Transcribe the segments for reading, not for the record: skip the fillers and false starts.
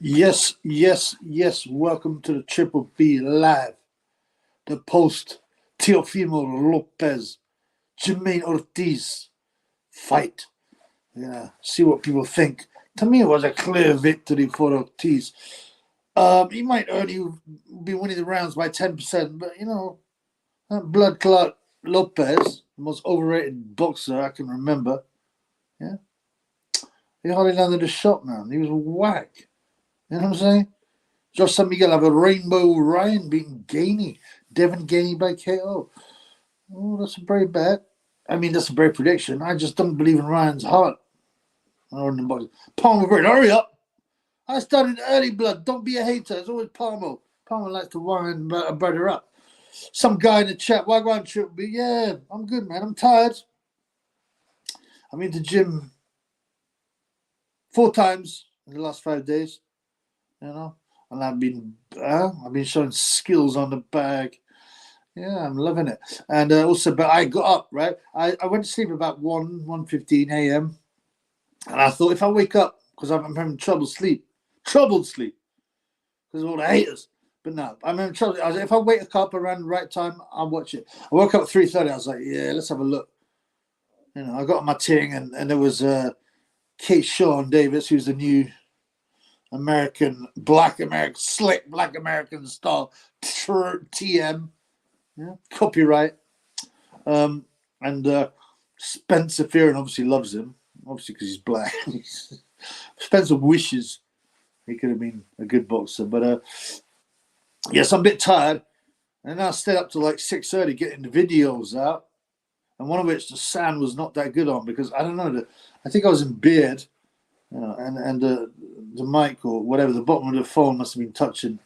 Yes, yes, yes. Welcome to the Triple B Live. The post Teofimo Lopez, Jamaine Ortiz fight. Yeah, see what people think. To me, it was a clear victory for Ortiz. He might only be winning the rounds by 10%, but that blood clot Lopez, the most overrated boxer I can remember. Yeah, he hardly landed a shot, man. He was whack. You know what I'm saying? Josh San Miguel have a Rainbow Ryan beating Gainey. Devin Gainey by KO. Oh, that's a brave bet. I mean, that's a brave prediction. I just don't believe in Ryan's heart. Palmer Bird, hurry up. I started early, blood. Don't be a hater. It's always Palmer. Palmer likes to wind a brother up. Some guy in the chat, why go on Triple B? Yeah, I'm good, man. I'm tired. I'm in the gym 4 times in the last 5 days. And I've been showing skills on the bag. Yeah, I'm loving it. And also, but I got up, right? I went to sleep about 1:15 a.m. And I thought, if I wake up, because I'm having troubled sleep, because of all the haters. But no, I'm having trouble. If I wake up around the right time, I'll watch it. I woke up at 3:30. I was like, yeah, let's have a look. I got on my ting, and there was Kate Sean Davis, who's the new slick black American star, TM, copyright. And Spencer Fearon obviously loves him, obviously because he's black. Spencer wishes he could have been a good boxer, but yes, I'm a bit tired, and I stayed up till like 6:30 getting the videos out, and one of which the sound was not that good on because I don't know. I think I was in bed. And the mic or whatever, the bottom of the phone must have been touching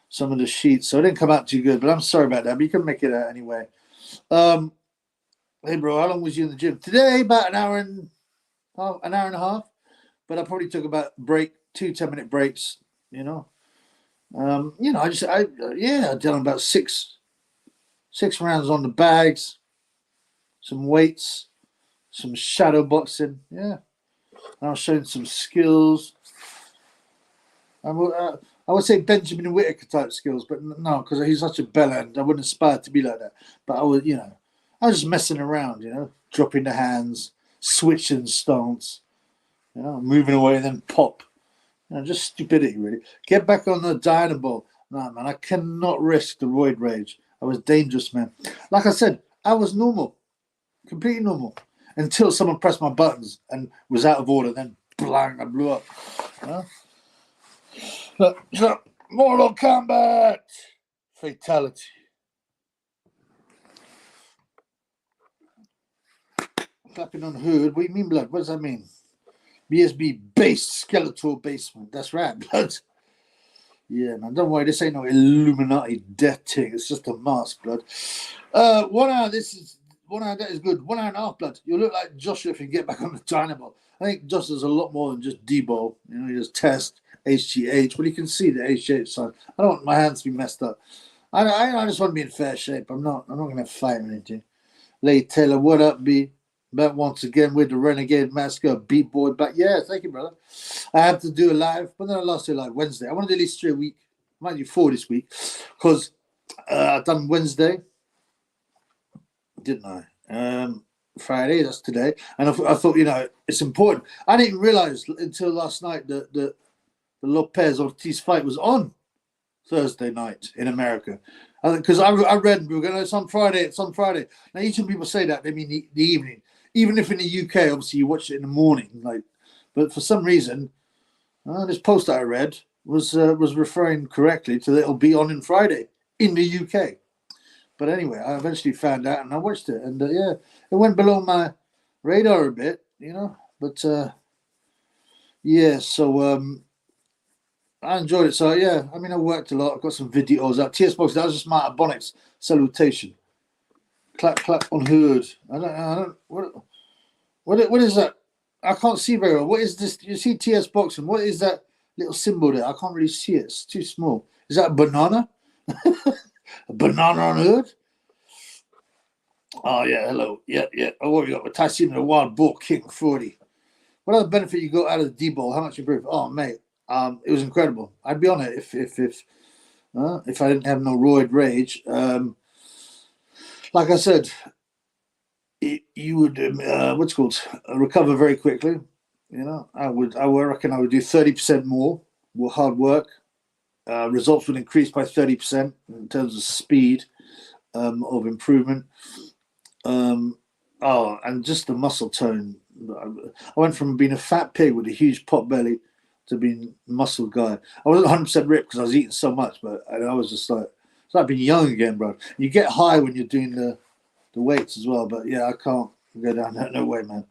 some of the sheets, so it didn't come out too good. But I'm sorry about that. But you can make it out anyway. Hey, bro, how long was you in the gym today? About an hour and a half. But I probably took about 2 10-minute breaks. I done about six rounds on the bags, some weights, some shadow boxing. Yeah. I was showing some skills. I would say Benjamin Whittaker type skills, but no, because he's such a bell end. I wouldn't aspire to be like that. But I was just messing around, dropping the hands, switching stance, moving away and then pop. Just stupidity, really. Get back on the dynamo. No, man, I cannot risk the roid rage. I was dangerous, man. Like I said, I was normal, completely normal. Until someone pressed my buttons and was out of order, then blang, I blew up. Mortal Kombat fatality. Clapping on hood. What do you mean, blood? What does that mean? BSB base skeletal basement. That's right, blood. Yeah, man. Don't worry. This ain't no Illuminati death thing. It's just a mask, blood. 1 hour. This is. 1 hour, that is good. 1 hour and a half, blood. You look like Joshua if you get back on the dynamo. I think Josh does a lot more than just debo. He does test, HGH, but you can see the HGH sign. I don't want my hands to be messed up. I just want to be in fair shape. I'm not going to fight or anything. Lay Taylor, what up, B? Back once again with the Renegade Masker Beat Boy back. Yeah, thank you, brother. I have to do a live, but then I last do a live Wednesday. I want to do at least 3 a week. I might do 4 this week because I've done Wednesday. Didn't I? Friday, that's today. And I thought, it's important. I didn't realize until last night that the Lopez Ortiz fight was on Thursday night in America. Because I read, we were going, it's on Friday. Now, each of people say that, they mean the evening. Even if in the UK, obviously, you watch it in the morning. But for some reason, this post that I read was referring correctly to that it'll be on Friday in the UK. But anyway, I eventually found out and I watched it. And it went below my radar a bit, But so I enjoyed it. So, I worked a lot. I've got some videos out. TS Box, that was just my Abonics salutation. Clap, clap on hood. I don't, what is that? I can't see very well. What is this? You see TS Boxing. What is that little symbol there? I can't really see it. It's too small. Is that a banana? A banana on hood? Oh, yeah, hello. Yeah. Oh, what we got? We're Tyson the Wild Bull King 40. What other benefit you got out of the D-ball? How much you improve? Oh, mate. It was incredible. I'd be on it if I didn't have no roid rage. Like I said, you would what's called recover very quickly. You know, I reckon I would do 30% more with hard work. Results would increase by 30% in terms of speed of improvement. And just the muscle tone. I went from being a fat pig with a huge pot belly to being a muscle guy. I wasn't 100% ripped because I was eating so much, but I was just like, it's like being young again, bro. You get high when you're doing the weights as well, but yeah, I can't go down that. No way, man.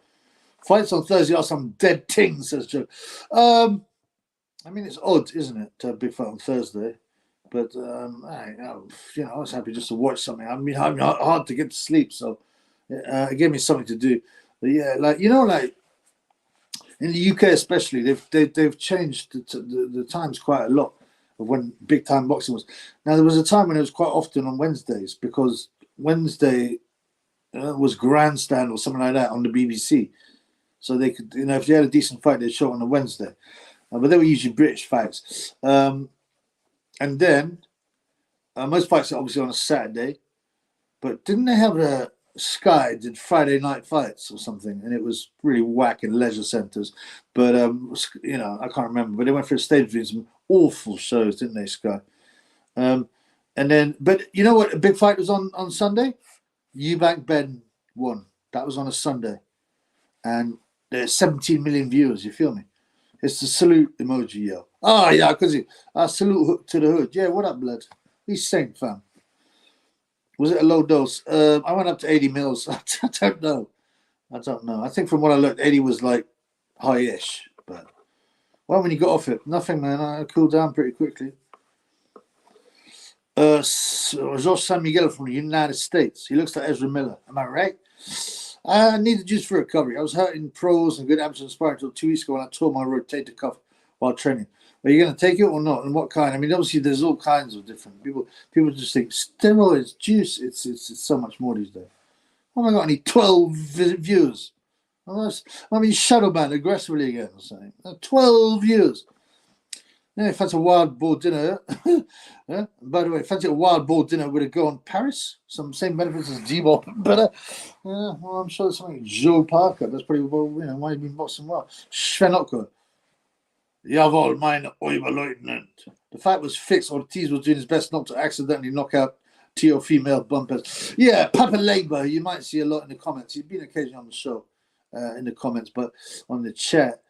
Fights on Thursday are some dead ting, says Joe. I mean, it's odd, isn't it, to have a big fight on Thursday? But I was happy just to watch something. I mean, I'm hard to get to sleep, so it gave me something to do. But yeah, like in the UK especially, they've changed the times quite a lot of when big time boxing was. Now there was a time when it was quite often on Wednesdays because Wednesday was Grandstand or something like that on the BBC. So they could, if you had a decent fight, they'd show it on a Wednesday. But they were usually British fights. And then most fights are obviously on a Saturday. But didn't they have a Sky did Friday night fights or something? And it was really whack in leisure centres. But, I can't remember. But they went for a stage doing some awful shows, didn't they, Sky? And then, but you know what? A big fight was on Sunday? Eubank Ben won. That was on a Sunday. And there's 17 million viewers, you feel me? It's the salute emoji, yo. Oh, yeah, because salute to the hood. Yeah, what up, blood? He's saying, fam. Was it a low dose? I went up to 80 mils. I don't know. I think from what I looked, 80 was like high-ish. But, well, when you got off it, nothing, man. I cooled down pretty quickly. Josh San Miguel from the United States. He looks like Ezra Miller. Am I right? I needed juice for recovery. I was hurting pros and good absence sparring until 2 weeks ago when I tore my rotator cuff while training. Are you going to take it or not? And what kind? I mean, obviously, there's all kinds of different people. People just think steroids, juice. It's so much more these days. Oh my God, I need 12 views. I mean, shadow ban aggressively again or something. 12 views. Yeah, fancy a wild boar dinner. Yeah? By the way, fancy a wild boar dinner with a go on Paris. Some same benefits as D-Ball, better. Yeah, well, I'm sure there's something like Joe Parker. That's pretty well, why you've been boxing well. Svenotko. Jawohl, mein Oberleutnant. The fight was fixed. Ortiz was doing his best not to accidentally knock out Teofimo bumpers. Yeah, Papa Labor, you might see a lot in the comments. He's been occasionally on the show in the comments, but on the chat,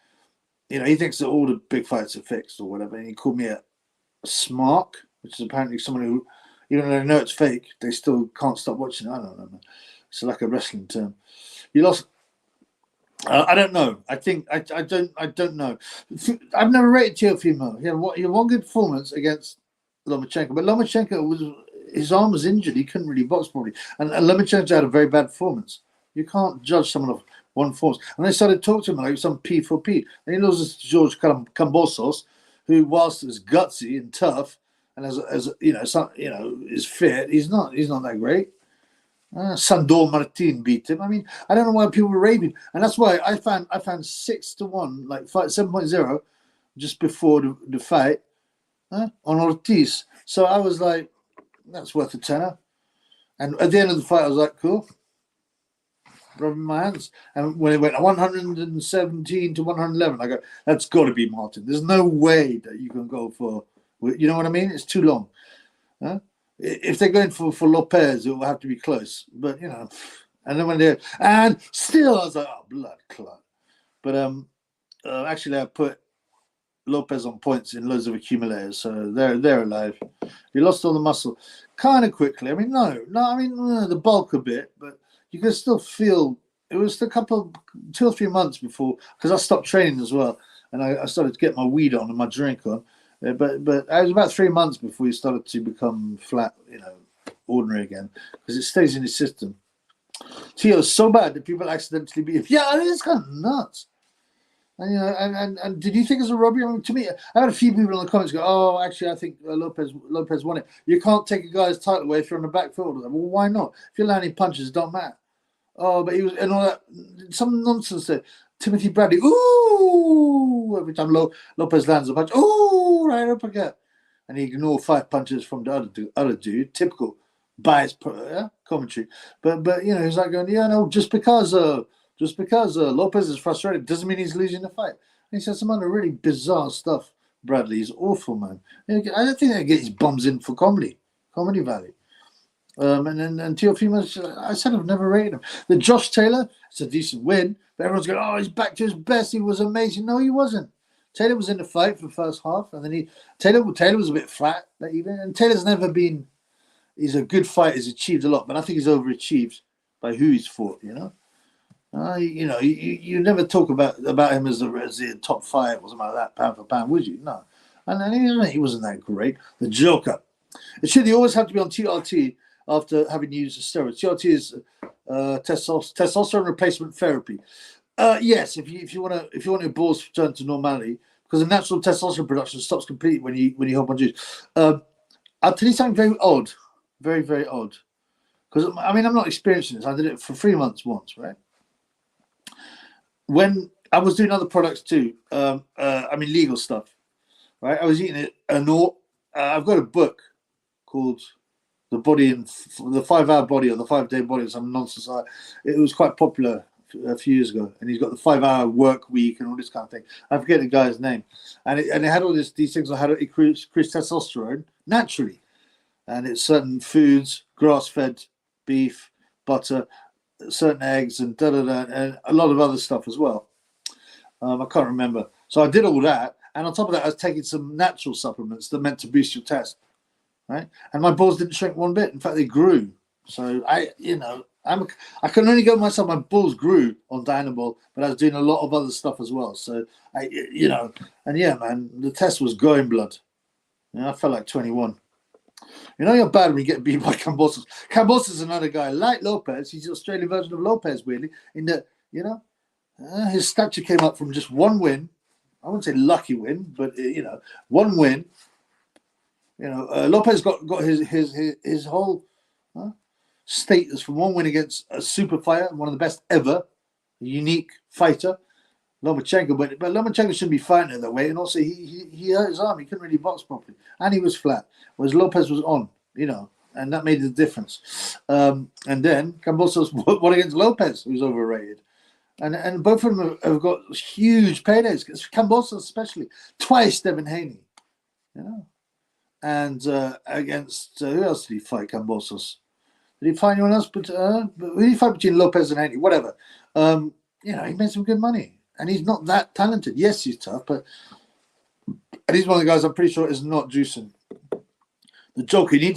he thinks that all the big fights are fixed or whatever. And he called me a smark, which is apparently someone who, even though they know it's fake, they still can't stop watching it. I don't know, man. It's like a wrestling term. You lost. I don't know. I think I don't know. I've never rated Teofimo. He had one good performance against Lomachenko, but Lomachenko his arm was injured. He couldn't really box properly, and Lomachenko had a very bad performance. You can't judge someone of one performance. And they started talking to him like some P for P. And he loses to George Cambosos, who, whilst is gutsy and tough, and is fit, he's not that great. Sandor Martin beat him. I mean, I don't know why people were raving, and that's why I found 6-1, like fight 7.0, just before the fight on Ortiz. So I was like, that's worth a tenner. And at the end of the fight, I was like, cool. Rubbing my hands. And when it went 117 to 111, I go, that's got to be Martin. There's no way that you can go for, you know what I mean? It's too long. If they're going for Lopez, it will have to be close. But, and then and still I was like, oh, blood clot. But actually I put Lopez on points in loads of accumulators, so they're alive. He lost all the muscle kind of quickly. I mean, the bulk a bit, but you can still feel. It was a 2 or 3 months before, because I stopped training as well, and I started to get my weed on and my drink on. But it was about 3 months before you started to become flat, ordinary again, because it stays in your system. Teo's so bad that people accidentally beat him. Yeah, it's kind of nuts. And did you think it was a robbery? I mean, to me, I had a few people in the comments go, "Oh, actually, I think Lopez won it." You can't take a guy's title away if you're on the back foot. Well, why not? If you're landing punches, it don't matter. Oh, but he was, and all that, some nonsense there. Timothy Bradley, ooh, every time Lopez lands a punch, ooh, right uppercut. And he ignored 5 punches from the other dude, typical biased commentary. But you know, he's like going, yeah, no, just because Lopez is frustrated doesn't mean he's losing the fight. And he said some other really bizarre stuff. Bradley is awful, man. I don't think they get his bums in for comedy value. And Teofimo, I said I've never rated him. The Josh Taylor, it's a decent win, but everyone's going, oh, he's back to his best. He was amazing. No, he wasn't. Taylor was in the fight for the first half, and then Taylor was a bit flat that evening. And Taylor's never been. He's a good fighter. He's achieved a lot, but I think he's overachieved by who he's fought. You know, you never talk about him as the top 5 or something like that, pound for pound, would you? No, and he wasn't that great. The Joker. It should always have to be on TRT after having used steroids. TRT is testosterone replacement therapy. Yes, if you want your balls to return to normality, because the natural testosterone production stops completely when you hop on juice. I'll tell you something very odd, very, very odd. Because I'm not experiencing this. I did it for 3 months once, right? When I was doing other products too, legal stuff, right? I was eating it. I've got a book called The 5-hour body or the 5-day body or some nonsense. It was quite popular a few years ago, and he's got the 5-hour work week and all this kind of thing. I forget the guy's name, and it had all these things on how to increase testosterone naturally, and it's certain foods, grass-fed beef, butter, certain eggs, and and a lot of other stuff as well. I can't remember. So I did all that, and on top of that, I was taking some natural supplements that meant to boost your test, right? And my balls didn't shrink one bit. In fact, they grew. So I can only go myself. My balls grew on Dynabol, but I was doing a lot of other stuff as well. So and yeah, man, the test was going blood. I felt like 21. You're bad when you get beat by Kambosos. Kambosos is another guy like Lopez. He's the Australian version of Lopez, weirdly, in that his stature came up from just one win. I wouldn't say lucky win, but one win. Lopez got his whole status from one win against a super fighter, one of the best ever, a unique fighter, Lomachenko. But Lomachenko shouldn't be fighting at that weight, and also he hurt his arm. He couldn't really box properly, and he was flat. Whereas Lopez was on, and that made the difference. And then Kambosos won against Lopez, who's overrated. And both of them have got huge paydays. Kambosos especially, twice Devin Haney, And against who else did he fight? Kambosos. Did he fight anyone else? But who did he fight between Lopez and Haney? Whatever. He made some good money, and he's not that talented. Yes, he's tough, and he's one of the guys I'm pretty sure is not juicing. The Joker, you need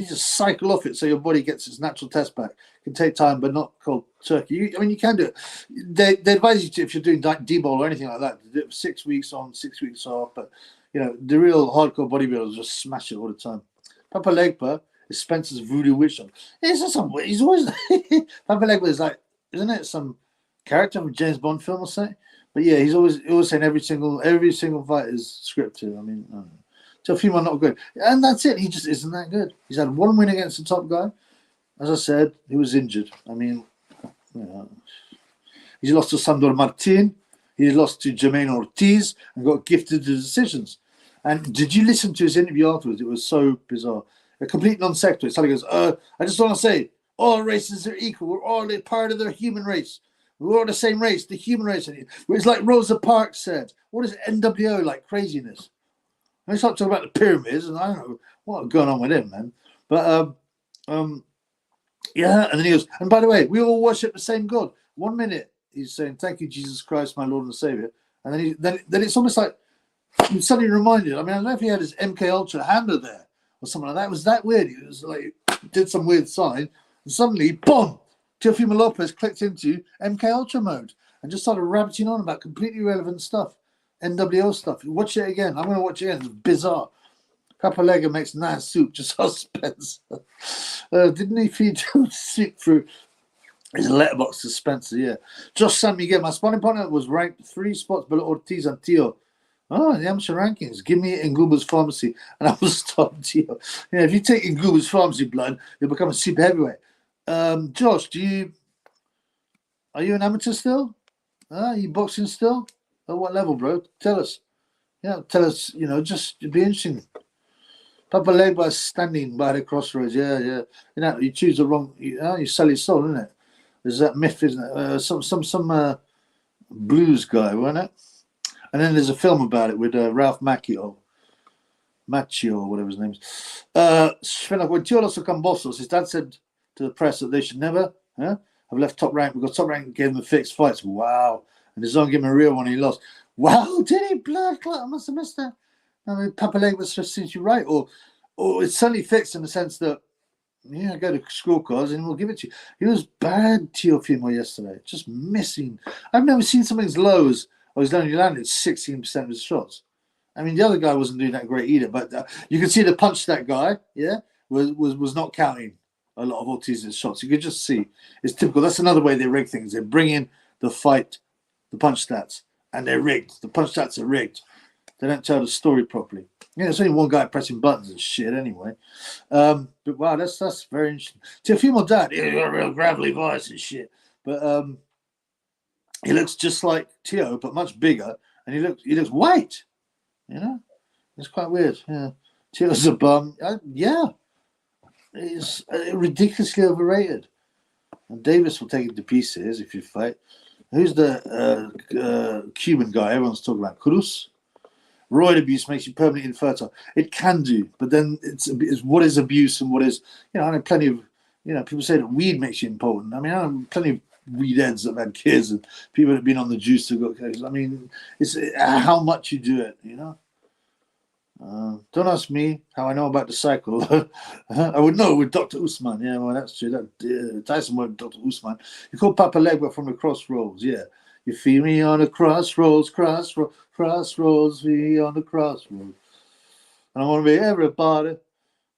to cycle off it so your body gets its natural test back. It can take time, but not cold turkey. You can do it. They advise you to, if you're doing D-ball or anything like that, to do it 6 weeks on, 6 weeks off. But the real hardcore bodybuilders just smash it all the time. Papa Legba is Spencer's voodoo witch. He's always Papa Legba is like, isn't it some character from a James Bond film or something? But yeah, he's always saying every single fight is scripted. I don't know. Teofimo not good, and that's it. He just isn't that good. He's had one win against the top guy. As I said, he was injured. He's lost to Sandor Martin. He lost to Jamaine Ortiz and got gifted the decisions. And did you listen to his interview afterwards? It was so bizarre. A complete non sequitur. Somebody goes, I just want to say, all races are equal. We're all a part of the human race. We're all the same race, the human race. It's like Rosa Parks said. What is NWO like craziness? I start talking about the pyramids, and I don't know what's going on with him, man. But yeah, and then he goes, and by the way, we all worship the same God. 1 minute he's saying, "Thank you, Jesus Christ, my Lord and Savior," and then it's almost like I'm suddenly reminded. I don't know if he had his MK Ultra handler there or something like that. It was that weird. He was like did some weird sign, and suddenly, boom! Teofimo Lopez clicked into MK Ultra mode and just started rabbiting on about completely irrelevant stuff. NWO stuff. Watch it again. I'm going to watch it again. It's bizarre. Papalega makes nice soup. Just suspense. Didn't he feed soup through his letterbox to Spencer? Yeah. Josh San Miguel. My sparring partner was ranked 3 spots below Ortiz and Teo. Oh, the amateur rankings. Give me Nguba's Pharmacy and I will stop Teo. If you take Nguba's Pharmacy blood, you'll become a super heavyweight. Josh, are you an amateur still? You boxing still? At what level, bro? Tell us. Yeah, tell us. Just it'd be interesting. Papa Legba standing by the crossroads. Yeah, yeah. You choose the wrong. You sell your soul, isn't it? There's that myth, isn't it? Some blues guy, wasn't it? And then there's a film about it with Ralph Macchio, or whatever his name is. When Teolos Cambosos, his dad said to the press that they should never have left Top Rank because Top Rank gave them fixed fights. Wow. And his own gave him a real one, he lost. Wow, did he? Blood clot, I must have missed that. I mean, Papa Leg was just since you right, or it's suddenly fixed in the sense that go to scorecards and we'll give it to you. He was bad, Teofimo, yesterday, just missing. I've never seen something as low as he's only landed 16% of his shots. I mean, the other guy wasn't doing that great either, but you can see the punch that guy, was not counting a lot of Ortiz's shots. You could just see it's typical. That's another way they rig things. They bring in the fight, the punch stats, and they're rigged. The punch stats are rigged. They don't tell the story properly. There's only one guy pressing buttons and shit anyway. But wow, that's very interesting. Teofimo dad, he's got a real gravelly voice and shit. But he looks just like Teo, but much bigger, and he looks white. It's quite weird. Yeah, Teo's a bum. He's ridiculously overrated. And Davis will take it to pieces if you fight. Who's the Cuban guy everyone's talking about? Cruz? Roid abuse makes you permanently infertile. It can do, but then it's what is abuse and what is, I know plenty of, people say that weed makes you impotent. I mean, I know plenty of weed heads that have had kids and people that have been on the juice that got kids. I mean, it's how much you do it, Don't ask me how I know about the cycle. I would know with Dr. Usman. Yeah, well, that's true. Tyson worked with Dr. Usman. You call Papa Legba from the crossroads, yeah. You feel me on the crossroads, we on the crossroads. And I want to be everybody.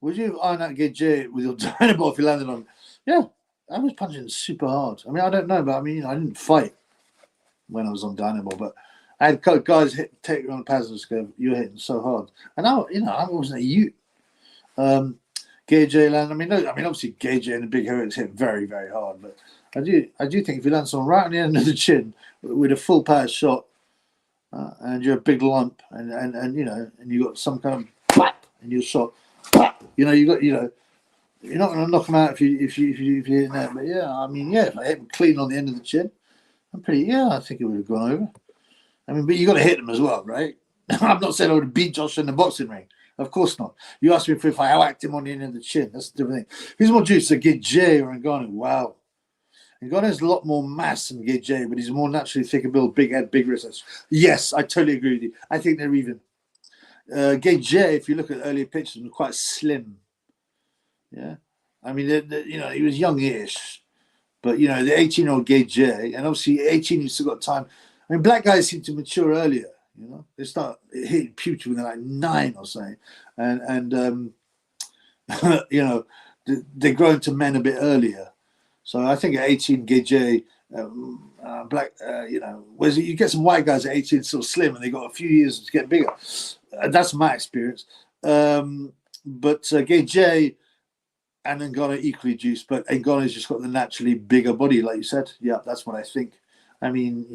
Would you iron out get Jay with your dynamo if you landed on? Yeah, I was punching super hard. I mean, I don't know, but I mean, I didn't fight when I was on dynamo, but I had guys take me on the pads and go, "You're hitting so hard," and I wasn't a Ute. Gay J land. I mean, obviously Gay J and the big heroes hit very, very hard, but I do think if you land someone right on the end of the chin with a full power shot, and you're a big lump, and you got some kind of pop in your shot, pop, you're not going to knock them out if you hit that. But if I hit them clean on the end of the chin, I think it would have gone over. I mean, but you got to hit them as well, right? I'm not saying I would have beat Josh in the boxing ring. Of course not. You asked me if I whacked him on the end of the chin. That's a different thing. Who's more juice, Gay J or Ngannou? Wow. Ngannou's a lot more mass than Gay J, but he's more naturally thicker build, big head, big wrists. Yes, I totally agree with you. I think they're even. Gay J, if you look at earlier pictures, was quite slim. Yeah. I mean, he was youngish. But, the 18-year-old Gay J, and obviously 18, you still got time. I mean, black guys seem to mature earlier. They start hitting puberty when they're like 9 or something, and they grow into men a bit earlier. So I think at 18, Gay J, black, whereas you get some white guys at 18 still slim, and they got a few years to get bigger. That's my experience. But Gay J and Ngannou equally juiced, but Ngannou's just got the naturally bigger body, like you said. Yeah, that's what I think. I mean,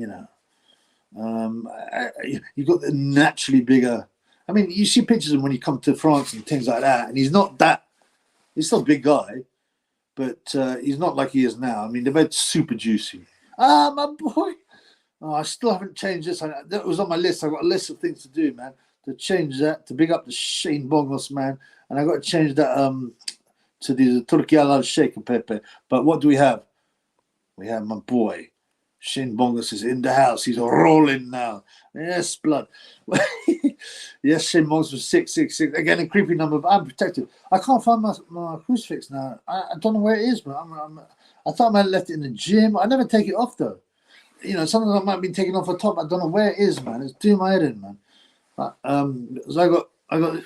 you've got the naturally bigger. I mean, you see pictures of him when you come to France and things like that, and he's still a big guy, but he's not like he is now. I mean, they're both super juicy. My boy. Oh, I still haven't changed this. That was on my list. I've got a list of things to do, man, to change that, to big up the Shane Bongos, man, and I've got to change that to the Turkey Al Sheikh and Pepe. But what do we have? We have my boy. Shane Bongos is in the house. He's rolling now. Yes, blood. Yes, Shane Bongos was 666. Again, a creepy number. I'm protected. I can't find my crucifix now. I don't know where it is, but I thought I might have left it in the gym. I never take it off, though. Sometimes I might be taking off the top. I don't know where it is, man. It's doing my head in, man. So I got.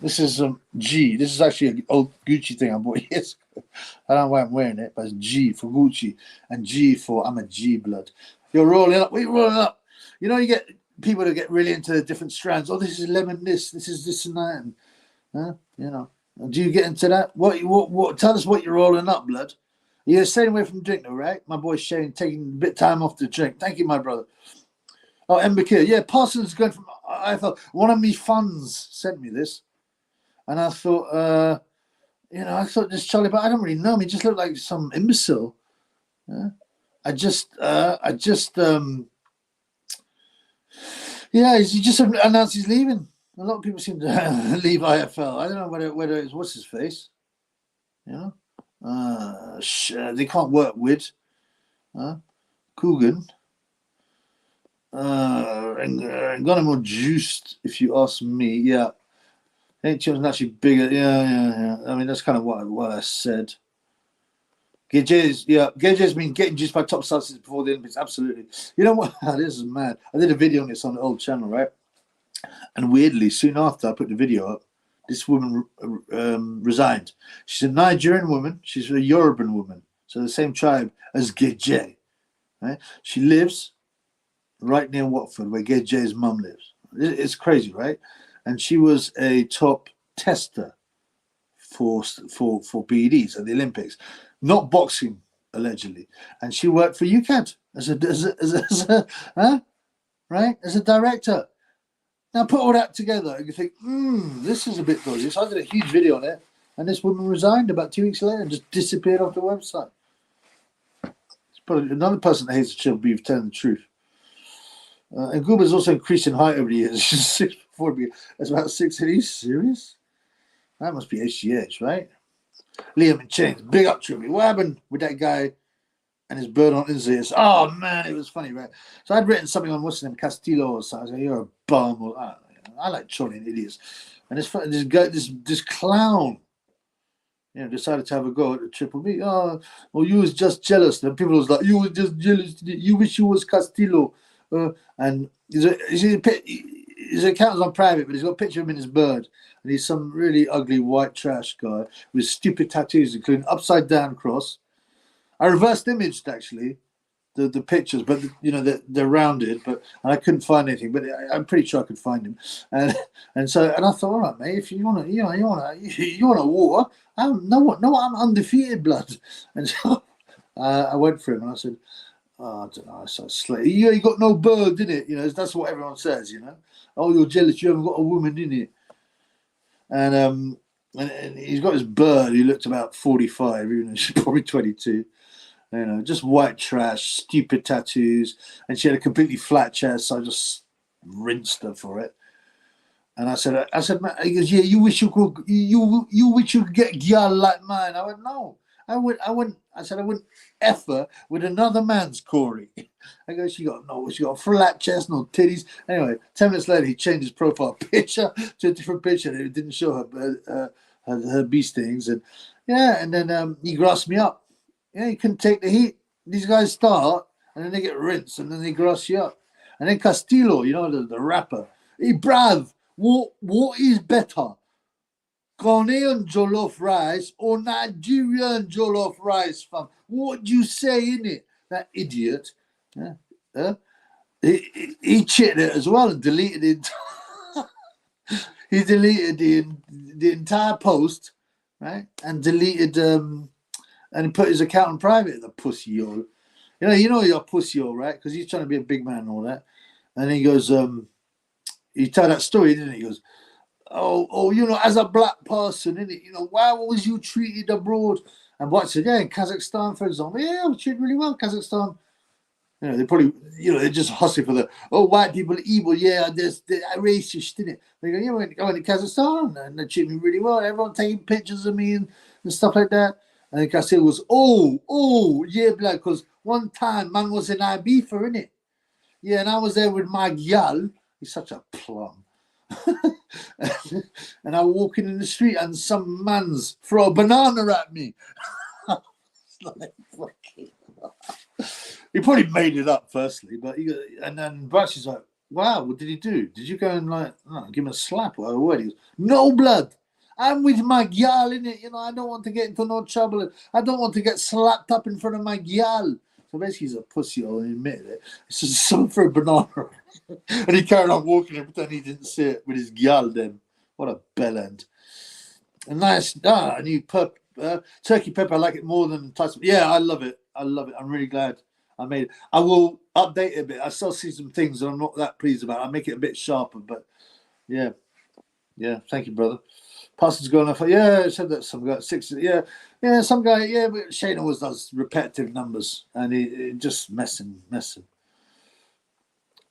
This is G. This is actually an old Gucci thing I bought years ago. I don't know why I'm wearing it, but it's G for Gucci and G for I'm a G blood. You're rolling up. What are you rolling up? You get people that get really into the different strands. Oh, this is lemon. This is this and that. And, do you get into that? What? Tell us what you're rolling up, blood. You're staying away from drink, though, right? My boy Shane taking a bit of time off the drink. Thank you, my brother. Oh, Mbakir. Yeah, Parsons going from IFL. One of me funds sent me this. And I thought, I thought this Charlie, but I don't really know him. He just looked like some imbecile. Yeah. He just announced he's leaving. A lot of people seem to leave IFL. I don't know whether it's what's his face. You know, they can't work with Coogan. And got him more juiced, if you ask me. Yeah, I think Children's actually bigger. Yeah. I mean, that's kind of what I said. Gej's been getting juiced by top stars before the Olympics. Absolutely. You know what? This is mad. I did a video on this on the old channel, right? And weirdly, soon after I put the video up, this woman resigned. She's a Nigerian woman. She's a Yoruban woman. So the same tribe as Geje. Right? She lives right near Watford, where Geje's mum lives. It's crazy, right? And she was a top tester for PEDs at the Olympics, not boxing allegedly. And she worked for UCAD as a director. Now put all that together and you think, this is a bit dodgy. So I did a huge video on it, and this woman resigned about 2 weeks later and just disappeared off the website. It's probably another person that hates the chill beef telling the truth. And Guba's also increased in height over the years. She's 6'4". That's about 6. Are you serious? That must be HGH, right? Liam in chains. Big up, Truby. What happened with that guy and his bird on Instagram? Oh, man, it was funny, right? So I'd written something on what's his name, Castillo or something. I was like, you're a bum. Or, I like trolling idiots. And this guy, this clown, decided to have a go at the Triple B. Oh, well, you was just jealous. And people was like, you was just jealous. You wish you was Castillo. And his account is on private, but he's got a picture of him in his bird. And he's some really ugly white trash guy with stupid tattoos, including upside down cross. I reversed imaged actually the pictures, but they're rounded, but and I couldn't find anything. But I'm pretty sure I could find him. And I thought, all right, mate, if you want a war, I'm undefeated, blood. And so I went for him and I said, I don't know. So you got no bird, didn't it? That's what everyone says. Oh, you're jealous. You haven't got a woman, didn't it? And he's got his bird. He looked about 45, even though she's probably 22. Just white trash, stupid tattoos, and she had a completely flat chest. So I just rinsed her for it. And I said, man, he goes, yeah, you wish you could get girl like mine. I went, no. I wouldn't F her with another man's Corey. I go, she got a flat chest, no titties. Anyway, 10 minutes later, he changed his profile picture to a different picture. And it didn't show her bee stings. And then he grassed me up. Yeah, he couldn't take the heat. These guys start, and then they get rinsed, and then they grass you up. And then Castillo, the rapper. Hey, bruv, what is better? Ghanaian jollof rice or Nigerian jollof rice, fam? What do you say, innit? That idiot. He cheated it as well and deleted it. He deleted the entire post, right? And deleted and put his account on private. The pussy yo. You're a pussy yo, right? Because he's trying to be a big man and all that. And he goes, he told that story, didn't he? He goes, as a black person, innit? Why was you treated abroad? And what said, in Kazakhstan, for example, I was treated really well in Kazakhstan. They probably, they're just hustling for white people are evil, they're racist, innit? They go, I went to Kazakhstan and they treat me really well. Everyone taking pictures of me and stuff like that. And then Castillo was, blood, because one time man was in Ibiza, innit? Yeah, and I was there with my gal. He's such a plum. And I was walking in the street and some man's throw a banana at me. He probably made it up firstly, but and then Brash is like, wow, what did he do? Did you go and give him a slap or what? He goes, no, blood. I'm with my gal, innit? I don't want to get into no trouble. I don't want to get slapped up in front of my gal. So basically he's a pussy, I'll admit it. It's just something for a banana. And he carried on walking and pretend he didn't see it with his gal then. What a bellend. A nice, a new turkey pepper. I like it more than Thai. Yeah, I love it. I love it. I'm really glad I made it. I will update it a bit. I still see some things that I'm not that pleased about. I'll make it a bit sharper, but yeah. Thank you, brother. Pastor's going off. Yeah, I said that some guy 60. Yeah, some guy. Yeah, but Shane always does repetitive numbers, and he just messing.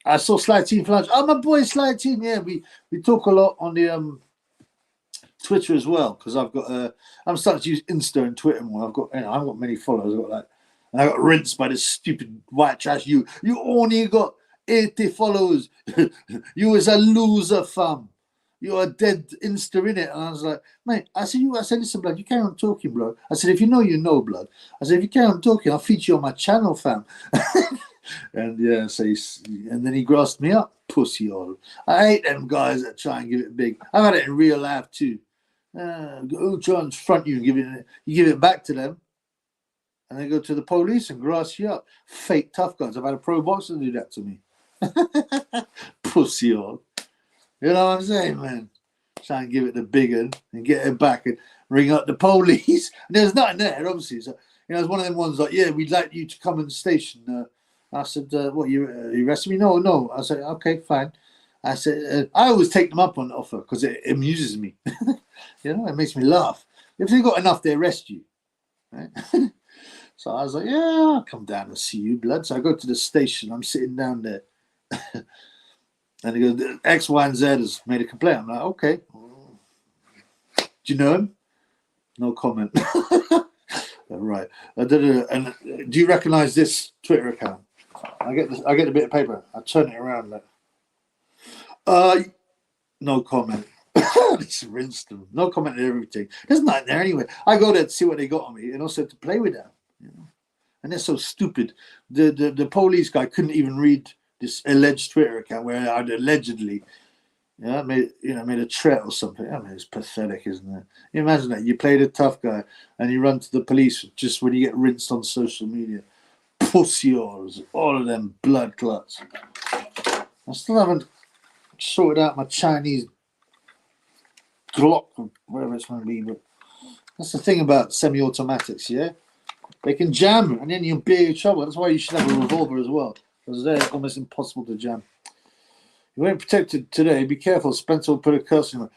I saw Sly Team for lunch. Oh, my boy Sly Team. Yeah, we talk a lot on the Twitter as well, because I've got I'm starting to use Insta and Twitter more. I've got many followers. I've got like, and I got rinsed by this stupid white trash. You only got 80 followers. You is a loser, fam. You're a dead Insta in it. And I was like, mate, I said, listen, blood, you carry on talking, bro. I said, if you know, blood. I said, if you carry on talking, I'll feature you on my channel, fam. And yeah, and then he grasped me up, pussy all. I hate them guys that try and give it big. I've had it in real life too. Go try and front you and give it back to them, and they go to the police and grass you up. Fake tough guys. I've had a pro boxer do that to me. Pussy all. You know what I'm saying, man? Try and give it the big one and get it back and ring up the police. And there's nothing there, obviously. So, it's one of them ones like, yeah, we'd like you to come in the station. I said, what, you arrested me? No. I said, okay, fine. I said, I always take them up on the offer because it amuses me. It makes me laugh. If they got enough, they arrest you. Right? So I was like, yeah, I'll come down and see you, blood. So I go to the station. I'm sitting down there. And he goes, X, Y, and Z has made a complaint. I'm like, okay. Do you know him? No comment. Right. And do you recognize this Twitter account? I get a bit of paper. I turn it around. Like, no comment. Just rinsed them. No comment on everything. There's nothing there anyway. I go there to see what they got on me and also to play with them. And they're so stupid. The police guy couldn't even read this alleged Twitter account where I'd allegedly made a threat or something. I mean, it's pathetic, isn't it? You imagine that. You played a tough guy and you run to the police just when you get rinsed on social media. Pussy all of them blood clots. I still haven't sorted out my Chinese Glock or whatever it's going to be, but that's the thing about semi-automatics, yeah? They can jam and then you're in big trouble. That's why you should have a revolver as well, because they're almost impossible to jam. You ain't protected today. Be careful. Spencer will put a curse in you.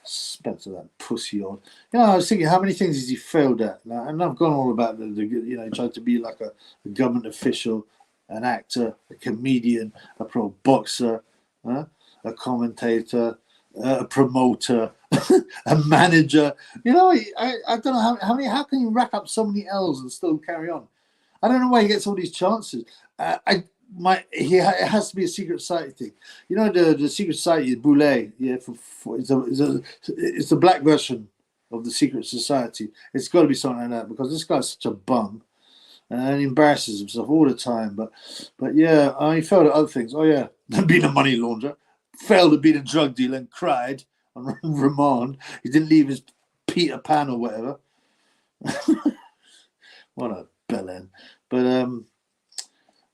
Spencer, that pussy on. I was thinking, how many things has he failed at? And I've gone all about he tried to be like a government official, an actor, a comedian, a pro boxer, a commentator, a promoter, a manager. I don't know how can you rack up so many L's and still carry on? I don't know why he gets all these chances. It has to be a secret society thing. The secret society, Boulay. Yeah, it's the black version of the secret society. It's got to be something like that because this guy's such a bum and he embarrasses himself all the time. But yeah, he failed at other things. Oh yeah, being a money launderer, failed at being a drug dealer and cried on remand. He didn't leave his Peter Pan or whatever. What a bellend. But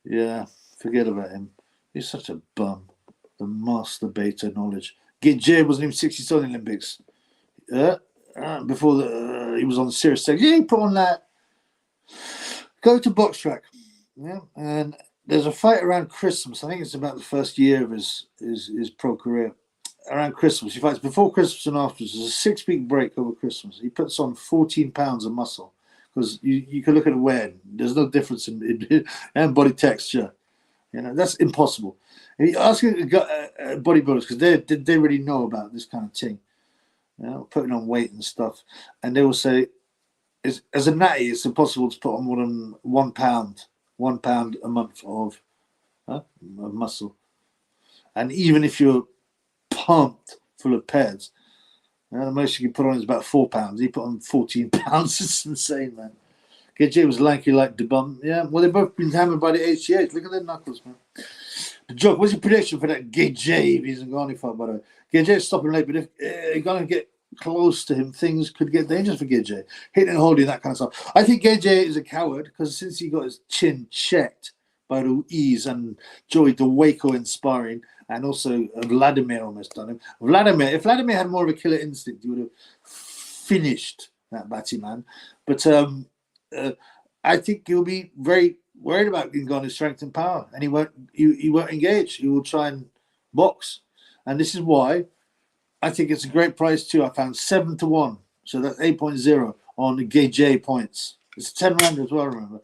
yeah, forget about him. He's such a bum. The masturbator knowledge. Gidje wasn't even 60 in the Olympics. Before he was on the serious stage. Yeah, he put on that. Go to box track. Yeah, and there's a fight around Christmas. I think it's about the first year of his pro career. Around Christmas. He fights before Christmas and afterwards. There's a 6-week break over Christmas. He puts on 14 pounds of muscle. Because you can look at the wear. There's no difference in body texture. That's impossible. And you ask bodybuilders, because they really know about this kind of thing. Putting on weight and stuff. And they will say, as a natty, it's impossible to put on more than 1 pound a month of muscle. And even if you're pumped full of pads, the most you can put on is about 4 pounds. He put on 14 pounds. It's insane, man. KJ was lanky like the bum. Yeah, well, they've both been hammered by the HGH. Look at their knuckles, man. The joke, what's your prediction for that KJ if he hasn't got any fight, by the way? KJ's stopping late, but if you're going to get close to him, things could get dangerous for KJ. Hitting and holding, that kind of stuff. I think KJ is a coward because since he got his chin checked by Ruiz and Joey DeWaco in sparring, and also Vladimir almost done him. If Vladimir had more of a killer instinct, he would have finished that Batty man. But I think he'll be very worried about Ngannou's strength and power, and he won't engage. He will try and box, and this is why I think it's a great price too. I found 7-1, so that's 8.0 on the Gage points. It's 10 rand as well, remember.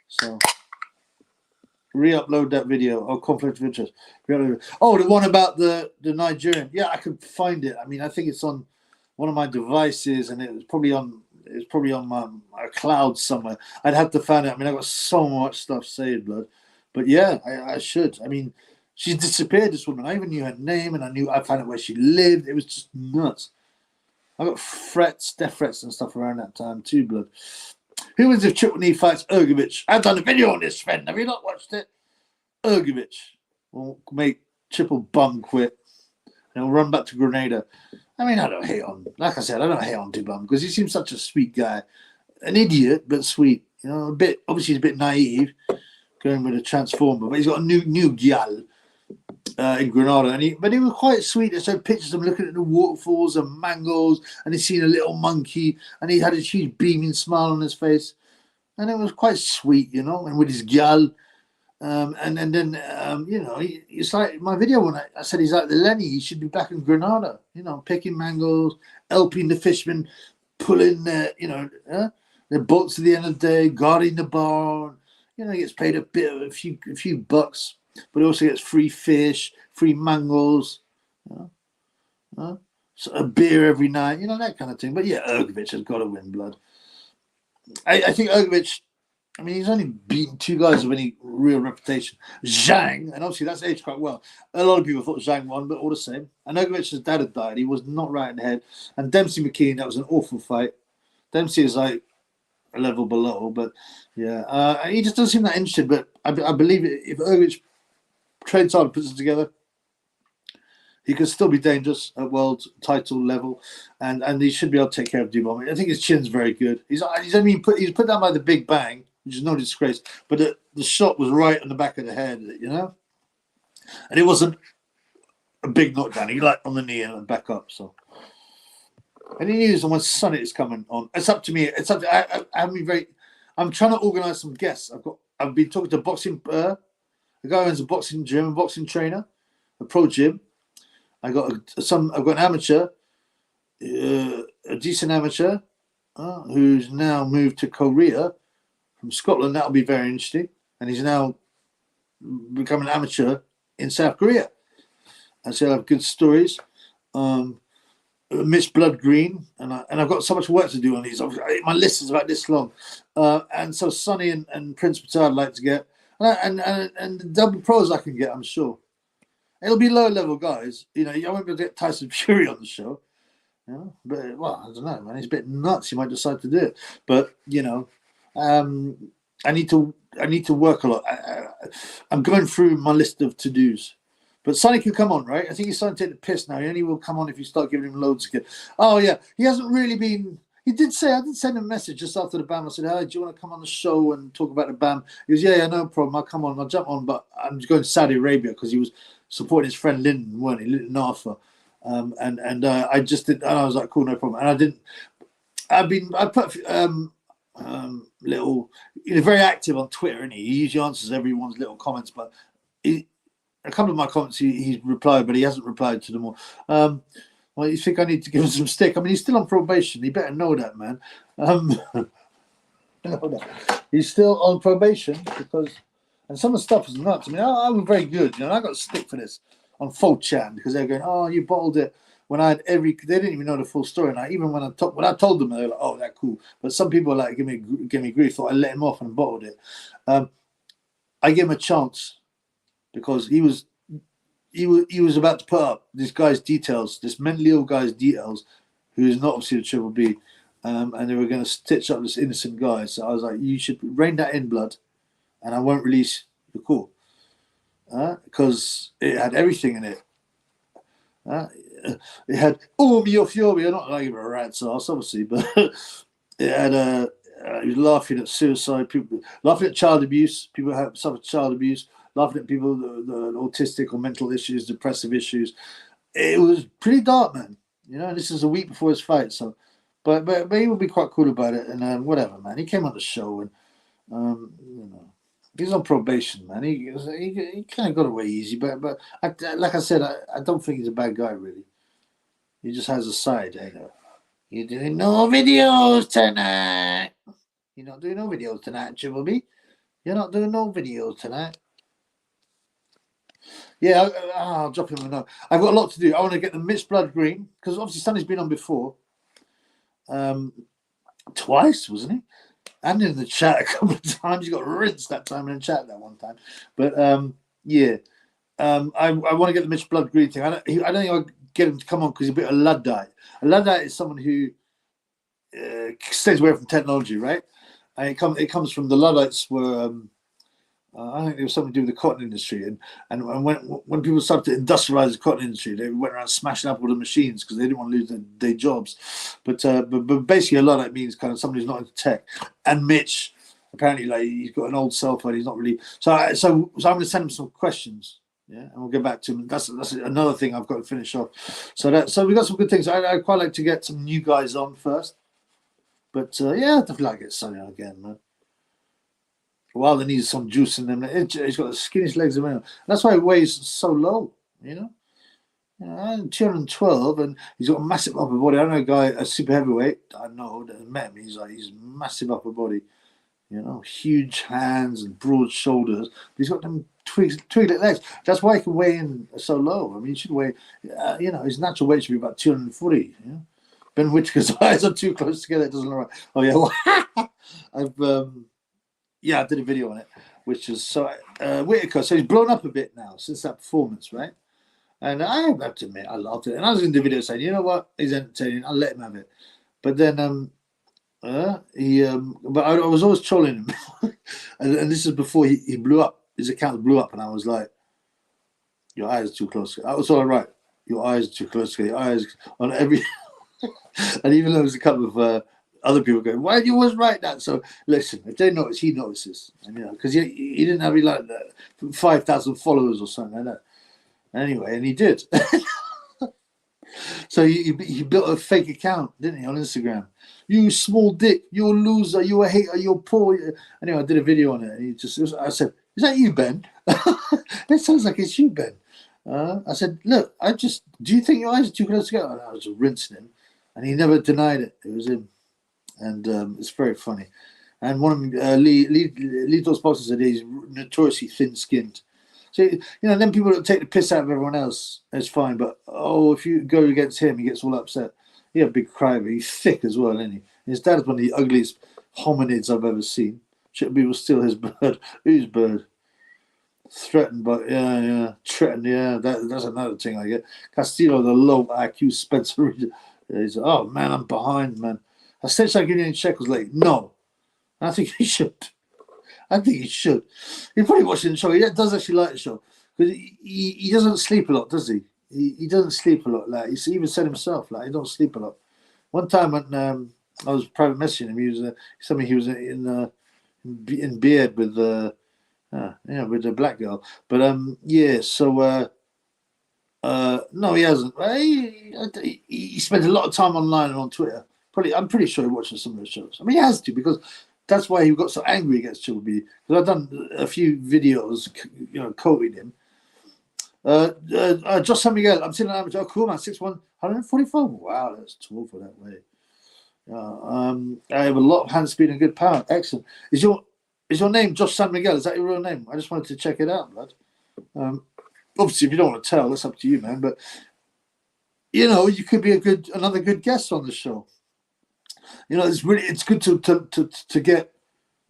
So re-upload that video. Oh, conflict of interest. Oh, the one about the Nigerian. Yeah, I could find it. I mean, I think it's on one of my devices, and it's probably on my cloud somewhere. I'd have to find it. I mean, I've got so much stuff saved, blood. But yeah, I should. I mean, she's disappeared, this woman. I even knew her name, and I found out where she lived. It was just nuts. I got death threats and stuff around that time too, blood. Who wins if Triple Knee fights Ergovic? I've done a video on this, friend. Have you not watched it? Ergovic will make Triple bum quit, and he'll run back to Grenada. I mean, I don't hate on, like I said, I don't hate on Dibum because he seems such a sweet guy. An idiot, but sweet. You know, obviously he's a bit naive going with a transformer, but he's got a new gyal in Grenada. But he was quite sweet. I showed pictures of him looking at the waterfalls and mangoes, and he'd seen a little monkey, and he had a huge beaming smile on his face. And it was quite sweet, you know, and with his gyal. And then you know, it's like my video when I said he's like the Lenny. He should be back in Grenada, you know, picking mangoes, helping the fishermen, pulling their boats at the end of the day, guarding the barn. You know, he gets paid a few bucks, but he also gets free fish, free mangoes, so a beer every night, you know, that kind of thing. But yeah, Ergovic has got to win, blood. I think Ergovic. I mean, he's only beaten 2 guys of any real reputation. Zhang, and obviously that's aged quite well. A lot of people thought Zhang won, but all the same. And Ergovic's dad had died. He was not right in the head. And Dempsey McKean, that was an awful fight. Dempsey is like a level below, but yeah. He just doesn't seem that interested, but I believe if Ergovic trains hard and puts it together, he could still be dangerous at world title level, and he should be able to take care of Dubon. I think his chin's very good. He's put down by the Big Bang, which is no disgrace, but the shot was right on the back of the head, you know, and it wasn't a big knockdown. He like on the knee and back up. So, any news on when Summit is coming on? It's up to me. It's up to I'm trying to organise some guests. I've been talking to boxing. The guy who owns a boxing gym, a boxing trainer, a pro gym. I've got an amateur, a decent amateur, who's now moved to Korea from Scotland. That'll be very interesting. And he's now become an amateur in South Korea. And so I have good stories. Miss Blood Green, and I've got so much work to do on these. My list is about this long. And so Sonny and Prince Patel I'd like to get. And the double pros I can get, I'm sure. It'll be lower level guys. You know, I won't be able to get Tyson Fury on the show. You know? But, well, I don't know, man. He's a bit nuts. He might decide to do it. But, you know, I need to work a lot. I'm going through my list of to-dos. But Sonny can come on, right? I think he's starting to take the piss now. He only will come on if you start giving him loads again. Oh, yeah. He hasn't really been... He did say, I did send him a message just after the BAM. I said, hey, do you want to come on the show and talk about the BAM? He goes, yeah, no problem. I'll come on. I'll jump on. But I'm going to Saudi Arabia because he was supporting his friend Lyndon, weren't he? Lyndon Arthur. I just did, and I was like, cool, no problem. And I put little, very active on Twitter, isn't he? He usually answers everyone's little comments, but a couple of my comments he's replied, but he hasn't replied to them all. Well, you think I need to give him some stick? I mean, he's still on probation. He better know that, man. He's still on probation because, and some of the stuff is nuts. I mean, I was very good. I got stick for this on 4chan because they're going, oh, you bottled it. When I had they didn't even know the full story. And even when I told them, they were like, oh, that's cool. But some people were like, give me grief. Thought I let him off and bottled it. I gave him a chance because he was about to put up this guy's details, this mentally ill guy's details, who is not obviously the Triple B, and they were going to stitch up this innocent guy. So I was like, you should rein that in, blood, and I won't release the call because it had everything in it. It had You're not like a rat's ass, obviously, but it had he was laughing at suicide, people laughing at child abuse, people who have suffered child abuse, laughing at people the autistic or mental issues, depressive issues. It was pretty dark, man. This is a week before his fight, so But he would be quite cool about it, and whatever, man. He came on the show, and you know, he's on probation, man. He kind of got away easy, but like I said, I don't think he's a bad guy, really. He just has a side, you know. You're doing no videos tonight. You're not doing no videos tonight, Triple B. You're not doing no videos tonight. Yeah, I'll drop him a note. I've got a lot to do. I want to get the Mitch Blood Green, because obviously Sonny's been on before. Twice, wasn't he? And in the chat a couple of times. He got rinsed that time in the chat that one time. But yeah. I want to get the Mitch Blood Green thing. I don't think I'll get him to come on because he's a bit of a Luddite. A Luddite is someone who stays away from technology, right? And it comes from the Luddites were I think there was something to do with the cotton industry, and when people started to industrialize the cotton industry, they went around smashing up all the machines because they didn't want to lose their jobs. But basically, a Luddite means kind of somebody who's not into tech. And Mitch, apparently, like he's got an old cell phone. He's not really so I'm going to send him some questions. Yeah, and we'll get back to him. That's another thing I've got to finish off. So we've got some good things. I'd quite like to get some new guys on first. But yeah, I'd definitely like to get Sonny on again, man. Well, there needs some juice in them. He's got the skinniest legs around. That's why he weighs so low, you know. 212, and he's got a massive upper body. I know a guy, a super heavyweight. I know that met him. He's massive upper body, you know, huge hands and broad shoulders. But he's got them twiglet legs. That's why he can weigh in so low. I mean, he should weigh, you know, his natural weight should be about 240. You know, Ben Whitaker's eyes are too close together. It doesn't look right. Oh yeah, well, I did a video on it, which is so Whitaker. So he's blown up a bit now since that performance, right? And I have to admit, I loved it. And I was in the video saying, you know what, he's entertaining. I'll let him have it. But then but I was always trolling him, and this is before he blew up. His account blew up, and I was like, "Your eyes are too close." I was all right. Your eyes are too close. Your eyes on every, and even though there was a couple of other people going, "Why you was right that?" So listen, if they notice, he notices, and you know, because he didn't have like 5,000 followers or something like that. Anyway, and he did. So he built a fake account, didn't he, on Instagram? You small dick, you're a loser, you're a hater, you're poor. Anyway, I did a video on it, and I said, "Is that you, Ben?" It sounds like it's you, Ben. I said, "Look, do you think your eyes are too close together?" And I was rinsing him, and he never denied it. It was him, and it's very funny. And one of Lito's bosses said he's notoriously thin-skinned. So, you know, then people that take the piss out of everyone else, it's fine. But, if you go against him, he gets all upset. He's a big cry, but he's thick as well, isn't he? His dad's one of the ugliest hominids I've ever seen. Should people steal his bird? Whose bird? Threatened, but yeah. Threatened, yeah. That's another thing I get. Castillo, the low IQ Spencer. He's, oh, man, I'm behind, man. I said, should I give you any shekels? Like, no. I think he should. He's probably watching the show. He does actually like the show because he doesn't sleep a lot, does he? He doesn't sleep a lot. Like he even said himself, like he don't sleep a lot. One time when I was private messaging him, he was in bed with with a black girl. But no, he hasn't. He spends a lot of time online and on Twitter. Probably, I'm pretty sure he watches some of the shows. I mean, he has to because. That's why he got so angry against Triple B. Because I've done a few videos, you know, quoting him. Josh San Miguel, I'm seeing an amateur. Oh, cool, man. 6'1", 144. Wow, that's tall for that weight. I have a lot of hand speed and good power. Excellent. Is your name Josh San Miguel? Is that your real name? I just wanted to check it out, blood. Obviously, if you don't want to tell, that's up to you, man. But you know, you could be another good guest on the show. You know, it's good to get.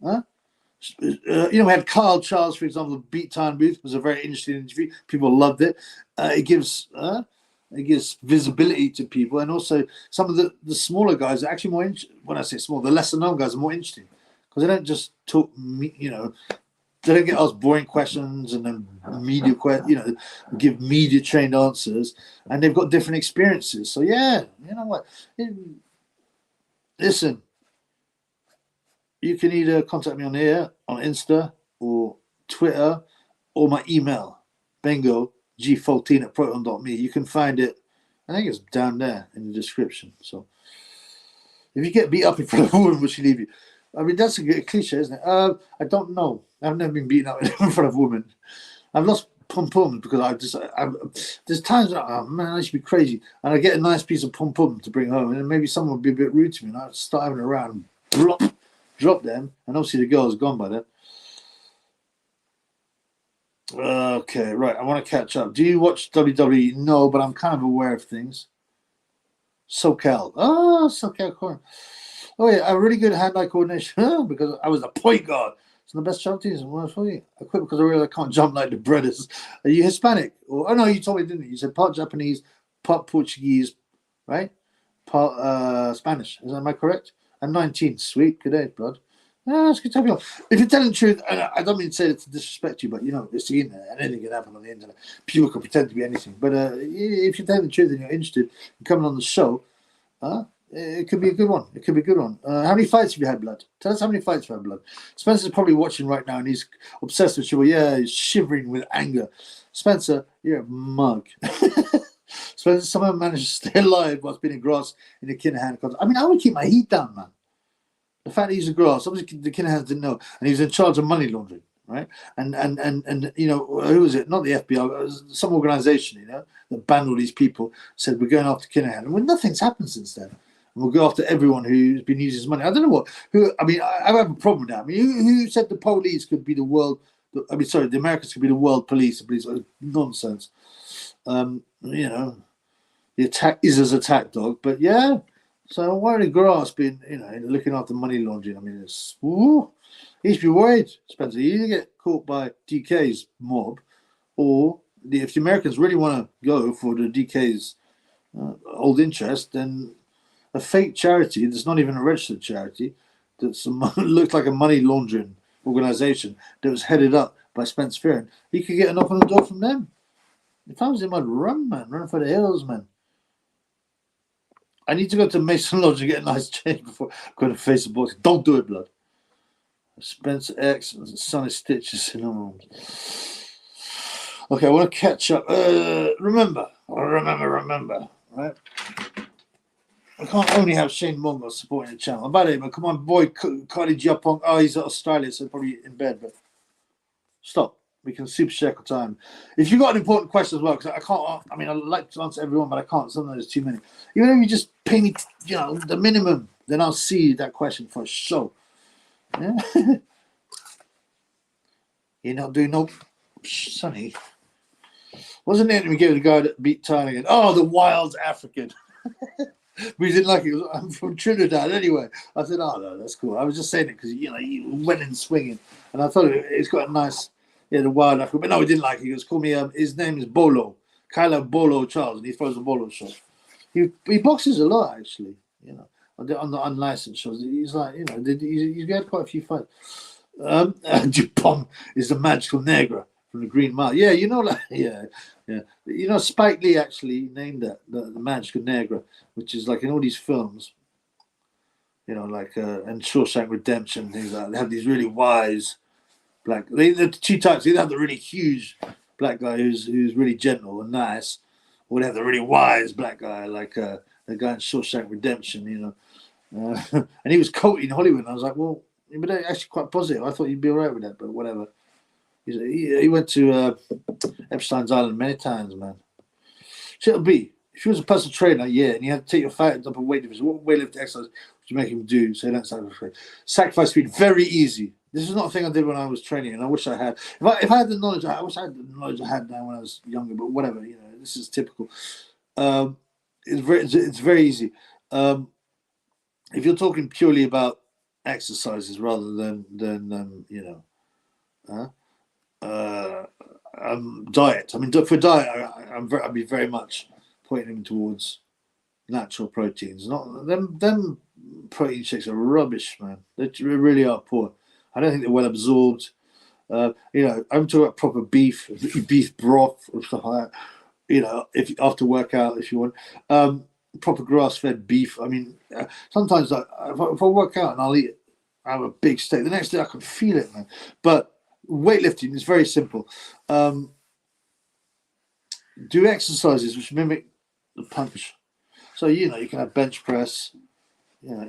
You know, we had Carl Charles, for example, Beat Time Booth was a very interesting interview. People loved it. It gives visibility to people, and also some of the smaller guys are actually more. When I say small, the lesser known guys are more interesting because they don't just talk. You know, they don't get asked boring questions and then give media trained answers, and they've got different experiences. So yeah, you know what. Listen, you can either contact me on here, on Insta, or Twitter, or my email, bengog14@proton.me. You can find it, I think it's down there in the description. So, If you get beat up in front of a woman, will she leave you? I mean, that's a good cliche, isn't it? I don't know. I've never been beaten up in front of a woman. I've lost pom-pom because there's times when oh man, I should be crazy, and I get a nice piece of pom-pom to bring home, and then maybe someone would be a bit rude to me, and I'd start having a round, drop them, and obviously the girl's gone by then. Okay, right. I want to catch up. Do you watch WWE? No, but I'm kind of aware of things. SoCal. Oh, SoCal corner. Oh yeah, a really good hand-eye coordination because I was a point guard. It's the best jump teams. Well, for you. I quit because I realized I can't jump like the brothers. Are you Hispanic? Oh no, you told me, didn't you? You said part Japanese, part Portuguese, right? Part Spanish. Am I correct? I'm 19. Sweet. Good day, blood. That's good to have you on. If you're telling the truth, and I don't mean to say it to disrespect you, but you know, it's the internet and anything can happen on the internet. People can pretend to be anything. But if you're telling the truth and you're interested in coming on the show, it could be a good one. It could be a good one. How many fights have you had, blood? Tell us how many fights you've had, blood. Spencer's probably watching right now and he's obsessed with you. Yeah, he's shivering with anger. Spencer, you're a mug. Spencer, someone managed to stay alive whilst being in grass in the Kinahan. I mean, I would keep my heat down, man. The fact that he's a grass, obviously the Kinahans didn't know, and he was in charge of money laundering, right? And you know, who was it? Not the FBI, it was some organization, you know, that banned all these people, said we're going after Kinahan. And well, nothing's happened since then. And we'll go after everyone who's been using his money. I don't know I mean, I have a problem with that. I mean, who said the police could be the world, the Americans could be the world police? The police, nonsense. You know, the attack is as attack dog, but yeah. So why the grass being, you know, looking after money laundering? I mean, it's you should be worried, Spencer. You either get caught by DK's mob, or if the Americans really want to go for the DK's old interest, then a fake charity that's not even a registered charity, that looks like a money laundering organization that was headed up by Spence Fearon, he could get a knock on the door from them. If I was him, I'd run, man, run for the hills, man. I need to go to Mason Lodge and get a nice change before going to face the box. Don't do it, blood. Spencer X, Sonny Stitches in arms. Okay, I want to catch up. Remember, right? I can't only have Shane Mongo supporting the channel. About it, but come on, boy, Cardi Japong. Oh, he's at Australia, so probably in bed, but stop. We can super check time. If you got an important question as well, because I can't. I mean, I'd like to answer everyone, but I can't. Sometimes there's too many. Even if you just pay me, you know, the minimum, then I'll see that question for sure. Yeah. You're not doing no, Sonny. Wasn't it we gave the guy that beat Tyler again? Oh, the wild African. We didn't like it. I'm from Trinidad anyway. I said, oh no, that's cool. I was just saying it because you know he went in swinging, and I thought it's got a nice. Yeah, the wild African. But no, he didn't like it. He goes, call me, his name is Bolo. Kyla Bolo Charles, and he throws a Bolo shot. He boxes a lot, actually, you know, on the unlicensed shows. He's like, you know, he's had quite a few fights. Dupont is the magical Negra from the Green Mile. Yeah, you know, like, yeah. You know, Spike Lee actually named that, the magical Negra, which is like in all these films, you know, like, and Shawshank Redemption, things like that. They have these really wise black. The two types. They have the really huge black guy who's really gentle and nice, or they have the really wise black guy like the guy in Shawshank Redemption, you know. And he was quoted in Hollywood. And I was like, well, but actually quite positive. I thought you'd be all right with that, but whatever. He went to Epstein's Island many times, man. So it'll be if you was a personal trainer, yeah, and you had to take your fighters up a weight division. What weightlifting exercise would you make him do so he don't sacrifice? Sacrifice speed, very easy. This is not a thing I did when I was training, and I wish I had. If I had the knowledge, I wish I had the knowledge I had now when I was younger. But whatever, you know, this is typical. It's very easy. If you're talking purely about exercises rather than you know, diet. I mean, for diet, I'd be very much pointing him towards natural proteins. Not them protein shakes are rubbish, man. They really are poor. I don't think they're well absorbed. You know, I'm talking about proper beef broth or stuff like that. You know, if after workout, if you want, proper grass-fed beef. I mean, sometimes if I work out and I have a big steak. The next day I can feel it, man. But weightlifting is very simple. Do exercises which mimic the punch. So you know, you can have bench press, I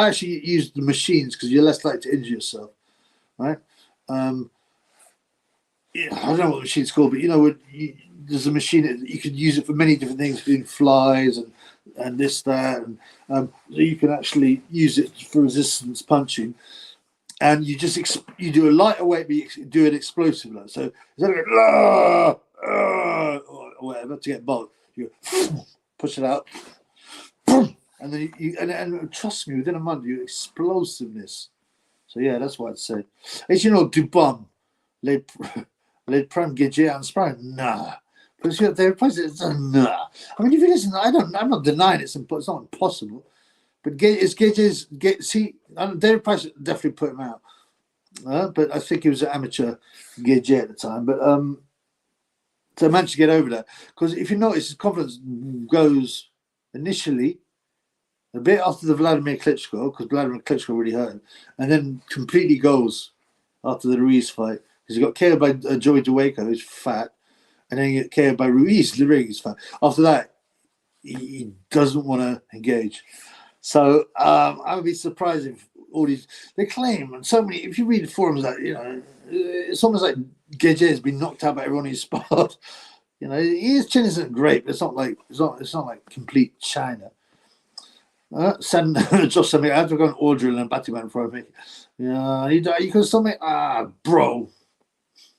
actually use the machines because you're less likely to injure yourself, right? I don't know what the machine's called, but there's a machine that you could use it for many different things, including flies and this, that, and so you can actually use it for resistance punching. And you do a lighter weight, but you do it explosive. So instead of going, or whatever to get bulk, you push it out, and then and trust me, within a month, you explosiveness. So yeah, that's what I'd say. As you know, du bum, les prendre gagé en sprint, nah. Because they replace it, nah. I mean, if you listen, I'm not denying it's not impossible. But David Price definitely put him out. But I think he was an amateur Gage at the time. But so I managed to get over that. Because if you notice, his confidence goes initially a bit after the Vladimir Klitschko, because Vladimir Klitschko really hurt him, and then completely goes after the Ruiz fight. Because he got KO'd by Joey DeWaco, who's fat, and then he got KO'd by Ruiz, Literally, he's fat. After that, he doesn't want to engage. So I would be surprised if all these they claim, and so many. If you read the forums, that it's almost like Gage has been knocked out by everyone he's sparred. His chin isn't great, but it's not like complete China. Send Josh something. I have to go and order and batty man before I make it. You can still make bro.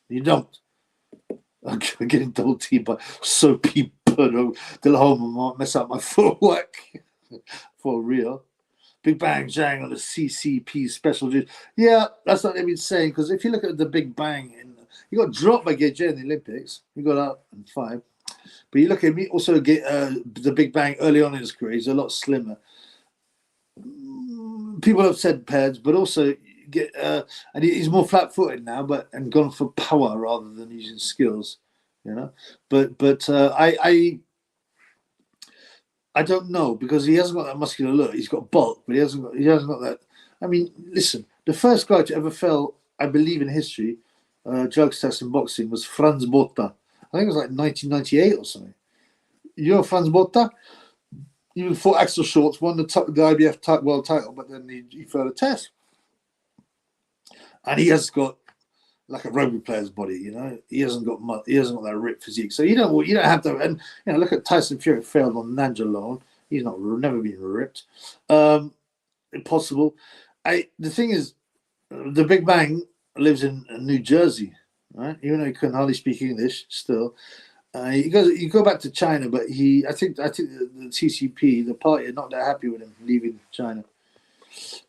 You don't. I'm getting double T by soapy puddle. They'll might mess up my footwork. For real. Big Bang Jang on the CCP special duty. Yeah, that's what they've been saying. Because if you look at the Big Bang, he got dropped by Gage in the Olympics. He got up in 5. But you look at me, also get the Big Bang early on in his career. He's a lot slimmer. People have said pads, but also and he's more flat-footed now, and gone for power rather than using skills. But I don't know, because he hasn't got that muscular look. He's got bulk, but he hasn't got that. I mean, listen, the first guy to ever fell, I believe, in history, drugs test in boxing was Franz Botta. I think it was like 1998 or something. You know Franz Botta? He fought Axel Schultz, won the IBF world title, but then he failed a test. And he has got like a rugby player's body, He hasn't got that ripped physique. So you don't have to. And look at Tyson Fury, failed on Nandrolone. He's never been ripped. Impossible. The thing is, the Big Bang lives in New Jersey, right? Even though he couldn't hardly speak English, still. You go back to China, but I think the CCP, the party, are not that happy with him leaving China.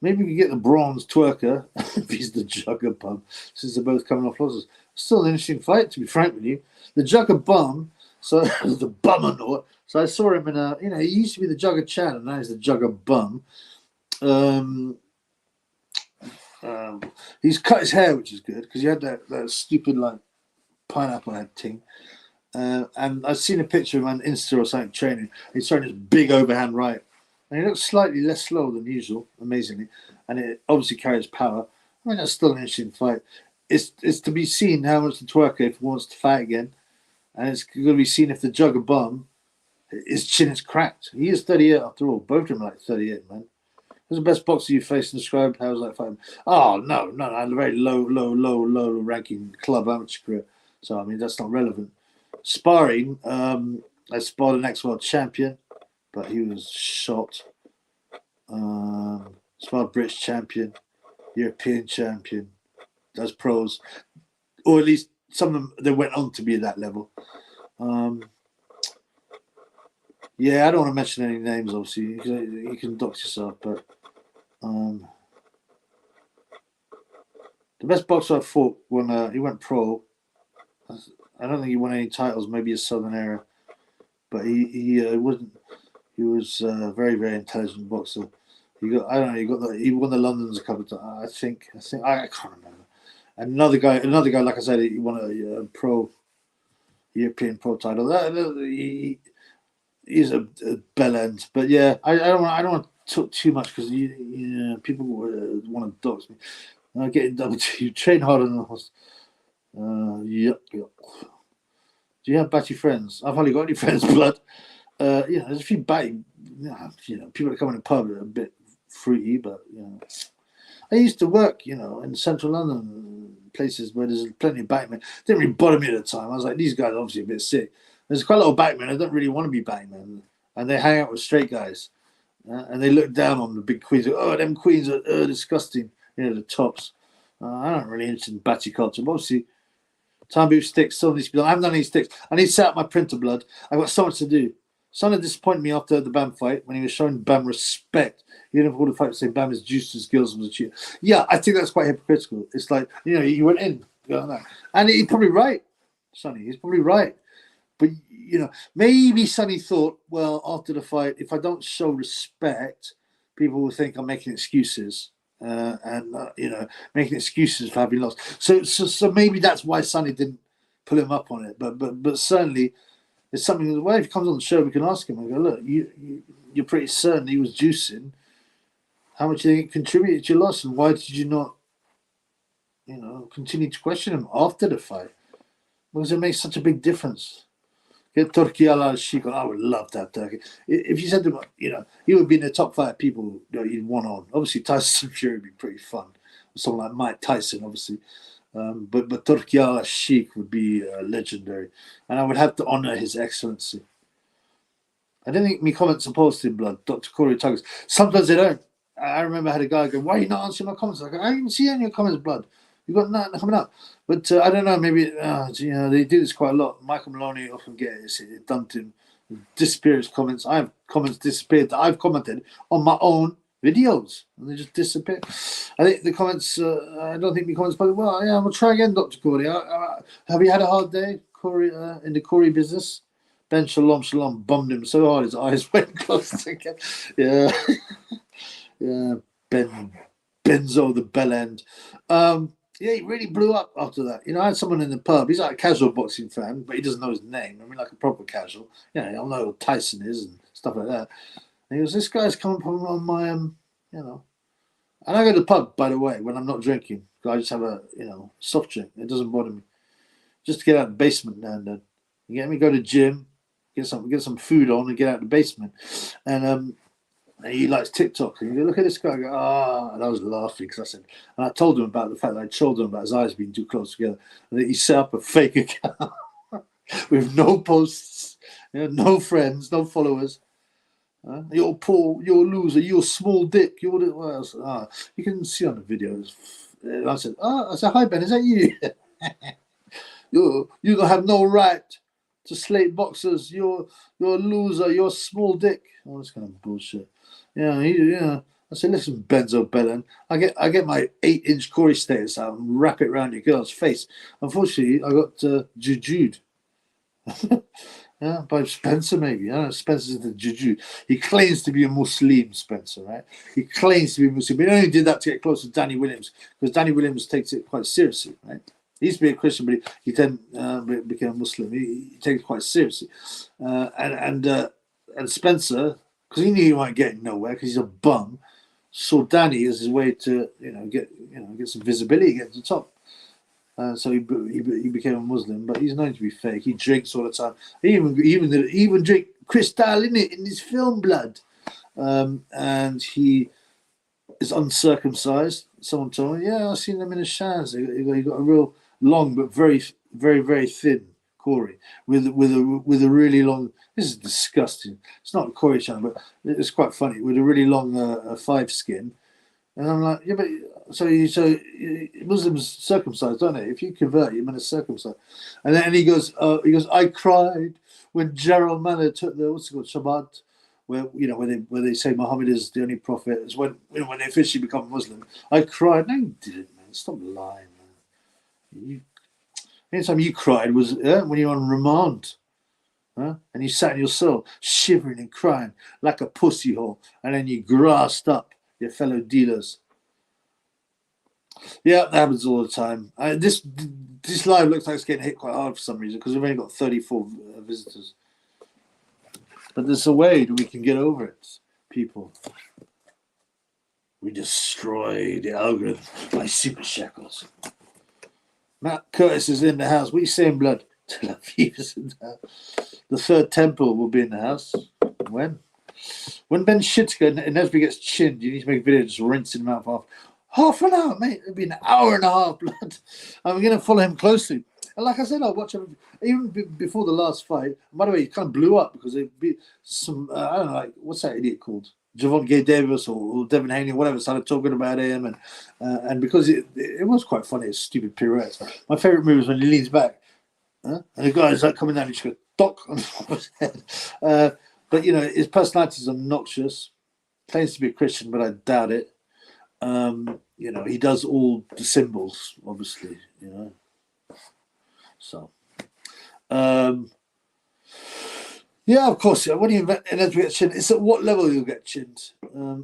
Maybe we can get the bronze twerker if he's the jugger bum, since they're both coming off losses. Still an interesting fight, to be frank with you. The jugger bum, so the bummer. So I saw him in he used to be the jugger Chan, and now he's the jugger bum. He's cut his hair, which is good, because he had that stupid like pineapple head thing. And I've seen a picture of him on Insta or something training. He's throwing his big overhand right. And he looks slightly less slow than usual, amazingly. And it obviously carries power. I mean, that's still an interesting fight. It's to be seen how much the twerker, if he wants to fight again. And it's going to be seen if the jugger bum, his chin is cracked. He is 38 after all. Both of them are like 38, man. Who's the best boxer you faced and described? How was that fight? Oh, no. I had a very low ranking club amateur career. So, I mean, that's not relevant. Sparring, I sparred an ex-world champion, but he was shot. Sparred British champion, European champion. That's pros. Or at least some of them, they went on to be at that level. Yeah, I don't want to mention any names, obviously. You can dox yourself, but the best boxer I fought when he went pro, I don't think he won any titles, maybe a Southern era, but he wasn't. He was a very, very intelligent boxer. He won the Londons a couple of times. I think I can't remember. And another guy, like I said, he won a pro European pro title. He's a bell end, but yeah, I don't want to talk too much because people want to dox me. I'm getting double T. Train harder than the horse. Yep. Do you have batty friends? I've hardly got any friends, blood. there's a few biting, people that come in the pub are a bit fruity, but, I used to work, in central London, places where there's plenty of backmen. Didn't really bother me at the time. I was like, these guys are obviously a bit sick. There's quite a lot of backmen that don't really want to be backmen, and they hang out with straight guys, and they look down on the big queens. Oh, them queens are disgusting. The tops. I'm not really interested in batty culture, but obviously, time booth sticks still needs to be done. I haven't done any sticks. I need to set up my printer, blood. I've got so much to do. Someone disappointed me after the Bam fight when he was showing Bam respect. He didn't have all the fight to say Bam is juiced as skills was a cheater. Yeah, I think that's quite hypocritical. It's like, he went in. And he's probably right, Sonny. He's probably right. But, maybe Sonny thought, well, after the fight, if I don't show respect, people will think I'm making excuses. Making excuses for having lost. So maybe that's why Sonny didn't pull him up on it. But certainly, it's something. Well, if he comes on the show, we can ask him. I go, look, you're pretty certain he was juicing. How much do you think it contributed to your loss, and why did you not, continue to question him after the fight? Because it makes such a big difference. Get Turkey ala Sheik. I would love to have Turkey. If you said to him, he would be in the top 5 people you'd want on. Obviously, Tyson Fury would be pretty fun. Someone like Mike Tyson, obviously. But Turkey ala Sheik would be legendary. And I would have to honour his excellency. I don't think my comments are posted, blood. Dr. Corey Tuggers. Sometimes they don't. I remember I had a guy go, why are you not answering my comments? I didn't even see any of your comments, blood. You've got nothing coming up. But I don't know, maybe, they do this quite a lot. Michael Maloney often gets it done to him. Disappears comments. I have comments disappeared that I've commented on my own videos. And they just disappear. I think the comments, I don't think the comments, but well, yeah, I'm going to try again, Dr. Corey. Have you had a hard day, Corey, in the Corey business? Ben Shalom bummed him so hard his eyes went close together. Yeah. Yeah, Benzo the bell end. He really blew up after that. I had someone in the pub. He's like a casual boxing fan, but he doesn't know his name. I mean, like a proper casual. I'll know who Tyson is and stuff like that. And he goes, this guy's coming from on my, And I go to the pub, by the way, when I'm not drinking. I just have a, soft drink. It doesn't bother me. Just to get out of the basement now and then. You get me? Go to the gym, get some food on, and get out of the basement. And he likes TikTok. And you go, look at this guy. I go, and I was laughing because I said, and I told him about the fact that I told him about his eyes being too close together. And that he set up a fake account with no posts, no friends, no followers. You're poor, you're a loser, you're a small dick. You're what else? You can see on the videos. And I said, hi Ben, is that you? You don't have no right to slate boxers. You're a loser. You're a small dick. All this kind of bullshit. I said, listen, Benzo Bellin, I get my 8-inch Corey status out and wrap it around your girl's face. Unfortunately, I got jujued. By Spencer, maybe. I don't know, Spencer's the juju. He claims to be a Muslim, Spencer, right? He claims to be a Muslim. But he only did that to get close to Danny Williams, because Danny Williams takes it quite seriously, right? He used to be a Christian, but he then became a Muslim. He takes it quite seriously. And Spencer, because he knew he wasn't getting nowhere because he's a bum, saw Danny as his way to get some visibility, get to the top. So he became a Muslim, but he's known to be fake. He drinks all the time. He even drink Cristal in his film, blood. And he is uncircumcised. Someone told me, I've seen them in the showers. He got a real long but very, very, very thin Corey with a really long. This is disgusting. It's not a Corey channel, but it's quite funny with a really long 5 skin. And I'm like, yeah, but so Muslims circumcised, don't they? If you convert, you're meant to circumcise. And then he goes, I cried when Gerald Manor took the Shabbat, where they say Muhammad is the only prophet. It's when they officially become Muslim. I cried. No, you didn't, man. Stop lying, man. Anytime you cried was when you were on remand. And you sat in your cell, shivering and crying like a pussy hole, and then you grassed up your fellow dealers. Yeah, that happens all the time. This live looks like it's getting hit quite hard for some reason because we've only got 34 visitors. But there's a way that we can get over it, people. We destroy the algorithm by super shackles. Matt Curtis is in the house. What are you saying, blood? Tel Aviv's in there. The third temple will be in the house. When? When Ben Shitka and Nesby gets chinned, you need to make a video just rinsing him out for half an hour, mate. It'll be an hour and a half, blood. I'm going to follow him closely. And like I said, I'll watch him even before the last fight. By the way, he kind of blew up because there'd be some, I don't know, like, what's that idiot called? Javon Gay Davis or Devin Haney, whatever, started talking about him. And because it was quite funny, it's stupid pirouettes. My favorite move is when he leans back. And the guy's like coming down, he just goes, dock on his head. But, you know, his personality is obnoxious. Claims to be a Christian, but I doubt it. You know, he does all the symbols, obviously, you know. So, yeah, of course. When you get chinned, it's at what level you'll get chinned.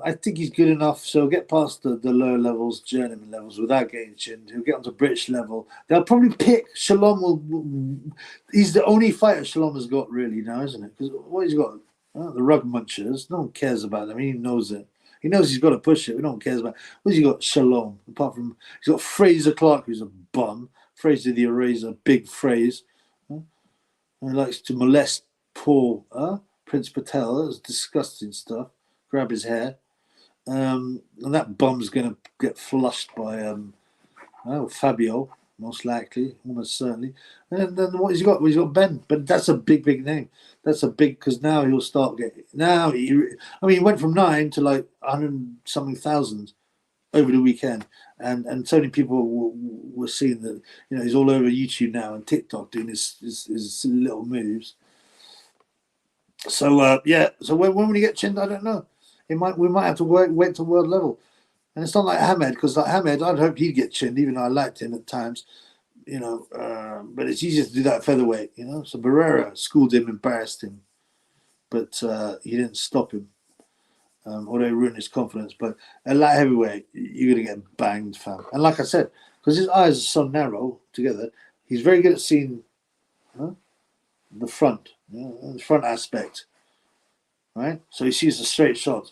I think he's good enough, so he'll get past the lower levels, journeyman levels, without getting chinned. He'll get onto British level. They'll probably pick Shalom. He's the only fighter Shalom has got really now, isn't it? Because what he's got, the rug munchers. No one cares about them. He knows it. He knows he's got to push it. No one cares about. What's he got? Shalom. Apart from he's got Fraser Clark, who's a bum. Fraser the Eraser, big phrase. And he likes to molest poor Prince Patel. That's disgusting stuff. Grab his hair. And that bum's going to get flushed by Fabio, most likely, almost certainly. And then what he's got? Well, he's got Ben. But that's a big, big name. That's a big, because now he'll start getting. Now, he went from 9 to like 100-something thousand over the weekend. And so many people were seeing that, you know, he's all over YouTube now and TikTok doing his little moves. So, yeah. So when will he get chinned? I don't know. We might have to wait to world level. And it's not like Hamed, because like Hamed, I'd hope he'd get chinned, even though I liked him at times, you know. But it's easier to do that at featherweight, you know. So Barrera schooled him, embarrassed him, but he didn't stop him. Although he ruined his confidence. But at light heavyweight, you're going to get banged, fam. And like I said, because his eyes are so narrow together, he's very good at seeing the front, the front aspect, right? So he sees the straight shots.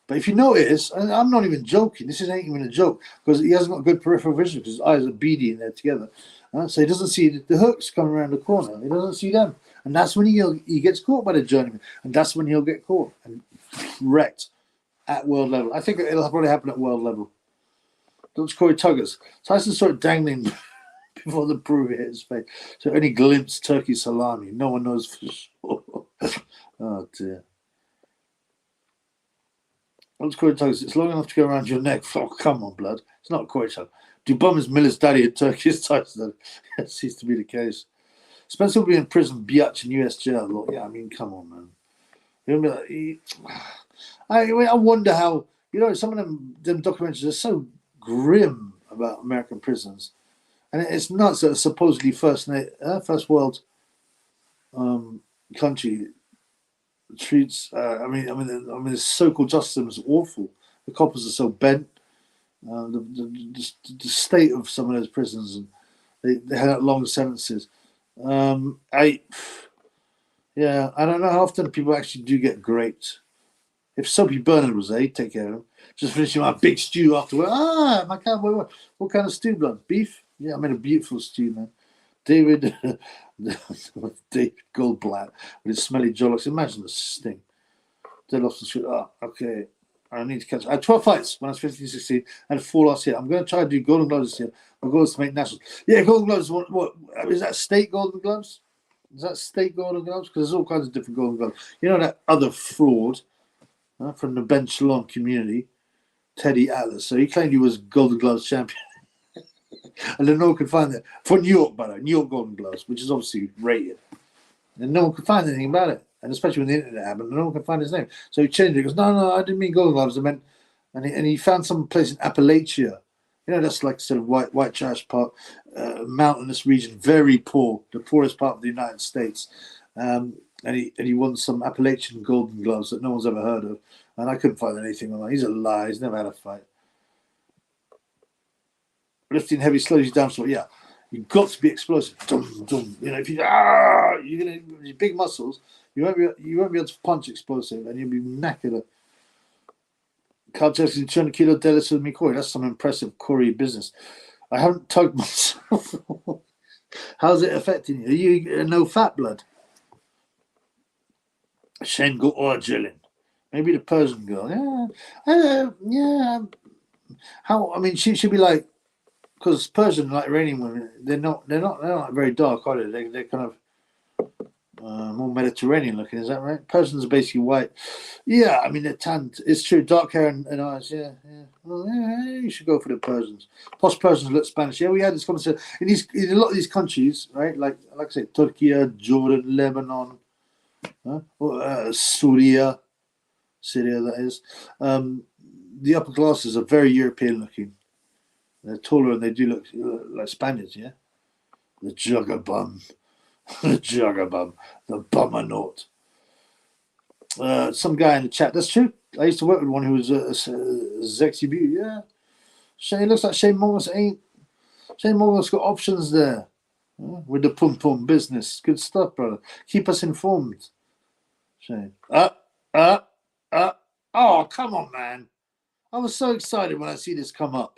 But if you notice, and I'm not even joking, this ain't even a joke, because he hasn't got good peripheral vision because his eyes are beady and they're together. So he doesn't see the hooks coming around the corner. He doesn't see them. And that's when he gets caught by the journeyman. And that's when he'll get caught and wrecked at world level. I think it'll probably happen at world level. Those Corey Tuggers. Tyson sort of dangling before the proof hit his face. So any glimpse turkey salami. No one knows for sure. Oh dear. What's Corey Tuggers? It's long enough to go around your neck. Oh, come on, blood. It's not Corey Tuggers. Do Bummers Miller's daddy in Turkey is Tyson? That seems to be the case. Spencer will be in prison, biatch in US jail. Look, yeah, I mean, come on, man. He'll be like, I wonder how, you know, some of them documentaries are so grim about American prisons, and it's nuts that a supposedly first world country treats. The so-called justice system is awful. The coppers are so bent. The state of some of those prisons, and they had out long sentences. I don't know how often people actually do get graped. If Soapy Bernard was there, he'd take care of him. Just finishing my big stew afterward. My cowboy, what kind of stew, blood? Beef? Yeah, I made a beautiful stew, man. David Goldblatt with his smelly jollocs. Imagine the sting. They lost the street. Okay. I need to catch. I had 12 fights when I was 15, 16. I had 4 last year. I'm going to try to do Golden Gloves this year. My goal is to make nationals. Yeah, Golden Gloves. What is that? State Golden Gloves? Is that state Golden Gloves? Because there's all kinds of different Golden Gloves. You know that other fraud from the Ben Shalom community, Teddy Atlas. So he claimed he was Golden Gloves champion. And then no one could find that. For New York, by the way, New York Golden Gloves, which is obviously rated. And no one could find anything about it. And especially when the internet happened, no one could find his name. So he changed it. He goes, no, I didn't mean Golden Gloves. I meant, and he found some place in Appalachia. You know, that's like sort of white trash part, mountainous region, very poor, the poorest part of the United States. And he won some Appalachian Golden Gloves that no one's ever heard of. And I couldn't find anything on that. He's a liar. He's never had a fight. Lifting heavy slows you down. So yeah, you've got to be explosive. Dum, dum. You know, if you're gonna these big muscles, you won't be able to punch explosive, and you'll be knackered. Carl Jackson, 200 kilo deadlifts with me, Corey. That's some impressive Corey business. I haven't tugged myself. How's it affecting you? Are you no fat blood? Shane got oil drilling. Maybe the Persian girl. Yeah. How? I mean, she should be like, because Persian, like Iranian women, they're not very dark, are they? They're kind of more Mediterranean looking. Is that right? Persians are basically white. Yeah, I mean they're tanned. It's true, dark hair and eyes. Yeah. Well, yeah, you should go for the Persians. Plus, Persians look Spanish. Yeah, we had this conversation in a lot of these countries, right? Like I said, Turkey, Jordan, Lebanon, Syria, that is. The upper classes are very European looking. They're taller and they do look like Spaniards. Yeah, the juggerbum. The juggerbum, the bummernaut. Some guy in the chat. That's true. I used to work with one who was a sexy beauty. Yeah. Shane looks like Shane Morris ain't. Shane Morris got options there with the pum pum business. Good stuff, brother. Keep us informed. Shane. Oh, come on, man. I was so excited when I see this come up.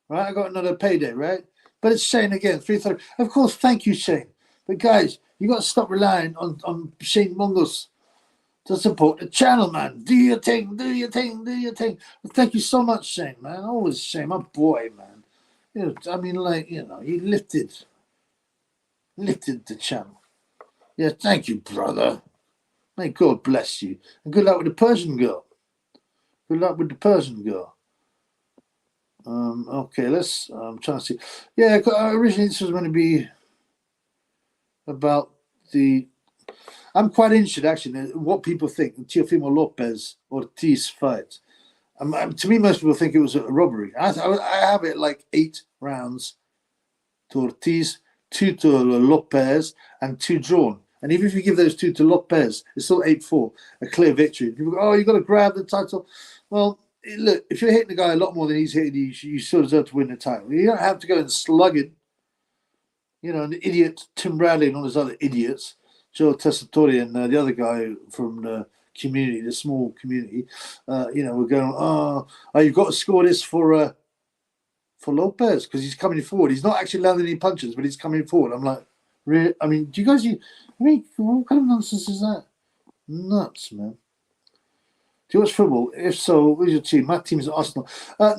Right, I got another payday, right? But it's Shane again. 3:30. Of course, thank you, Shane. But guys, you got to stop relying on Shane Mongols to support the channel, man. Do your thing. Well, thank you so much, Shane, man. Always Shane, my boy, man. You know, I mean, like, you know, he lifted the channel. Yeah, thank you, brother. May God bless you. And good luck with the Persian girl. Okay, I'm trying to see. Yeah, originally this was going to be about I'm quite interested actually in what people think the Teofimo Lopez Ortiz fight. To me, most people think it was a robbery. I have it like 8 rounds to Ortiz, 2 to Lopez, and 2 drawn. And even if you give those 2 to Lopez, it's still 8-4, a clear victory. People go, oh, you got to grab the title. Well, look, if you're hitting the guy a lot more than he's hitting you still deserve to win the title. You don't have to go and slug it. You know, an idiot, Tim Bradley and all those other idiots, Joe Tessitore and the other guy from the community, the small community, we're going, oh, you've got to score this for Lopez because he's coming forward. He's not actually landing any punches, but he's coming forward. I'm like, really? I mean, what kind of nonsense is that? Nuts, man. Do you watch football? If so, who's your team? My team is Arsenal.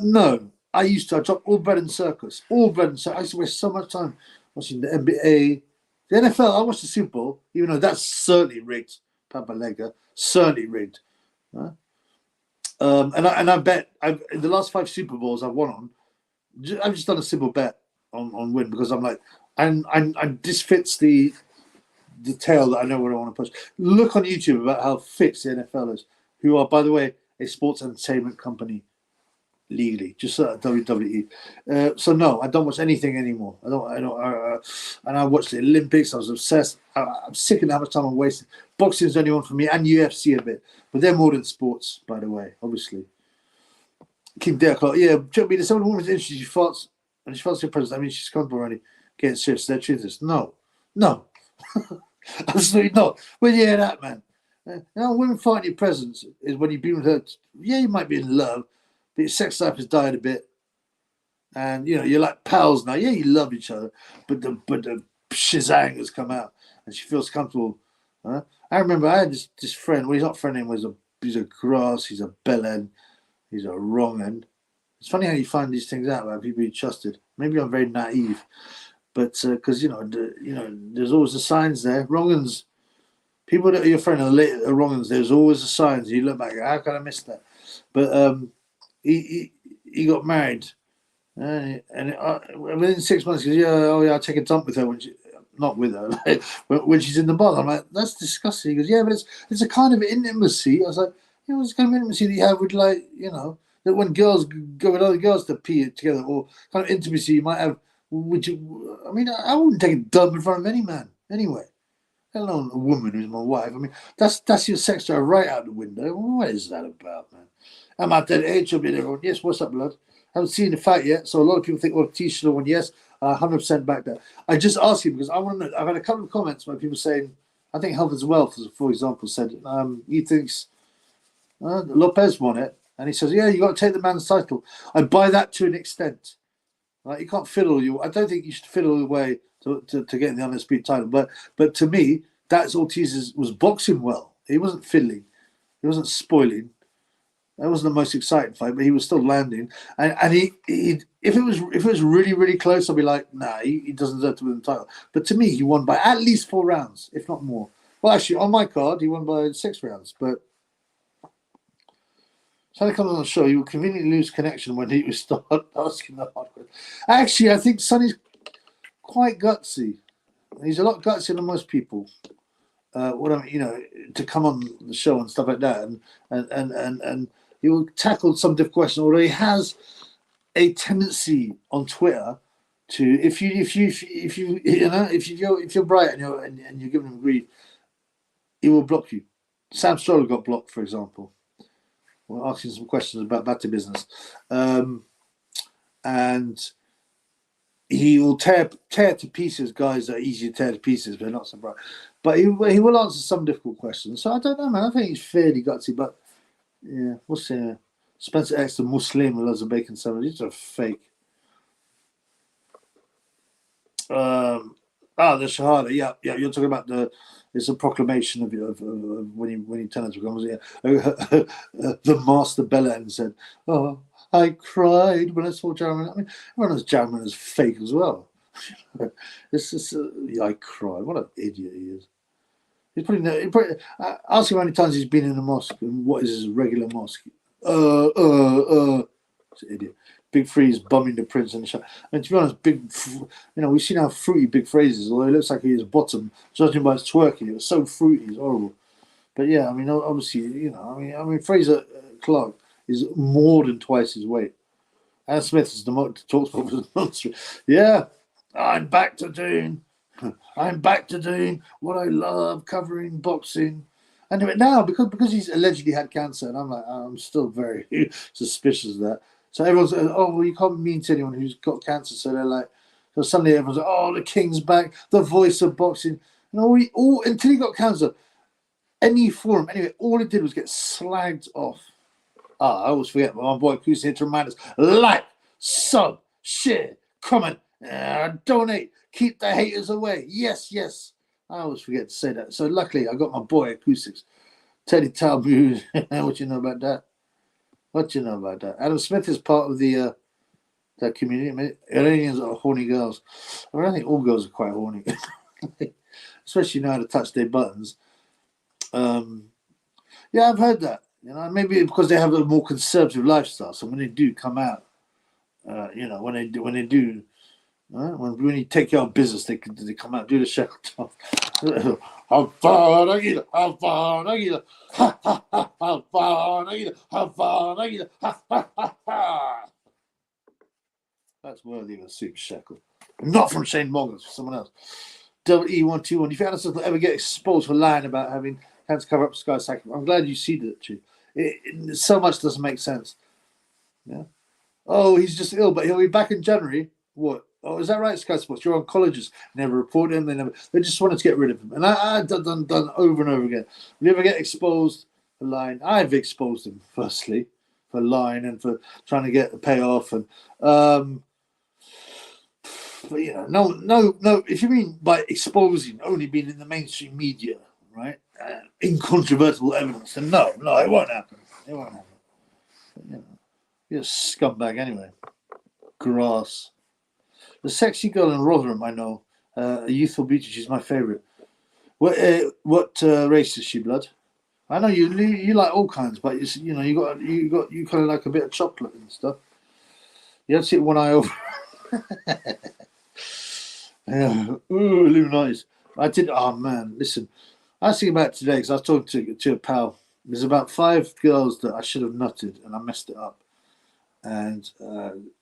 No, I dropped all bread and circus. I used to waste so much time watching the NBA, the NFL. I watched the Super Bowl, even though that's certainly rigged. Papalega, certainly rigged. And I bet in the last 5 Super Bowls I've won on, I've just done a simple bet on win because I'm like, and this fits the tale that I know what I want to push. Look on YouTube about how fixed the NFL is, who are, by the way, a sports entertainment company. Legally, just WWE. So no, I don't watch anything anymore. I don't. And I watched the Olympics. I was obsessed. I'm sick of how much time I'm wasting. Boxing's the only one for me, and UFC a bit, but they're more than sports, by the way. Obviously, Kim Dercott. Yeah, there's someone woman's interested. She farts, and she farts to your president. I mean, she's comfortable already. Getting serious. They're truthers. No, absolutely not. Where do you hear that, man? Women fighting your presence is when you've been with her. Yeah, you might be in love. But your sex life has died a bit, and you're like pals now. Yeah, you love each other, but the shazang has come out, and she feels comfortable. I remember I had this friend. Well, he's not a friend anymore. He's a grass. He's a bell end. He's a wrong end. It's funny how you find these things out about people you trusted. Maybe I'm very naive, but because there's always the signs there. Wrong ends. People that are your friend are wrong uns. There's always the signs. You look back. How can I miss that? But He got married, and within 6 months, he goes, I'll take a dump with her when she's in the bar. I'm like, that's disgusting. He goes, yeah, but it's a kind of intimacy. I was like, it's kind of intimacy that you have with that when girls go with other girls to pee together, or kind of intimacy you might have. I wouldn't take a dump in front of any man anyway. Let alone a woman who's my wife. I mean, that's your sex drive right out the window. What is that about, man? I'm at that age of everyone. Yes, what's up, blood? Haven't seen the fight yet, so a lot of people think, Ortiz should have won. Yes, 100% back there. I just asked him because I want to know. I've had a couple of comments by people saying, I think Health is Wealth, for example, said he thinks Lopez won it, and he says, yeah, you got to take the man's title. I buy that to an extent. Right? You can't fiddle I don't think you should fiddle your way to getting the undisputed title. But to me, that's Ortiz was boxing well. He wasn't fiddling. He wasn't spoiling. That wasn't the most exciting fight, but he was still landing. And he if it was really, really close, I'd be like, nah, he doesn't deserve to win the title. But to me, he won by at least 4 rounds, if not more. Well, actually, on my card, he won by 6 rounds. But Sonny comes on the show, he will conveniently lose connection when he was start asking the hard questions. Actually, I think Sonny's quite gutsy. He's a lot gutsier than most people. To come on the show and stuff like that, and he will tackle some difficult questions. Although he has a tendency on Twitter to, if you're bright and you're giving him grief, he will block you. Sam Stroller got blocked, for example. We're asking some questions about battery business, and he will tear to pieces guys that are easy to tear to pieces, but not so bright. But he will answer some difficult questions. So I don't know, man. I think he's fairly gutsy, but yeah, we'll see. Spencer X, the Muslim who loves a bacon sandwich. He's a fake. The Shahada. Yeah. You're talking about it's a proclamation of when he turned to become the Master Belen said, "Oh, I cried when I saw Jamaine." I mean, everyone knows Jamaine is fake as well. I cried. What an idiot he is. He's probably ask him how many times he's been in the mosque and what is his regular mosque. He's an idiot. Big Freeze bumming the Prince in the shot. And to be honest, we've seen how fruity Big Freeze is, although it looks like he is bottom, judging by his twerking. It was so fruity, it's horrible. But yeah, I mean, obviously, Fraser Clark is more than twice his weight. Adam Smith is the talks about the monster. Yeah, I'm back to doing what I love, covering boxing. And now, because he's allegedly had cancer, and I'm still very suspicious of that. So everyone's like, oh, well, you can't mean to anyone who's got cancer. So they're like, so suddenly everyone's like, oh, the king's back, the voice of boxing. And until he got cancer, any forum, anyway, all it did was get slagged off. I always forget, but my boy Kus here to remind us, like, sub, share, comment, donate, keep the haters away. Yes. I always forget to say that. So luckily, I got my boy Acoustics, Teddy Talbot. What you know about that? Adam Smith is part of the that community. I mean, Iranians are horny girls. I mean, I think all girls are quite horny, especially know how to touch their buttons. Yeah, I've heard that. Maybe because they have a more conservative lifestyle. So when they do come out, when they do. When you take care of business, they come out, do the shackle top. That's worthy of a super shackle. Not from Shane Morgan, for someone else. E121. If you had us ever get exposed for lying about having hands cover up Sky Sacrifice, I'm glad you see that, too. It so much doesn't make sense. Yeah. Oh, he's just ill, but he'll be back in January. What? Oh, is that right, Sky Sports? Your oncologist never reported him. They just wanted to get rid of him. And I've done over and over again. If you ever get exposed for lying, I've exposed him, firstly, for lying and for trying to get the payoff. And but no. If you mean by exposing only being in the mainstream media, right? Incontrovertible evidence, then no, it won't happen. But, you're a scumbag anyway. Grass. The sexy girl in Rotherham, I know, a youthful beauty. She's my favourite. What race is she, blood? I know you like all kinds, but you kind of like a bit of chocolate and stuff. You have to see one eye over. Yeah. Ooh, Illuminati. I did. Oh man, listen. I was thinking about it today because I was talking to a pal. There's about 5 girls that I should have nutted and I messed it up. And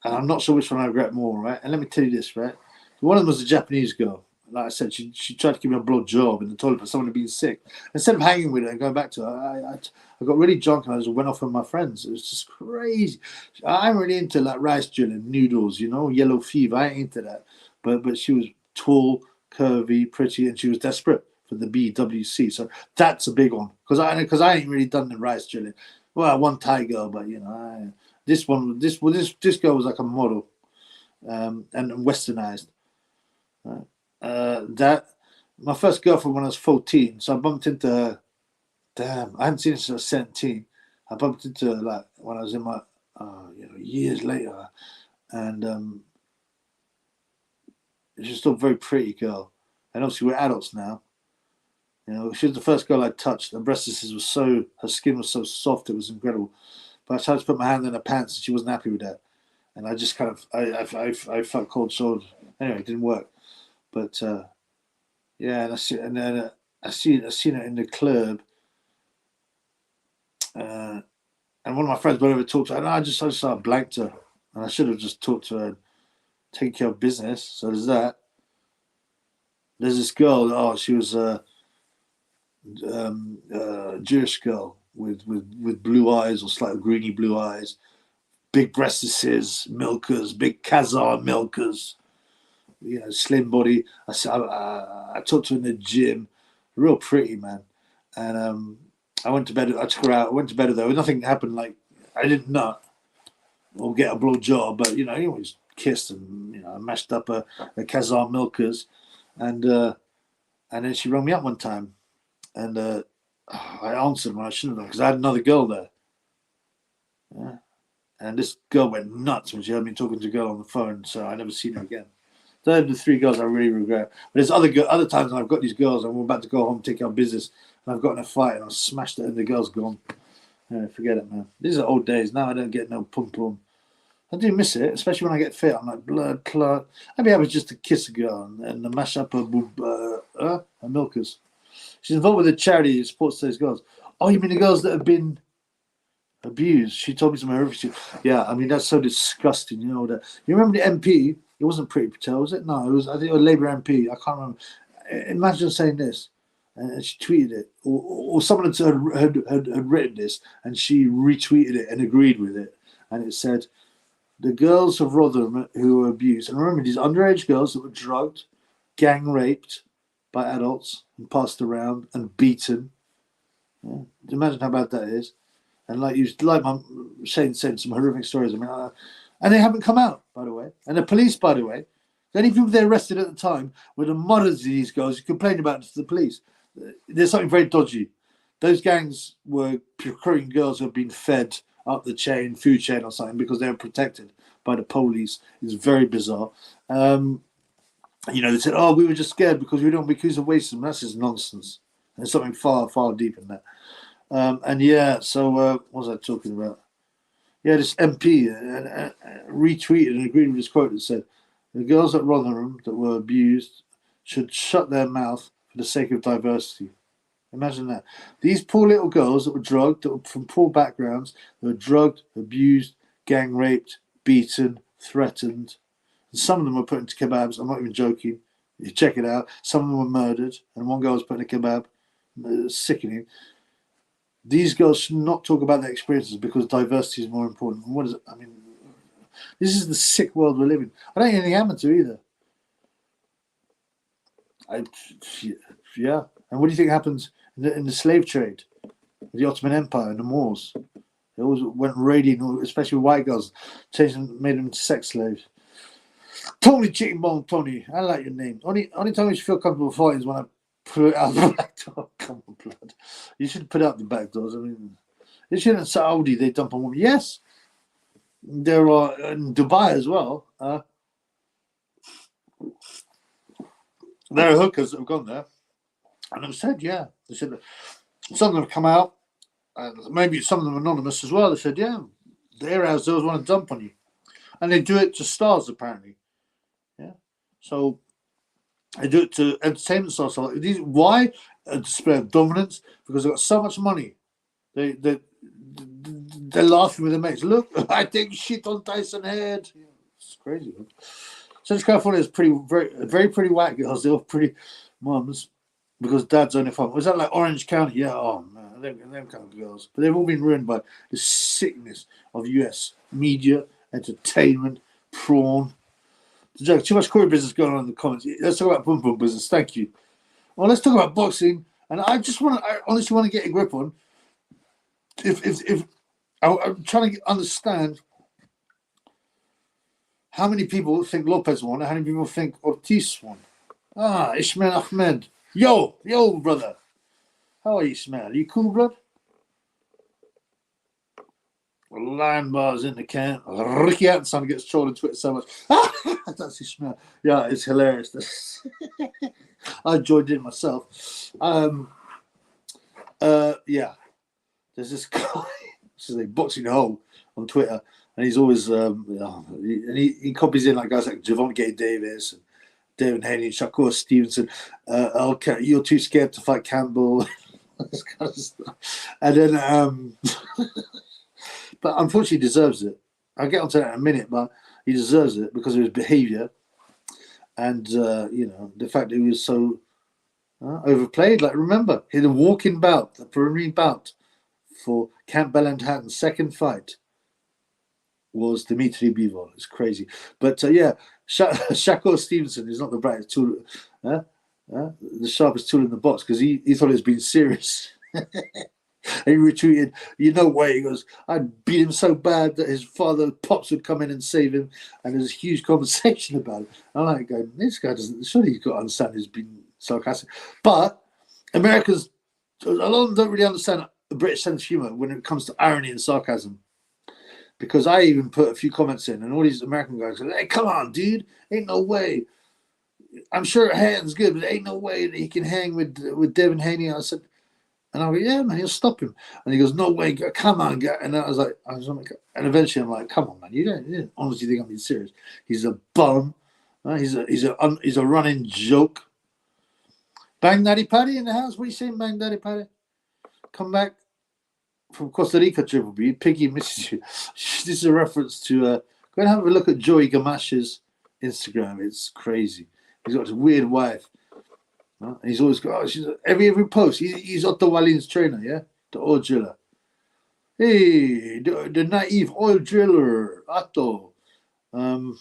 I'm not sure which one I regret more, right? And let me tell you this, right? One of them was a Japanese girl. Like I said, she tried to give me a blow job in the toilet for someone who'd been sick. Instead of hanging with her and going back to her, I got really drunk and I just went off with my friends. It was just crazy. I'm really into like rice drill and noodles, yellow fever. I ain't into that. But she was tall, curvy, pretty, and she was desperate for the BWC. So that's a big one. Because I ain't really done the rice drilling. Well, one Thai girl, but this girl was like a model, and westernized. That my first girlfriend when I was 14, so I bumped into her. Damn, I hadn't seen her since I was 17. I bumped into her like when I was in my, years later, and she's still a very pretty girl. And obviously we're adults now. You know, she was the first girl I touched. Her breastises her skin was so soft, it was incredible. But I tried to put my hand in her pants, and she wasn't happy with that. And I just kind of, I felt cold sword. Anyway, it didn't work. But yeah, and then I seen her in the club, and one of my friends went over to talk to her, and I just blanked her, and I should have just talked to her and taken care of business. So there's that. There's this girl. Oh, she was a Jewish girl with blue eyes or slightly greeny blue eyes, big breastises, milkers, big Khazar milkers. You know, slim body. I talked to her in the gym, real pretty, man. And I went to bed. I took her out. I went to bed with her. Nothing happened. Like I didn't nut or get a blow job, but you know, he always kissed and mashed up her Khazar milkers, and then she rang me up one time, and I answered when I shouldn't have because I had another girl there. Yeah. And this girl went nuts when she heard me talking to a girl on the phone, so I never seen her again. Those are the three girls I really regret. But there's other times when I've got these girls and we're about to go home, take care of business, and I've got in a fight and I've smashed it and the girl's gone. Yeah, forget it, man. These are old days. Now I don't get no pum-pum. I do miss it, especially when I get fit. I'm like, blood clot. I'd be happy just to kiss a girl and mash up her milkers. She's involved with a charity that supports those girls. Oh, you mean the girls that have been abused? She told me some horrific shit. Yeah, I mean, that's so disgusting, you know. That you remember the MP? It wasn't Pretty Patel, was it? No, it was, I think it was Labour MP. I can't remember. Imagine saying this. And she tweeted it. Or someone had written this and she retweeted it and agreed with it. And it said, the girls of Rotherham who were abused, and remember these underage girls that were drugged, gang raped by adults and passed around and beaten. Yeah. Imagine how bad that is. And like Shane said, some horrific stories. I mean, and they haven't come out, by the way. And the police, by the way, the only people they arrested at the time were the mothers of these girls who complained about it to the police. There's something very dodgy. Those gangs were procuring girls who have been fed up the chain, food chain or something, because they were protected by the police. It's very bizarre. They said, oh, we were just scared because we don't be accused of racism. That's just nonsense. There's something far, far deeper than that. So what was I talking about? Yeah, this MP retweeted and agreed with this quote that said, the girls at Rotherham that were abused should shut their mouth for the sake of diversity. Imagine that. These poor little girls that were drugged, that were from poor backgrounds, they were drugged, abused, gang raped, beaten, threatened. And some of them were put into kebabs. I'm not even joking. You check it out. Some of them were murdered, and one girl was put in a kebab. Sickening. These girls should not talk about their experiences because diversity is more important. What is it? I mean, this is the sick world we're living in. I don't think anything happened to either. Yeah. And what do you think happens in the slave trade, the Ottoman Empire and the Moors? They always went raiding, especially with white girls, made them into sex slaves. Tony Chicken Bone Tony, I like your name. Only time you should feel comfortable fighting is when I put it out the back door. Come on, blood. You should put out the back doors. I mean, they should in Saudi they dump on women. Yes, there are in Dubai as well. There are hookers that have gone there, and have said, yeah, they said that some of them have come out, and maybe some of them anonymous as well. They said, yeah, the airhouse girls want to dump on you, and they do it to stars apparently. Yeah, so they do it to entertainment stars. So why a display of dominance? Because they've got so much money. They're laughing with their mates. Look, I take shit on Tyson head. Yeah, it's crazy. Man. Central California is very pretty white girls. They're all pretty mums because dad's only fun. Was that like Orange County? Yeah, oh man, them kind of girls. But they've all been ruined by the sickness of US media, entertainment, prawn. Too much Corey business going on in the comments. Let's talk about boom business. Thank you. Well, let's talk about boxing. And I honestly want to get a grip on if I'm trying to understand How many people think Lopez won? How many people think Ortiz won? Ah, Ismail Ahmed. Yo, brother. How are you, Ismail? Are you cool, bro? Lion bars in the can. Ricky Atkinson gets trolled on Twitter so much. That's Ismail. Yeah, it's hilarious. I joined in myself. Yeah. There's this guy, this is a boxing hole on Twitter, and he's always he copies in like guys like Javonte Davis and David Haney, Shakur Stevenson. Okay, you're too scared to fight Campbell. This kind of stuff. And then, but unfortunately, he deserves it. I'll get onto that in a minute, but he deserves it because of his behaviour and the fact that he was so overplayed. Like, remember, he had a walking bout, a preliminary bout for Campbell and Hatton's second fight was Dimitri Bivol. It's crazy. But Shakur Stevenson is not the brightest tool, the sharpest tool in the box because he thought it was being serious. He retweeted, way. He goes, I'd beat him so bad that his father, Pops, would come in and save him. And there's a huge conversation about it. I'm like, going, this guy doesn't, surely he's got to understand he's been sarcastic. But Americans, a lot of them don't really understand the British sense of humour when it comes to irony and sarcasm. Because I even put a few comments in, and all these American guys go, hey, come on, dude. Ain't no way. I'm sure Han's good, but ain't no way that he can hang with Devin Haney. I said, and I go, yeah, man, he'll stop him. And he goes, no way, come on. And I was like, and eventually I'm like, come on, man, you don't honestly think I'm being serious. He's a bum. He's a running joke. Bang Daddy Paddy in the house. What are you saying, Bang Daddy Paddy? Come back from Costa Rica, Triple B. Piggy misses you. This is a reference to go and have a look at Joey Gamash's Instagram. It's crazy. He's got this weird wife. And he's always got every post. He's Otto Wallin's trainer, yeah? The oil driller. Hey, the naive oil driller, Otto. And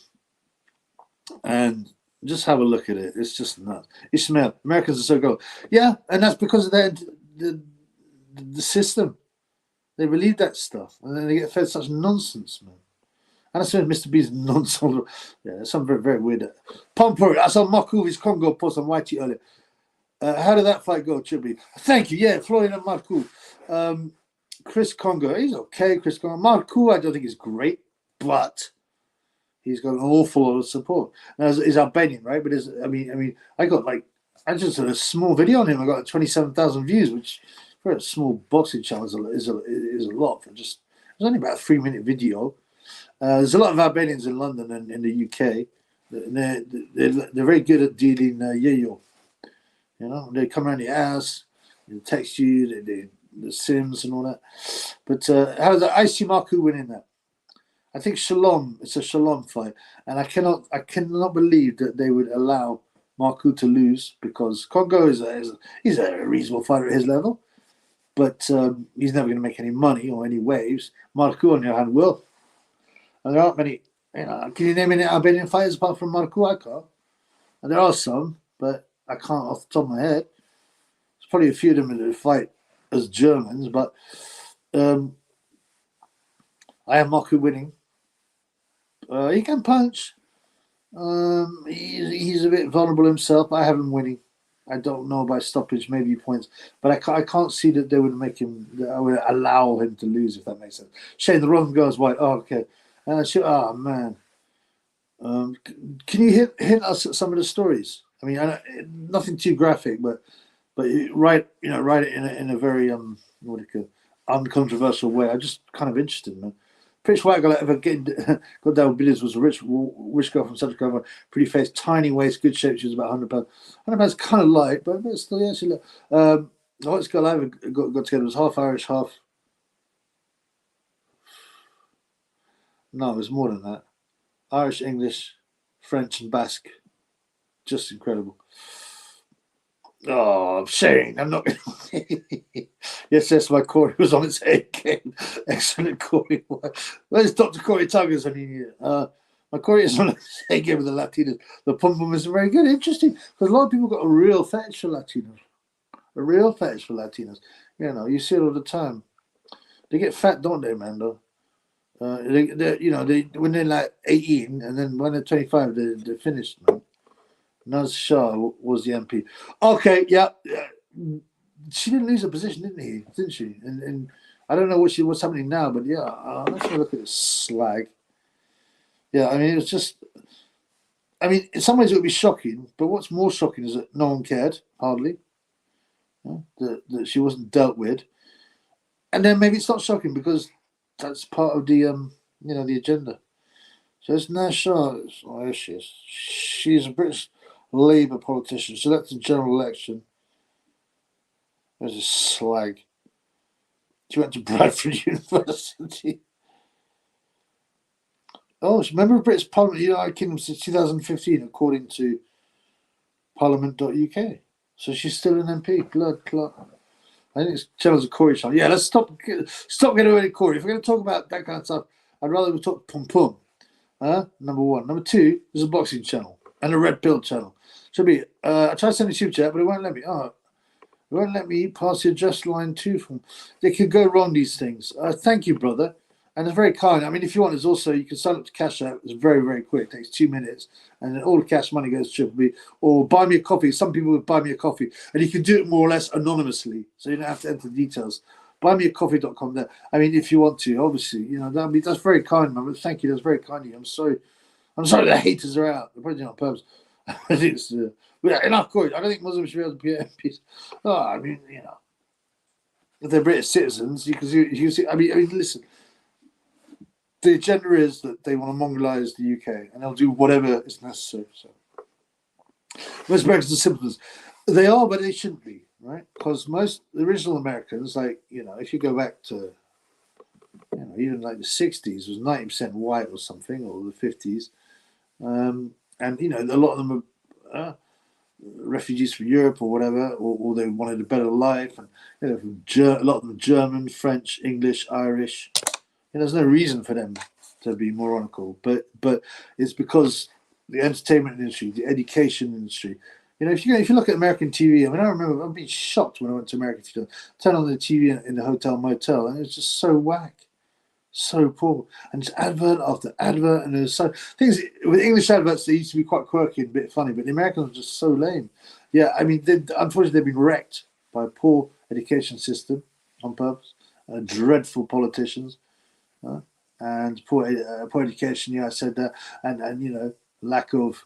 just have a look at it. It's just nuts. Ismail, Americans are so good. Yeah, and that's because of the system. They believe that stuff, and then they get fed such nonsense, man. And that's when Mr. B's nonsense. Yeah, something very, very weird. Pomper, I saw Markovi's Congo post on YT earlier. How did that fight go, Chibi? Thank you. Yeah, Floyd and Marku. Chris Congo, he's okay. Chris Congo. Marku, I don't think he's great, but he's got an awful lot of support. Now, he's Albanian, right? But I just did a small video on him. I got 27,000 views, which for a small boxing channel is a lot. It's only about a 3-minute video. There's a lot of Albanians in London and in the UK. They're very good at dealing yayo. They come around your house, they text you, the Sims and all that. But I see Marku winning that. I think Shalom. It's a Shalom fight, and I cannot believe that they would allow Marku to lose because Congo is a reasonable fighter at his level, but he's never going to make any money or any waves. Marku, on the other hand, will. And there aren't many. Can you name any Albanian fighters apart from Marku? I can't. And there are some, but I can't off the top of my head. There's probably a few of them that fight as Germans, but I have Marku winning. He can punch. He's a bit vulnerable himself. I have him winning. I don't know by stoppage, maybe points, but I can't see that they would make him. I would allow him to lose, if that makes sense. Shane, the wrong goes white. Oh, okay. Oh man. Can you hint us at some of the stories? I mean, nothing too graphic, but write it in a very uncontroversial way. I'm just kind of interested, man. Pretty white girl I ever got down with billiards was a rich girl from Central Carolina, pretty face, tiny waist, good shape. She was about 100 pounds. 100 pounds kind of light, but still, yeah, she looked. The hottest girl I ever got together was half Irish, half. No, it was more than that. Irish, English, French, and Basque. Just incredible. Oh, Shane, I'm not. Yes, my Corey was on its A game. Excellent, Corey. Where's Dr. Corey Tuggers? I mean, my Corey is on its A game with the Latinos. The pum pum is very good. Interesting, because a lot of people got a real fetish for Latinos. A real fetish for Latinos. You see it all the time. They get fat, don't they, man? Though. When they're like 18, and then when they're 25, they're finished, man. Naz Shah was the MP. Okay, yeah. She didn't lose her position, didn't she? And I don't know what's happening now, but yeah, let's have a look at this slag. Yeah, I mean, it's just. I mean, in some ways it would be shocking, but what's more shocking is that no one cared, hardly. That she wasn't dealt with, and then maybe it's not shocking because that's part of the agenda. So it's Naz Shah. Oh, there she is. She's a British Labour politician. So that's the general election. There's a slag. She went to Bradford University. Oh, she's a member of British Parliament, United Kingdom since 2015, according to Parliament.uk. So she's still an MP. Blood clot. I think it's channels of Corey channel. Yeah, let's stop getting away with Corey. If we're going to talk about that kind of stuff, I'd rather we talk pum pum. Number one. Number two, there's a boxing channel and a red pill channel. Should be. I tried sending a super chat, but it won't let me. Oh, it won't let me pass the address line too. They could go wrong, these things. Thank you, brother. And it's very kind. I mean, if you want, there's also, you can sign up to Cash App. It's very, very quick. It takes 2 minutes. And then all the cash money goes to Triple B. Or buy me a coffee. Some people would buy me a coffee. And you can do it more or less anonymously. So you don't have to enter the details. Buymeacoffee.com there. I mean, if you want to, obviously, that's very kind, man. Thank you. That's very kind of you. I'm sorry the haters are out. They're probably not on purpose. I think it's, enough, Corey. I don't think Muslims should be able to be MPs. Oh, I mean, if they're British citizens, you can see. I mean, listen. The agenda is that they want to Mongolize the UK, and they'll do whatever is necessary. So, most Americans are symptoms. They are, but they shouldn't be, right? Because most the original Americans, if you go back to, even like the 60s, was 90% white or something, or the 50s, and a lot of them are refugees from Europe or whatever, or they wanted a better life, and a lot of them German, French, English, Irish. There's no reason for them to be moronical, but it's because the entertainment industry, the education industry. If you look at American TV, I mean, I remember I've been shocked when I went to American TV. Turn on the TV in the hotel motel, and it was just so whack, so poor, and just advert after advert, and there's so things with English adverts. They used to be quite quirky and a bit funny, but the Americans were just so lame. Yeah, I mean, unfortunately, they've been wrecked by a poor education system on purpose, dreadful politicians. And poor education, I said that, and lack of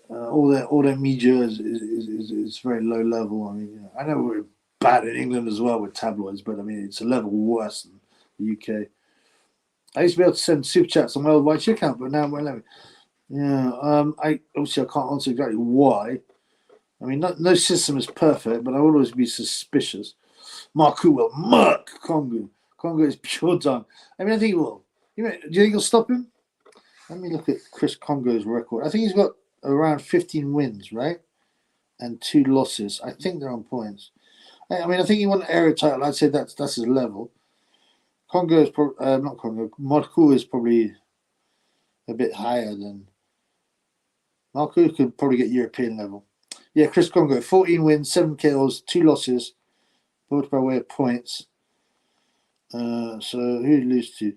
all their media is very low level. I mean, I know we're bad in England as well with tabloids, but I mean it's a level worse than the UK. I used to be able to send super chats on my old YT account, but now it won't let me. Yeah, I can't answer exactly why. I mean, no system is perfect, but I will always be suspicious. Marku will murk Congo. Congo is pure done. I mean, I think he will. Do you think he'll stop him? Let me look at Chris Congo's record. I think he's got around 15 wins, right? And 2 losses. I think they're on points. I mean, I think he won an area title. I'd say that's his level. Congo is not Congo. Marku is probably a bit higher than. Marku could probably get European level. Yeah, Chris Congo, 14 wins, 7 kills, 2 losses, both by way of points. So who did he lose to?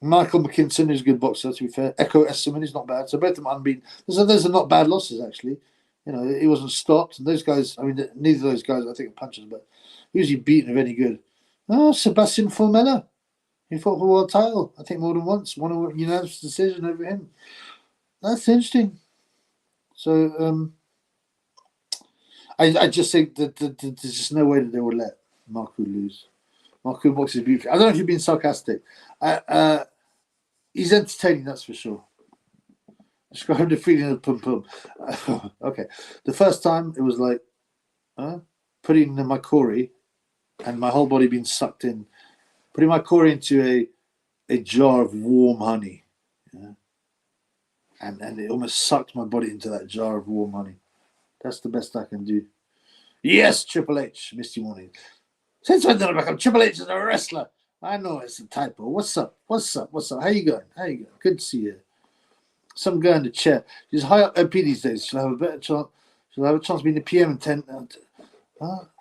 Michael McKinson is a good boxer, to be fair. Echo Esserman is not bad. So both of them unbeaten. Those are not bad losses, actually. He wasn't stopped. And those guys, I mean, neither of those guys, I think, are punchers, but who's he beaten of any good? Oh, Sebastian Formella. He fought for a world title, I think, more than once. Won a unanimous decision over him. That's interesting. So I just think that there's just no way that they will let Marku lose. Marku boxes beautiful. I don't know if you're being sarcastic. He's entertaining, that's for sure. Describe the feeling of pum pum. Okay. The first time it was like putting my Corey and my whole body being sucked in. Putting my Corey into a jar of warm honey. Yeah? And it almost sucked my body into that jar of warm honey. That's the best I can do. Yes, Triple H, Misty Morning. Since when did I become Triple H as a wrestler? I know it's a typo. What's up? How you going? Good to see you. Some guy in the chair. She's high up MP these days. She'll have a better chance. She'll have a chance being the PM in 10.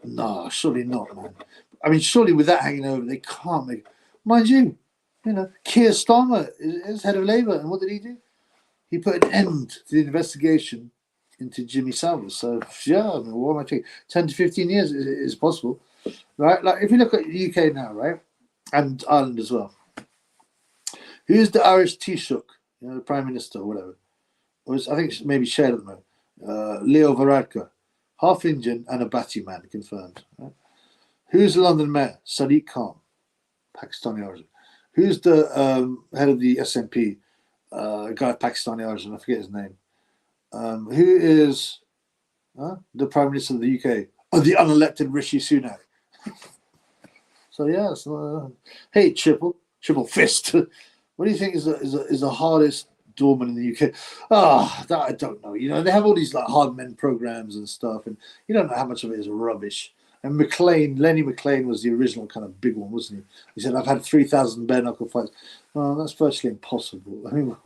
No, surely not, man. I mean, surely with that hanging over, they can't make. Mind you, You know, Keir Starmer is head of Labour, and what did he do? He put an end to the investigation into Jimmy Savile. So yeah, I mean, what am I thinking? 10 to 15 years is possible, right? Like if you look at the UK now, right, and Ireland as well. Who's the Irish Taoiseach? You know, the Prime Minister or whatever. I think it's maybe shared at the moment. Leo Varadkar, half Indian and a Bati man, confirmed. Right? Who's the London Mayor? Sadiq Khan, Pakistani origin. Who's the head of the SNP? A guy of Pakistani origin, I forget his name. Who is the Prime Minister of the UK? Oh, the unelected Rishi Sunak. So yeah, hey, triple fist. What do you think is the hardest doorman in the UK? That I don't know. You know, they have all these like hard men programs and stuff, and you don't know how much of it is rubbish. And Lenny McLean was the original kind of big one, wasn't he? He said, "I've had 3,000 bare knuckle fights." Well, that's virtually impossible. I mean,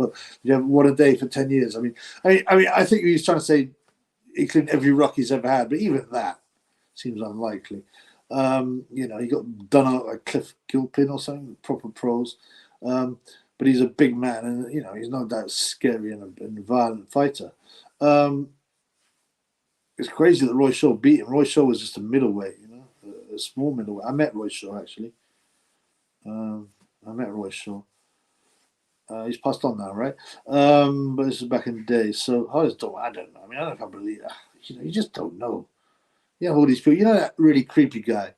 you have one a day for 10 years. I mean, I think he was trying to say, including every ruck he's ever had, but even that seems unlikely. You know, he got done out like Cliff Gilpin or something, proper pros. But he's a big man, and you know, he's no doubt scary and a violent fighter. It's crazy that Roy Shaw beat him. Roy Shaw was just a middleweight, you know, a small middleweight. I met Roy Shaw actually. I met Roy Shaw. He's passed on now, right? But this is back in the day. So I don't know. I mean, I can't believe that. You know, you just don't know. You have all these people. You know that really creepy guy.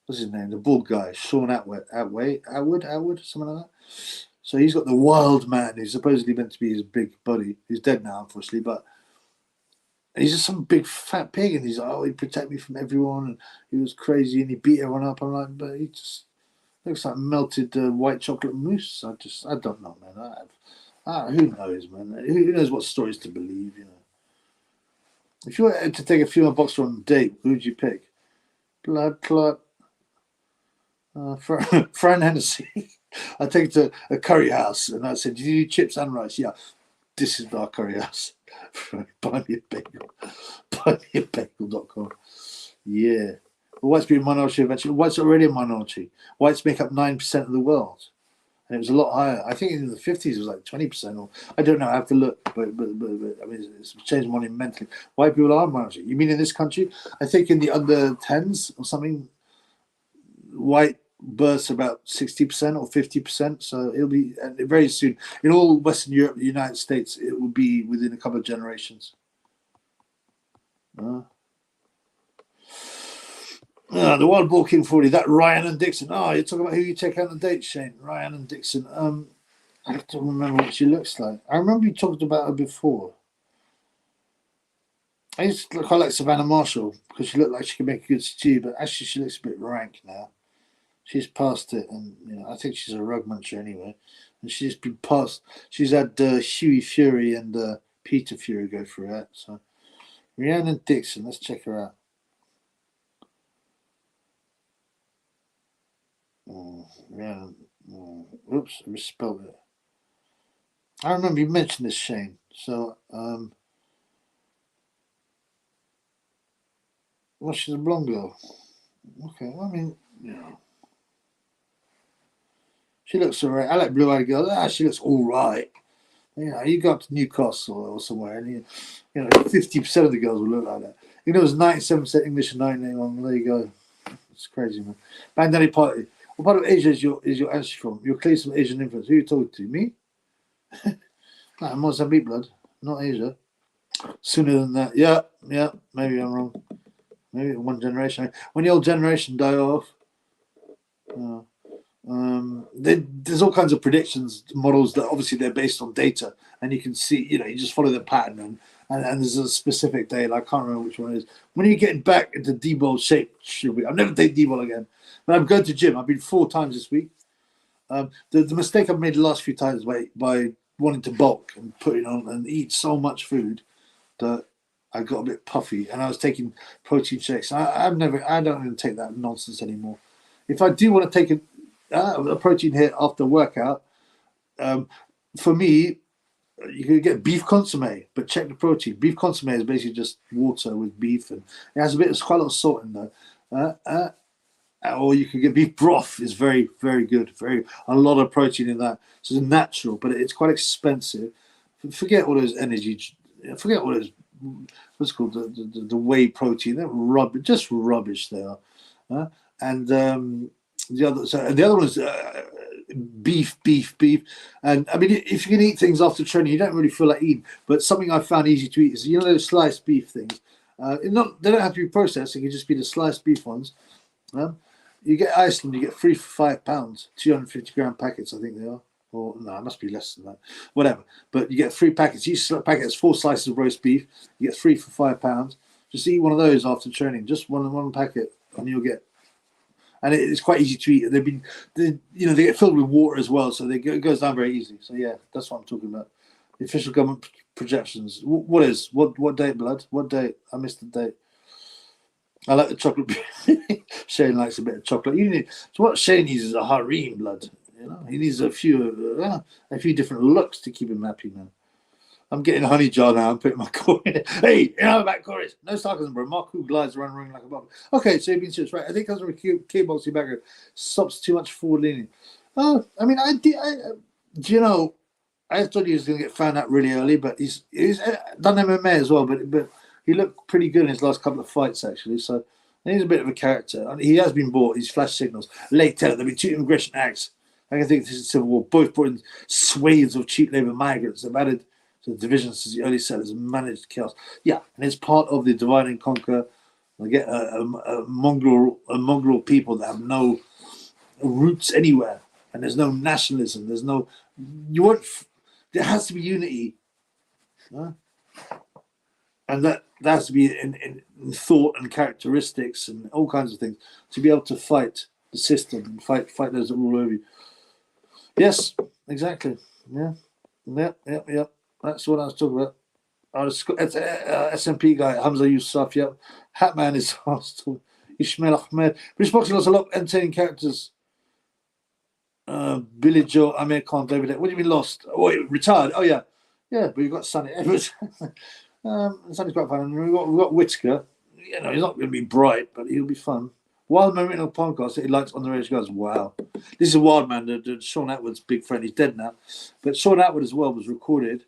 What's his name? The bald guy, Sean Atwood, something like that. So he's got the wild man who's supposedly meant to be his big buddy. He's dead now, unfortunately, but he's just some big fat pig, and he's like, oh, he'd protect me from everyone, and he was crazy, and he beat everyone up. I'm like, but he just looks like melted white chocolate mousse. I don't know, man. Who knows, man? Who knows what stories to believe, you know? If you were to take a female boxer on a date, who would you pick? Blood clot. Fran Hennessy. I take it to a curry house, and I said, "Did you do chips and rice?" Yeah, this is our curry house. Buy me a bagel. BuyMeABagel.com. Yeah. Well, whites be a minority eventually. Whites are already a minority. Whites make up 9% of the world. And it was a lot higher. I think in the 50s it was like 20%. Or I don't know. I have to look. But I mean, it's changed monumentally. White people are a minority. You mean in this country? I think in the under 10s or something, white births about 60% or 50%. So it'll be very soon. In all Western Europe, the United States, it will be within a couple of generations. The Wild Boar King 40, that Ryan and Dixon. You're talking about who you take out on the date, Shane. Ryan and Dixon. I have to remember what she looks like. I remember you talked about her before. I used to look like Savannah Marshall because she looked like she could make a good stew, but actually she looks a bit rank now. She's past it, and you know, I think she's a rug muncher anyway. And she's been past. She's had Huey Fury and Peter Fury go through that. So Rhiannon Dixon, let's check her out. Oops, I misspelled it. I remember you mentioned this, Shane. So, well, she's a blonde girl. Okay, well, I mean, you know, she looks alright. I like blue-eyed girls. She looks all right. You know, you go up to Newcastle or somewhere, and you know, 50% of the girls will look like that. You know, it was 97% English and 98%. There you go. It's crazy, man. Bandani Party. What part of Asia is your ancestry from? You're clearly some Asian influence. Who are you talking to? Me? No, Mozambique blood, not Asia. Sooner than that. Yeah. Maybe I'm wrong. Maybe one generation. When the old generation die off, there's all kinds of predictions models that obviously they're based on data, and you can see, you know, you just follow the pattern, and there's a specific date. I can't remember which one it is. When are you getting back into D-ball shape? I've never taken D-ball again, but I'm going to gym. I've been 4 times this week. The mistake I've made the last few times by wanting to bulk and putting on and eat so much food that I got a bit puffy, and I was taking protein shakes. I don't even take that nonsense anymore. If I do want to take a protein hit after workout, for me, you can get beef consomme, but check the protein. Beef consomme is basically just water with beef, and it has quite a lot of salt in there. or you can get beef broth. Is very, very good. A lot of protein in that. So it's natural, but it's quite expensive. Forget all those energy. Forget all those. What's it called the whey protein? They're rubbish. Just rubbish. They are. And the other one is beef. And I mean, if you can eat things after training, you don't really feel like eating. But something I found easy to eat is those sliced beef things. They don't have to be processed. They can just be the sliced beef ones. You get Iceland, you get 3 for £5, 250-gram packets, I think they are. Or no, it must be less than that. Whatever. But you get 3 packets. Each packet has 4 slices of roast beef. You get 3 for £5. Just eat one of those after training. Just one packet, and you'll get. And it's quite easy to eat. They get filled with water as well, so it goes down very easy. So yeah, that's what I'm talking about. The official government projections. What date, blood? What date? I missed the date. I like the chocolate. Shane likes a bit of chocolate. So what Shane needs is a harem, blood. He needs a few different looks to keep him happy, man. I'm getting a honey jar now. I'm putting my core in it. Hey, about chorus. No sarcasm, bro. Mark who glides around ring like a bubble. Okay, so you've been serious, right? I think because of a kickboxing background, stops too much forward leaning. Oh, I mean, I thought he was going to get found out really early, but he's done MMA as well. But he looked pretty good in his last couple of fights, actually. So he's a bit of a character. He has been bought. He's flashed signals. Late tell there'll be 2 immigration acts. I can think this is Civil War. Both brought in swathes of cheap labour migrants. They've added to the divisions since the early settlers and managed chaos. Yeah, and it's part of the divide and conquer. They get a mongrel people that have no roots anywhere, and there's no nationalism. There has to be unity, and that has to be in thought and characteristics and all kinds of things to be able to fight the system and fight those that rule over you. Yes, exactly. Yeah. That's what I was talking about. SMP guy, Hamza Yousaf, yep. Hatman is hostile. Ishmael Ahmed. British boxing lost a lot of entertaining characters. Billy Joe, Amir Khan, David. What do you mean lost? Oh, retired. Oh, yeah. Yeah, but you've got Sonny Edwards. Sonny's quite fun. And we've got Whitaker. He's not going to be bright, but he'll be fun. Wildman written on podcast that he likes underage guys. Wow. This is Wildman, the Sean Atwood's big friend. He's dead now. But Sean Atwood as well was recorded.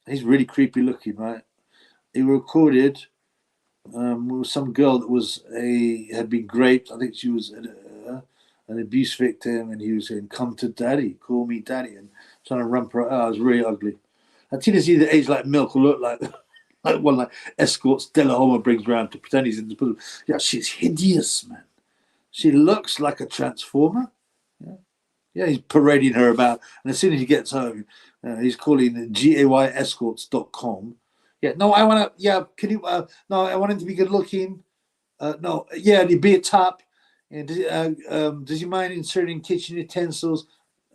He's really creepy looking, right? He recorded with some girl that had been raped. I think she was an abuse victim, and he was saying, "Come to daddy, call me daddy," and trying to rump her out. It was really ugly. And teenagers either age like milk or look like one like escorts Della Homer brings round to pretend he's in the pool. Yeah, she's hideous, man. She looks like a transformer. Yeah, he's parading her about, and as soon as he gets home, he's calling GAYescorts.com. Yeah, no, I want to. Yeah, can you? No, I want him to be good looking. No, yeah, and he'd be a top. And does he mind inserting kitchen utensils?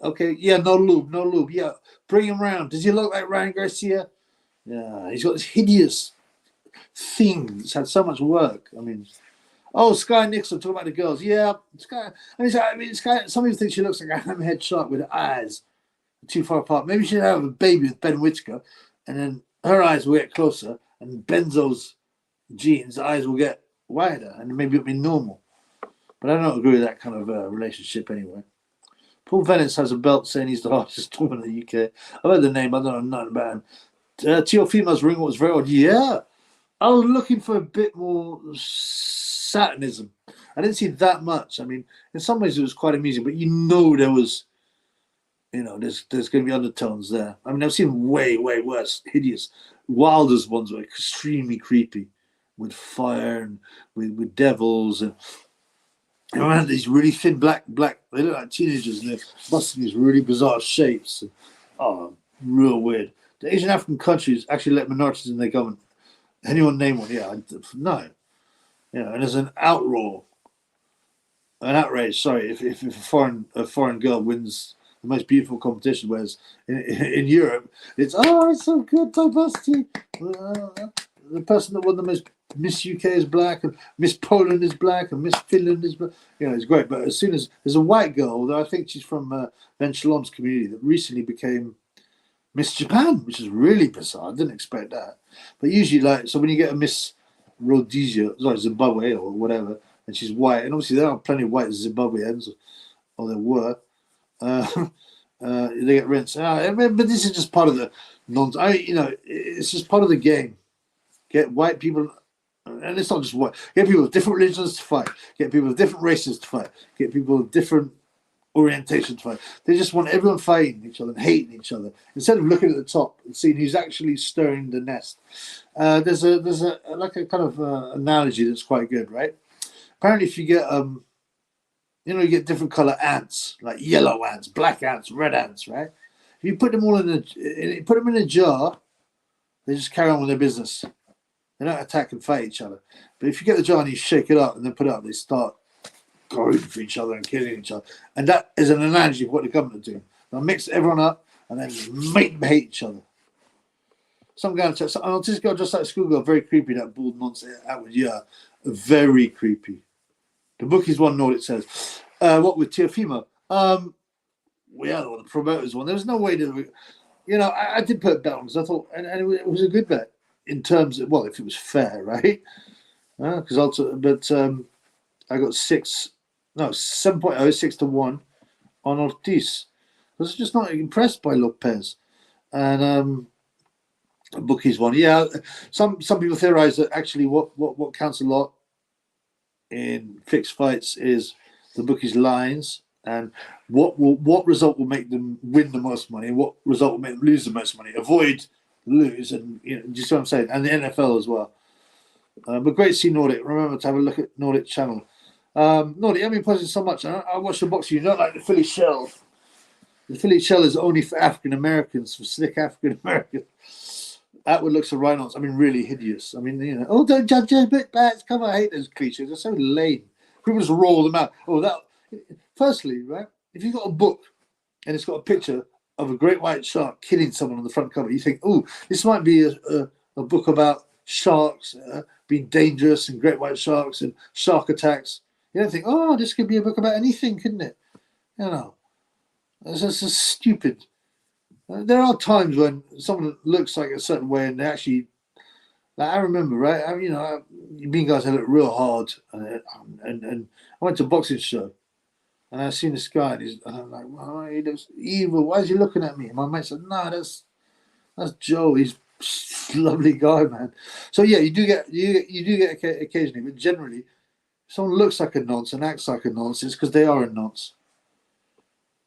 Okay, yeah, no lube. Yeah, bring him round. Does he look like Ryan Garcia? Yeah, he's got this hideous thing that's had so much work. I mean, Sky Nixon, talking about the girls. Yeah, Sky. Sky. Some people think she looks like a hammerhead shark with her eyes too far apart. Maybe she'll have a baby with Ben Whitaker, and then her eyes will get closer, and Benzo's genes' eyes will get wider, and maybe it'll be normal. But I don't agree with that kind of relationship anyway. Paul Venice has a belt saying he's the hardest tournament in the UK. I've heard the name, I don't know nothing about him. Teofimo's ring was very odd. Yeah, I was looking for a bit more Satanism. I didn't see that much. I mean, in some ways it was quite amusing, but there was, there's going to be undertones there. I mean, I've seen way, way worse, hideous. Wilder's ones were extremely creepy with fire and with devils and around these really thin black. They look like teenagers and they're busting these really bizarre shapes. Real weird. The Asian African countries actually let minorities in their government. Anyone name one? Yeah, no. And there's an outrage. Sorry, if a foreign girl wins the most beautiful competition, whereas in Europe it's so good diversity. The person that won the most Miss UK is black, and Miss Poland is black, and Miss Finland is black. It's great. But as soon as there's a white girl, although I think she's from Ben Shalom's community, that recently became Miss Japan, which is really bizarre. I didn't expect that. But usually, so when you get a Miss Rhodesia, Zimbabwe or whatever, and she's white. And obviously there are plenty of white Zimbabweans, or there were. They get rinsed. But this is just part of the nonsense. It's just part of the game. Get white people, and it's not just white. Get people with different religions to fight. Get people with different races to fight. Get people with different orientation to fight. They just want everyone fighting each other and hating each other instead of looking at the top and seeing who's actually stirring the nest. There's a like a kind of analogy that's quite good, right? Apparently, if you get you get different color ants, like yellow ants, black ants, red ants, right? If you put them all in a jar, they just carry on with their business. They don't attack and fight each other. But if you get the jar and you shake it up and then put it up, they start going for each other and killing each other. And that is an analogy of what the government are doing. They'll mix everyone up and then make them hate each other. Some guy, an autistic girl, just like a schoolgirl, very creepy, that bald nonsense outward, yeah, very creepy. The book is one note, it says. What with Teofimo? We are the one, the promoters one. There was no way to, I did put a bet on because I thought, and it was a good bet in terms of, well, if it was fair, right? Because I got 7.0, 6 to 1 on Ortiz. I was just not impressed by Lopez. And bookies one. Yeah, some people theorize that actually what counts a lot in fixed fights is the bookies' lines and what result will make them win the most money and what result will make them lose the most money. Avoid lose, and do you see what I'm saying? And the NFL as well. But great to see Nordic. Remember to have a look at Nordic channel. Nordic, I've been posting so much. I watch the boxing. Not like the Philly Shell. The Philly Shell is only for African Americans, for slick African Americans. Outward looks of rhinos. I mean, really hideous. I mean, don't judge a bit bad. Come on, I hate those cliches. They're so lame. People just roll them out. Firstly, right? If you've got a book and it's got a picture of a great white shark killing someone on the front cover, you think, oh, this might be a book about sharks being dangerous and great white sharks and shark attacks. You don't think, oh, this could be a book about anything, couldn't it? It's just stupid. There are times when someone looks like a certain way and they actually, like I remember, right? You guys had it real hard. And I went to a boxing show and I seen this guy and I'm like, oh, he looks evil. Why is he looking at me? And my mate said, no, that's Joe. He's a lovely guy, man. So yeah, you do get occasionally, but generally, if someone looks like a nonce and acts like a nonce, it's because they are a nonce.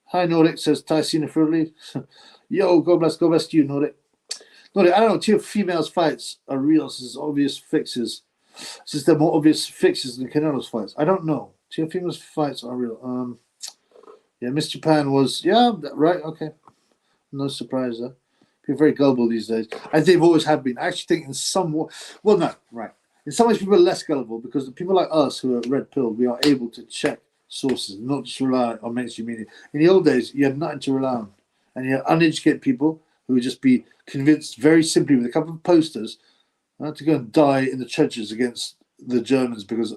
Hi, Nordic, says Tyson Friendly. Yo, God bless you, Nordic. Nordic, I don't know, Teofimo's fights are real. Since obvious fixes. Since they're more obvious fixes than Canelo's fights. I don't know. Teofimo's fights are real. Yeah, Miss Japan was, right, okay. No surprise there. People are very gullible these days. I think they've always have been. I actually think in some way, well, no, right. In some ways, people are less gullible because the people like us who are red pilled, we are able to check sources, not just rely on mainstream media. In the old days, you had nothing to rely on. And you had uneducated people who would just be convinced very simply with a couple of posters to go and die in the trenches against the Germans because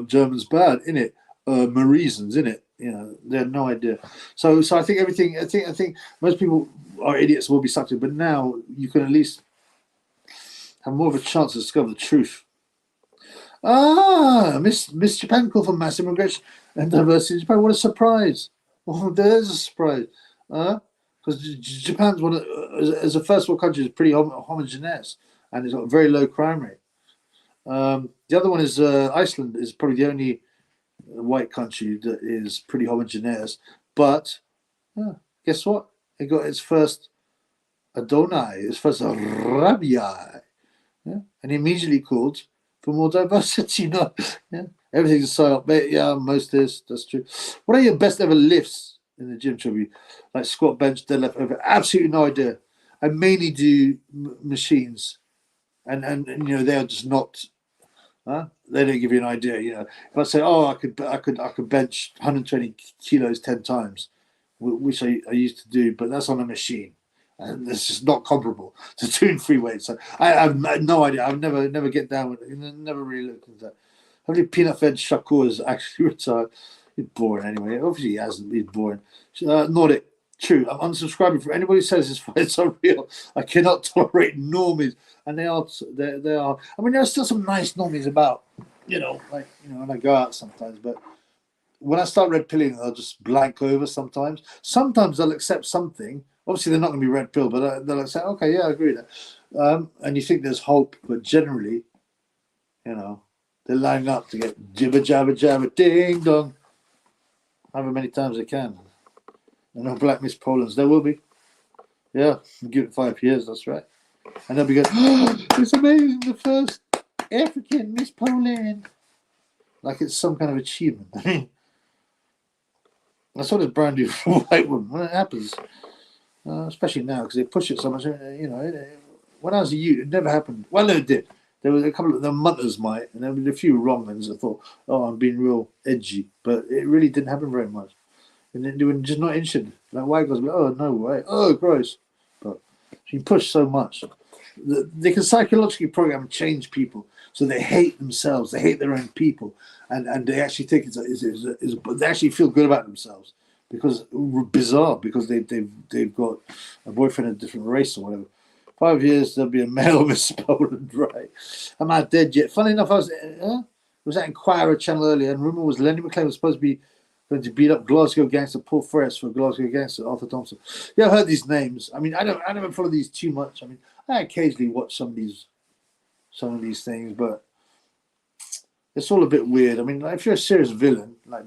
Germans bad, innit? Marisans, innit? They had no idea. So I think everything. I think most people are idiots. Will be sucked in, but now you can at least have more of a chance to discover the truth. Miss Japan called for mass immigration and diversity in Japan. What a surprise! Well, there's a surprise, because Japan's one as a first world country is pretty homogeneous and it's got a very low crime rate. The other one is Iceland is probably the only white country that is pretty homogeneous. But guess what? It got its first Adonai, its first Rabbi, and he immediately called for more diversity. Everything's so up, mate. Yeah, most is. That's true. What are your best ever lifts in the gym, Chubby? Like squat, bench, deadlift, over? Absolutely no idea. I mainly do machines, and they are just not. They don't give you an idea. If I say, I could bench 120 kilos 10 times, which I used to do, but that's on a machine, and it's just not comparable to doing free weights. So I have no idea. I've never get down with it. Never really looked at that. Hopefully, peanut fed Shakur is actually retired. He's boring anyway. Obviously, he hasn't. He's boring. Nordic. True, I'm unsubscribing from anybody who says this fight's unreal. I cannot tolerate normies, and they are. They are. I mean, there's still some nice normies about, like when I go out sometimes. But when I start red pilling, I'll just blank over sometimes. Sometimes they'll accept something. Obviously, they're not going to be red pill, but they'll say, "Okay, yeah, I agree with that." And you think there's hope, but generally, they're lining up to get jibber jabber jabber ding dong, however many times they can. And no black Miss Poland's. There will be. Yeah, give it 5 years, that's right. And they'll be going, oh, it's amazing, the first African Miss Poland. Like it's some kind of achievement. I mean, that's what it's brand new for white women when it happens. Especially now, because they push it so much. When I was a youth, it never happened. Well, no, it did. There was a couple of the mutters might, and there were a few wrong ones that thought, oh, I'm being real edgy. But it really didn't happen very much. And then they were just not interested. Like white guys were like, oh, no way. Oh, gross. But you push so much. They can psychologically program and change people. So they hate themselves. They hate their own people. And they actually think they actually feel good about themselves. Because bizarre, because they've got a boyfriend of a different race or whatever. 5 years, there'll be a male Miss Poland, right? I'm not dead yet. Funny enough, I was at Inquirer channel earlier, and rumor was Lenny McLean was supposed to be going to beat up Glasgow gangster Paul Ferris for Glasgow gangster Arthur Thompson. Yeah, I've heard these names. I mean, I never follow these too much. I mean, I occasionally watch some of these things, but it's all a bit weird. I mean, like, if you're a serious villain, like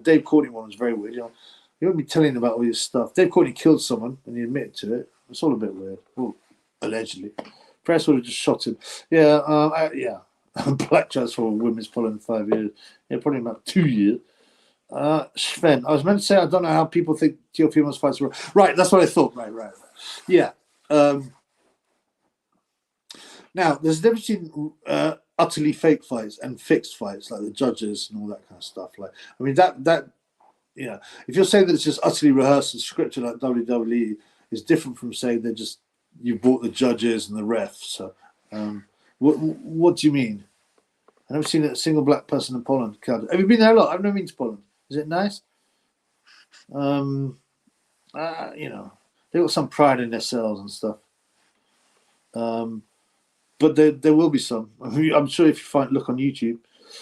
Dave Courtney one was very weird. You won't be telling about all this stuff. Dave Courtney killed someone and he admitted to it. It's all a bit weird. Well, allegedly, press would have just shot him. Yeah, yeah. Black judge for women's polling in 5 years. Yeah, probably about 2 years. Sven, I was meant to say I don't know how people think Teofimo's fights were right. That's what I thought. Right. Yeah. Now there's a difference between utterly fake fights and fixed fights, like the judges and all that kind of stuff. Like, I mean that if you're saying that it's just utterly rehearsed and scripted like WWE, is different from saying they just you bought the judges and the refs. So, what do you mean? I've never seen a single black person in Poland. Have you been there a lot? I've never been to Poland. Is it nice? They've got some pride in themselves and stuff. But there will be some. I mean, I'm sure if you look on YouTube,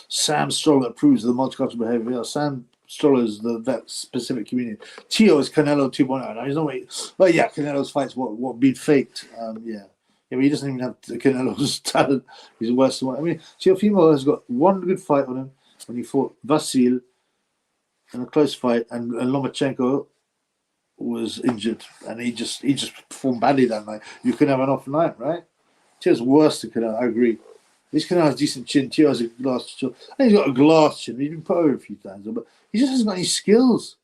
Sam Stroller approves of the multicultural behavior. Yeah, Sam Stroller is that specific community. Tio is Canelo 2.0. Now, he's no way. Well, yeah, Canelo's fights what been faked. Yeah, but he doesn't even have Canelo's talent. He's worse than one. I mean, Teofimo has got one good fight on him when he fought Vasil in a close fight, and Lomachenko was injured, and he just performed badly that night. You can have an off night, right? Tio's worse than Canelo, I agree. This Canelo has a decent chin. Tio has a glass chin. I think he's got a glass chin. He's been put over a few times, but he just hasn't got any skills.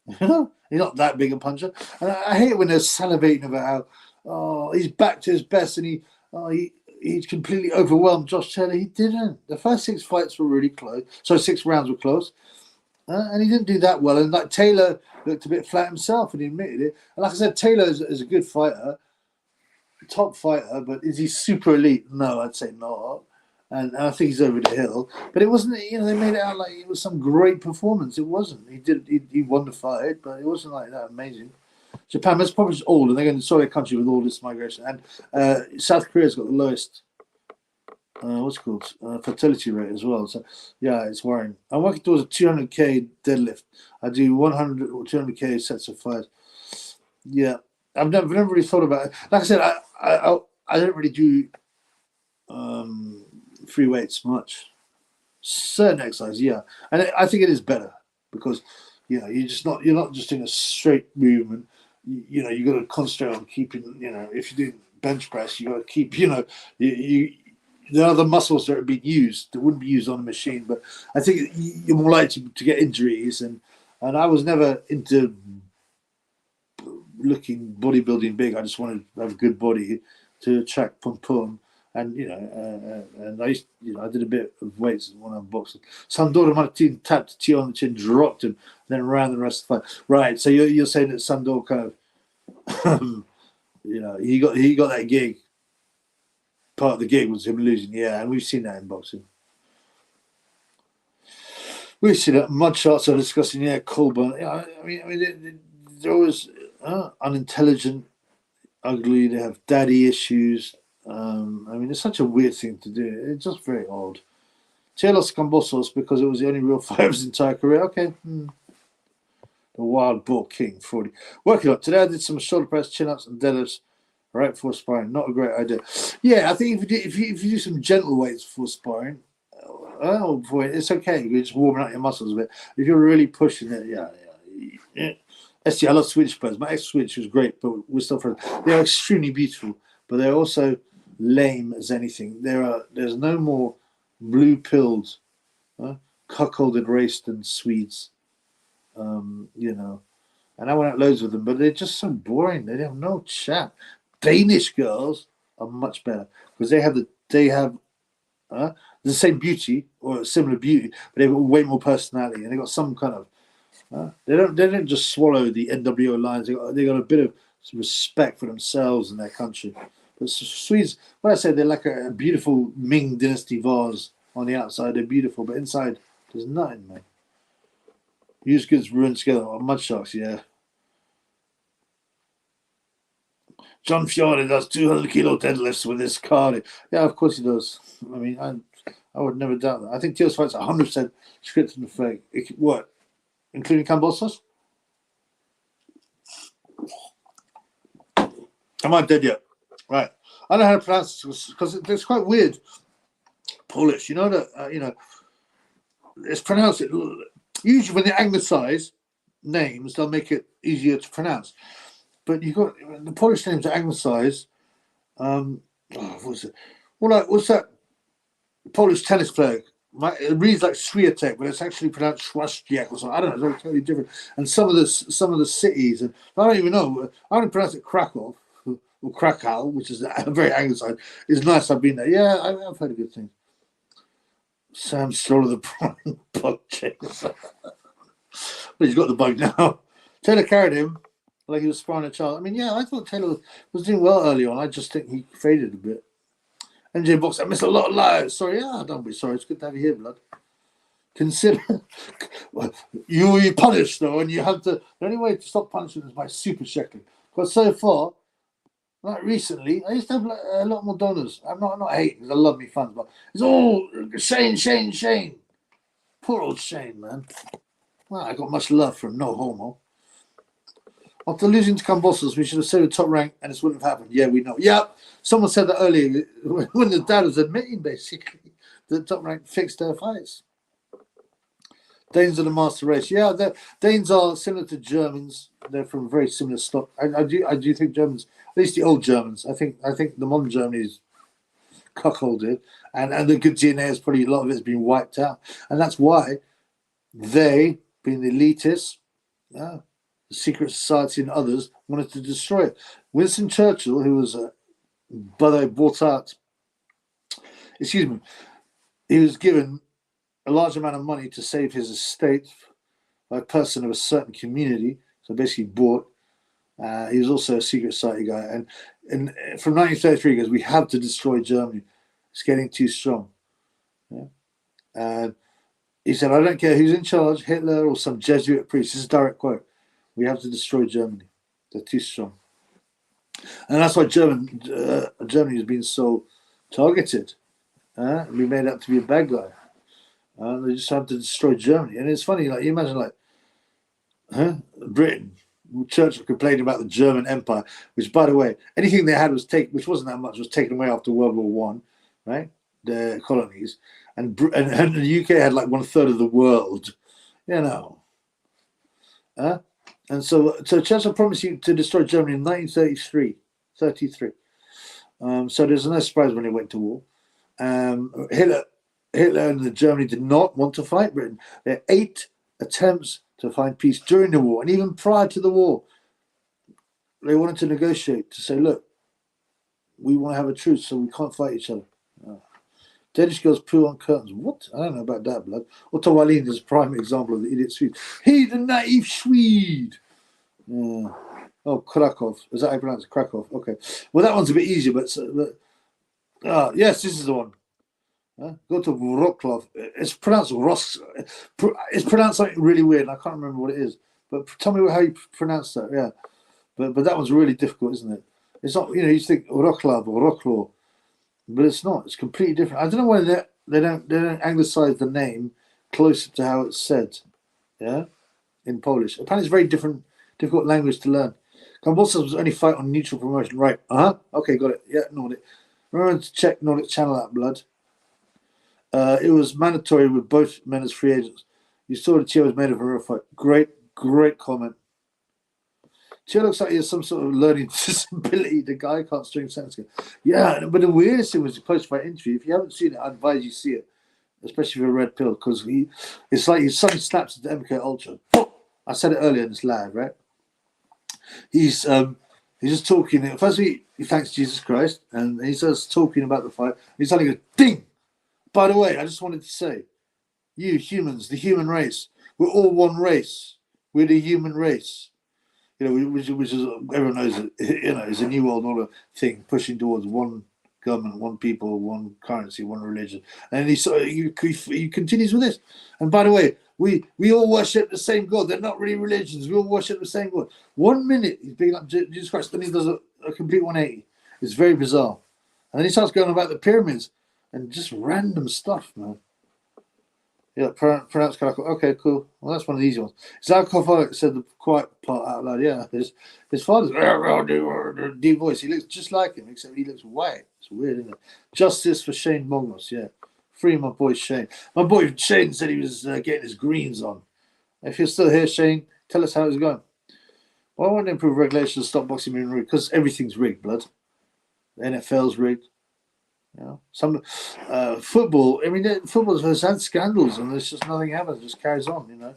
He's not that big a puncher. And I hate it when they're salivating about how he's back to his best and he completely overwhelmed Josh Taylor. He didn't. The first 6 fights were really close. So 6 rounds were close. And he didn't do that well. And like Taylor looked a bit flat himself, and he admitted it. And like I said, Taylor is a good fighter, top fighter, but is he super elite? No, I'd say not. And I think he's over the hill. But it wasn't. They made it out like it was some great performance. It wasn't. He won the fight, but it wasn't like that amazing. Japan, that's probably just old, and they're going to destroy their country with all this migration. And South Korea's got the lowest. Fertility rate as well. So yeah, it's worrying. I'm working towards a 200k deadlift. I do 100 or 200k sets of 5. Yeah, I've never really thought about it. Like I said, I don't really do free weights much. Certain exercise, yeah, and I think it is better because you're not just doing a straight movement. You got to concentrate on keeping. If you're doing bench press, you got to keep. There are other muscles that are being used that wouldn't be used on a machine, but I think you're more likely to get injuries. And I was never into looking bodybuilding big. I just wanted to have a good body to attract pum pum. And and I I did a bit of weights when I'm boxing. Sandor Martin tapped T on the chin, dropped him, then ran the rest of the fight. Right. So you're saying that Sandor kind of, he got that gig. Part of the gig was him losing, yeah, and we've seen that in boxing. We've seen that. Mud shots are discussing, yeah, Colburn. Yeah, I mean, there was unintelligent, ugly. They have daddy issues. I mean, it's such a weird thing to do. It's just very odd. Telos Cambosos, because it was the only real fight of his entire career. Okay. The Wild Bull King 40. Working on today, I did some shoulder press, chin ups, and deadlifts right before sparring. Not a great idea. Yeah, I think if you do some gentle weights before sparring, oh boy, it's okay. You're just warming up your muscles a bit. If you're really pushing it, yeah. SC, I love Swedish birds. My ex-Swedish was great, but we're still friends. They are extremely beautiful, but they're also lame as anything. There's no more blue-pilled, cuckolded raced Swedes, you know. And I went out loads with them, but they're just so boring. They have no chat. Danish girls are much better because they have the same beauty or similar beauty, but they've got way more personality and they got some kind of. They don't just swallow the NWO lines. They got a bit of respect for themselves and their country. But Swedes, when I say they're like a beautiful Ming Dynasty vase on the outside, they're beautiful, but inside there's nothing, man. Use goods ruined together. Oh, mud sharks, yeah. John Fiore does 200-kilo deadlifts with his car. Yeah, of course he does. I mean, I would never doubt that. I think Teal's fight's 100% scripted and fake. What? Including Cambosos? Am I dead yet? Right. I don't know how to pronounce this because it's quite weird. Polish. You know that, it's pronounced it. Usually when they anglicize names, they'll make it easier to pronounce. But you got the Polish names are anglicized. What's it? Well, what's that Polish tennis player? It reads like Swiatek, but it's actually pronounced Schwastiak or something. I don't know. It's totally different. And some of the cities, and I don't even know. I only pronounce it Krakow or Krakow, which is very anglicized. It's nice. I've been there. Yeah, I've heard a good thing. Sam Stroller, the prime bug chaser. But he's got the bug now. Taylor carried him like he was sparring a child. I mean, yeah, I thought Taylor was doing well early on. I just think he faded a bit. MJ Box, I missed a lot of lives. Sorry, don't be sorry. It's good to have you here, blood. Consider you punish though, and you have to. The only way to stop punishment is by super checking. Because so far, like recently, I used to have a lot more donors. I'm not hating because I love me fans, but it's all Shane. Poor old Shane, man. Well, I got much love from no homo. After losing to Cambosos, we should have saved the top rank and this wouldn't have happened. Yeah, we know. Yeah, someone said that earlier when the dad was admitting, basically, that top rank fixed their fights. Danes are the master race. Yeah, Danes are similar to Germans. They're from very similar stock. I do think Germans, at least the old Germans, I think the modern Germany is cuckolded, and the good DNA is probably a lot of it's been wiped out. And that's why they, being the elitists, the secret society and others, wanted to destroy it. Winston Churchill, who was bought out, he was given a large amount of money to save his estate by a person of a certain community. So basically bought. He was also a secret society guy. And from 1933, he goes, we have to destroy Germany. It's getting too strong. Yeah? And he said, I don't care who's in charge, Hitler or some Jesuit priest. This is a direct quote. We have to destroy Germany. They're too strong. And that's why Germany has been so targeted. We made out to be a bad guy. They just had to destroy Germany. And it's funny, like you imagine, Britain, Churchill complained about the German Empire, which, by the way, anything they had was taken, which wasn't that much, was taken away after World War One, right? The colonies, and the UK had like 1/3 of the world, And so Churchill promised you to destroy Germany in 1933. So there's no surprise when he went to war. Hitler and Germany did not want to fight Britain. There are 8 attempts to find peace during the war, and even prior to the war, they wanted to negotiate to say, look, we want to have a truce, so we can't fight each other. Danish girls poo on curtains. What? I don't know about that, blood. Otto Wallin is a prime example of the idiot Swede. He, the naive Swede. Oh, Krakow. Is that how you pronounce it? Krakow. Okay. Well, that one's a bit easier, but yes, this is the one. Go to Wroclaw. It's pronounced Ross. It's pronounced something really weird. And I can't remember what it is. But tell me how you pronounce that. Yeah. But that one's really difficult, isn't it? It's not, you know, you think Wroclaw or Wroclaw, but it's not. It's completely different. I don't know why they don't anglicize the name closer to how it's said. Yeah, in Polish. Apparently, it's a very difficult language to learn. Compulsory was only fight on neutral promotion. Right. Okay, got it. Yeah, Nordic. Remember to check Nordic Channel out, blood. It was mandatory with both men as free agents. You saw the chair was made of a real fight. Great comment. Chair looks like he has some sort of learning disability. The guy can't string sentences. Yeah, but the weirdest thing was the post-fight interview. If you haven't seen it, I advise you see it, especially for a red pill, because it's like he suddenly snaps at the MK Ultra. I said it earlier in this live, right? He's just talking. First, he thanks Jesus Christ, and he starts talking about the fight. He suddenly goes, "Ding! By the way, I just wanted to say, you humans, the human race, we're all one race. We're the human race. You know, which is everyone knows. You know, is a new world order thing, pushing towards one government, one people, one currency, one religion." And he continues with this. And by the way, we all worship the same God. They're not really religions. We all worship the same God. 1 minute he's being like Jesus Christ, then he does a complete 180. It's very bizarre. And then he starts going about the pyramids and just random stuff, man. Yeah, pronounce Caracol. Okay, cool. Well, that's one of the easy ones. Is alcoholic said the quiet part out loud. Yeah, his father's deep voice. He looks just like him, except he looks white. It's weird, isn't it? Justice for Shane Mognos. Yeah, free my boy Shane. My boy Shane said he was getting his greens on. If you're still here, Shane, tell us how it's going. Well, I want to improve regulations, stop boxing being rigged, because everything's rigged, blood. The NFL's rigged. You know, some football. I mean, football has had scandals, and there's just nothing happens. It just carries on. You know,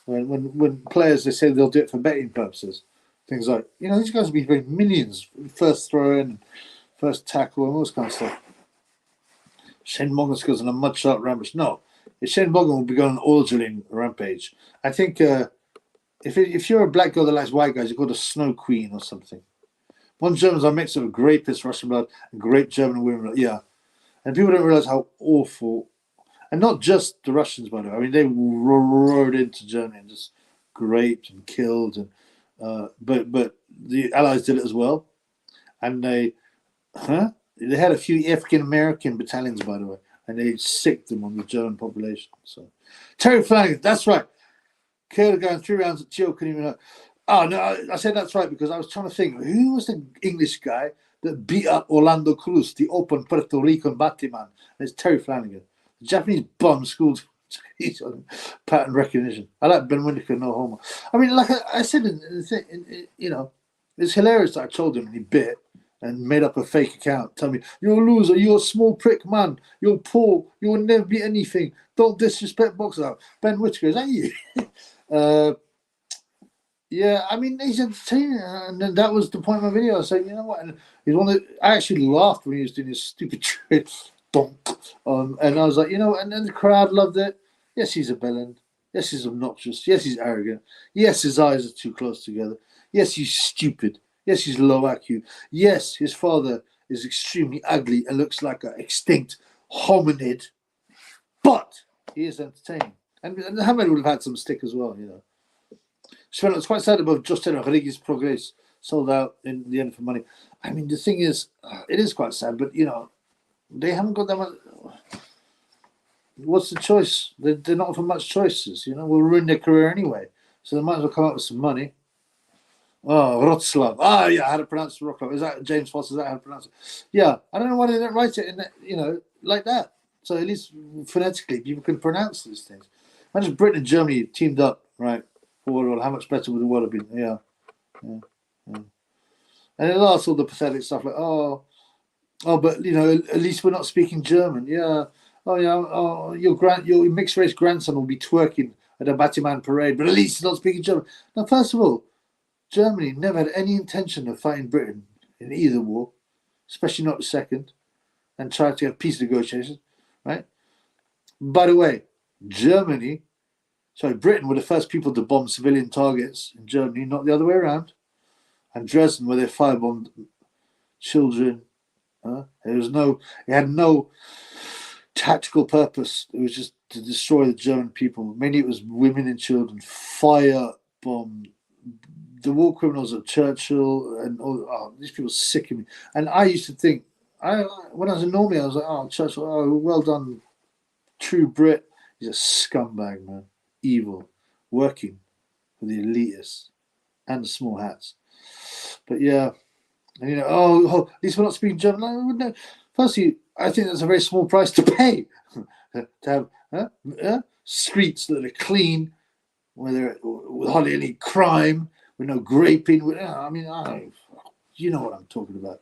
when players they say they'll do it for betting purposes, things like these guys will be paying millions first throw in, first tackle, and all this kind of stuff. Shane Mognos goes on a mudshot rampage. No, Shane Mognos will be going on an oil-drilling rampage. I think if you're a black girl that likes white guys, you're called a snow queen or something. One Germans are a mix of great piss Russian blood and great German women blood. Yeah. And people don't realize how awful, and not just the Russians, by the way. I mean, they rode into Germany and just raped and killed, and but the Allies did it as well. And they had a few African American battalions, by the way, and they sicked them on the German population. So Terry Flanagan, that's right. Curler going 3 rounds at Teo couldn't even know. Oh, no, I said that's right because I was trying to think, who was the English guy that beat up Orlando Cruz, the open Puerto Rican Batman? And it's Terry Flanagan. The Japanese bum schooled he's on pattern recognition. I like Ben Whittaker, no homo. I mean, like I said, it's hilarious that I told him and he bit and made up a fake account. Tell me, you're a loser, you're a small prick, man. You're poor, you will never be anything. Don't disrespect boxers. Ben Whittaker, is that you? Yeah, I mean, he's entertaining, and then that was the point of my video. I said, you know what? And I actually laughed when he was doing his stupid trick, and I was like, and then the crowd loved it. Yes, he's a villain. Yes, he's obnoxious. Yes, he's arrogant. Yes, his eyes are too close together. Yes, he's stupid. Yes, he's low IQ. Yes, his father is extremely ugly and looks like an extinct hominid, but he is entertaining. And Hamid would have had some stick as well, It's quite sad about Justin Rodriguez Progress sold out in the end for money. I mean, the thing is, it is quite sad, but they haven't got that much. What's the choice? They're not for much choices. Will ruin their career anyway. So they might as well come up with some money. Oh, Wroclaw. Oh, yeah, how to pronounce Wroclaw. Is that James Foss? Is that how to pronounce it? Yeah, I don't know why they didn't write it in that, like that. So at least phonetically, people can pronounce these things. Imagine Britain and Germany teamed up, right? World, how much better would the world have been? Yeah. And it lasts all the pathetic stuff like, but at least we're not speaking German. Yeah. Oh yeah. Oh, your mixed race grandson will be twerking at a Batman parade, but at least he's not speaking German. Now, first of all, Germany never had any intention of fighting Britain in either war, especially not the second, and tried to have peace negotiations, right? By the way, Britain were the first people to bomb civilian targets in Germany, not the other way around. And Dresden, where they firebombed children. It had no tactical purpose. It was just to destroy the German people. Mainly it was women and children. Firebombed the war criminals at Churchill and all. Oh, these people sicken me. And I used to think, when I was in Normie, I was like, oh, Churchill, oh, well done, true Brit. He's a scumbag, man, evil, working for the elitists and the small hats. But yeah, and at least we're not speaking German. No. Firstly, I think that's a very small price to pay to have streets that are clean, with hardly any crime, with no graping. You know what I'm talking about.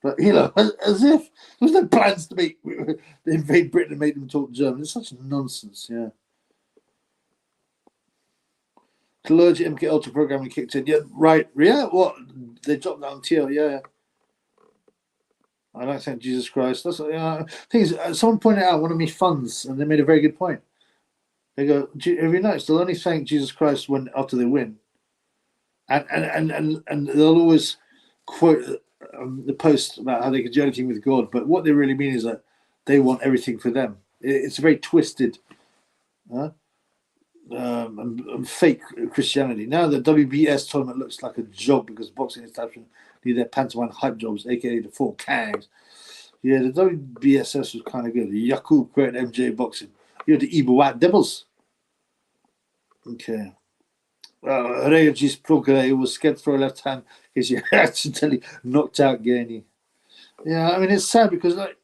But as if there was no plans to invade Britain and make them talk German. It's such nonsense. Yeah. Clergy MK Ultra programming kicked in. Yeah, right. Yeah, what? They dropped down tier. Yeah. I like saying Jesus Christ. That's thing is, someone pointed out one of my funds, and they made a very good point. They go, have you noticed they'll only thank Jesus Christ after they win, and they'll always quote the post about how they can do anything with God, but what they really mean is that they want everything for them. It's a very twisted and fake Christianity. Now the WBS tournament looks like a job because boxing establishment need their pantomime hype jobs, aka the 4 Kangs. Yeah, the WBSS was kind of good. The Yakub created MJ boxing. You had the Evil White Devils. Okay. Regis Progre was scared for a left hand because he accidentally knocked out Gainey. Yeah, I mean, it's sad because, like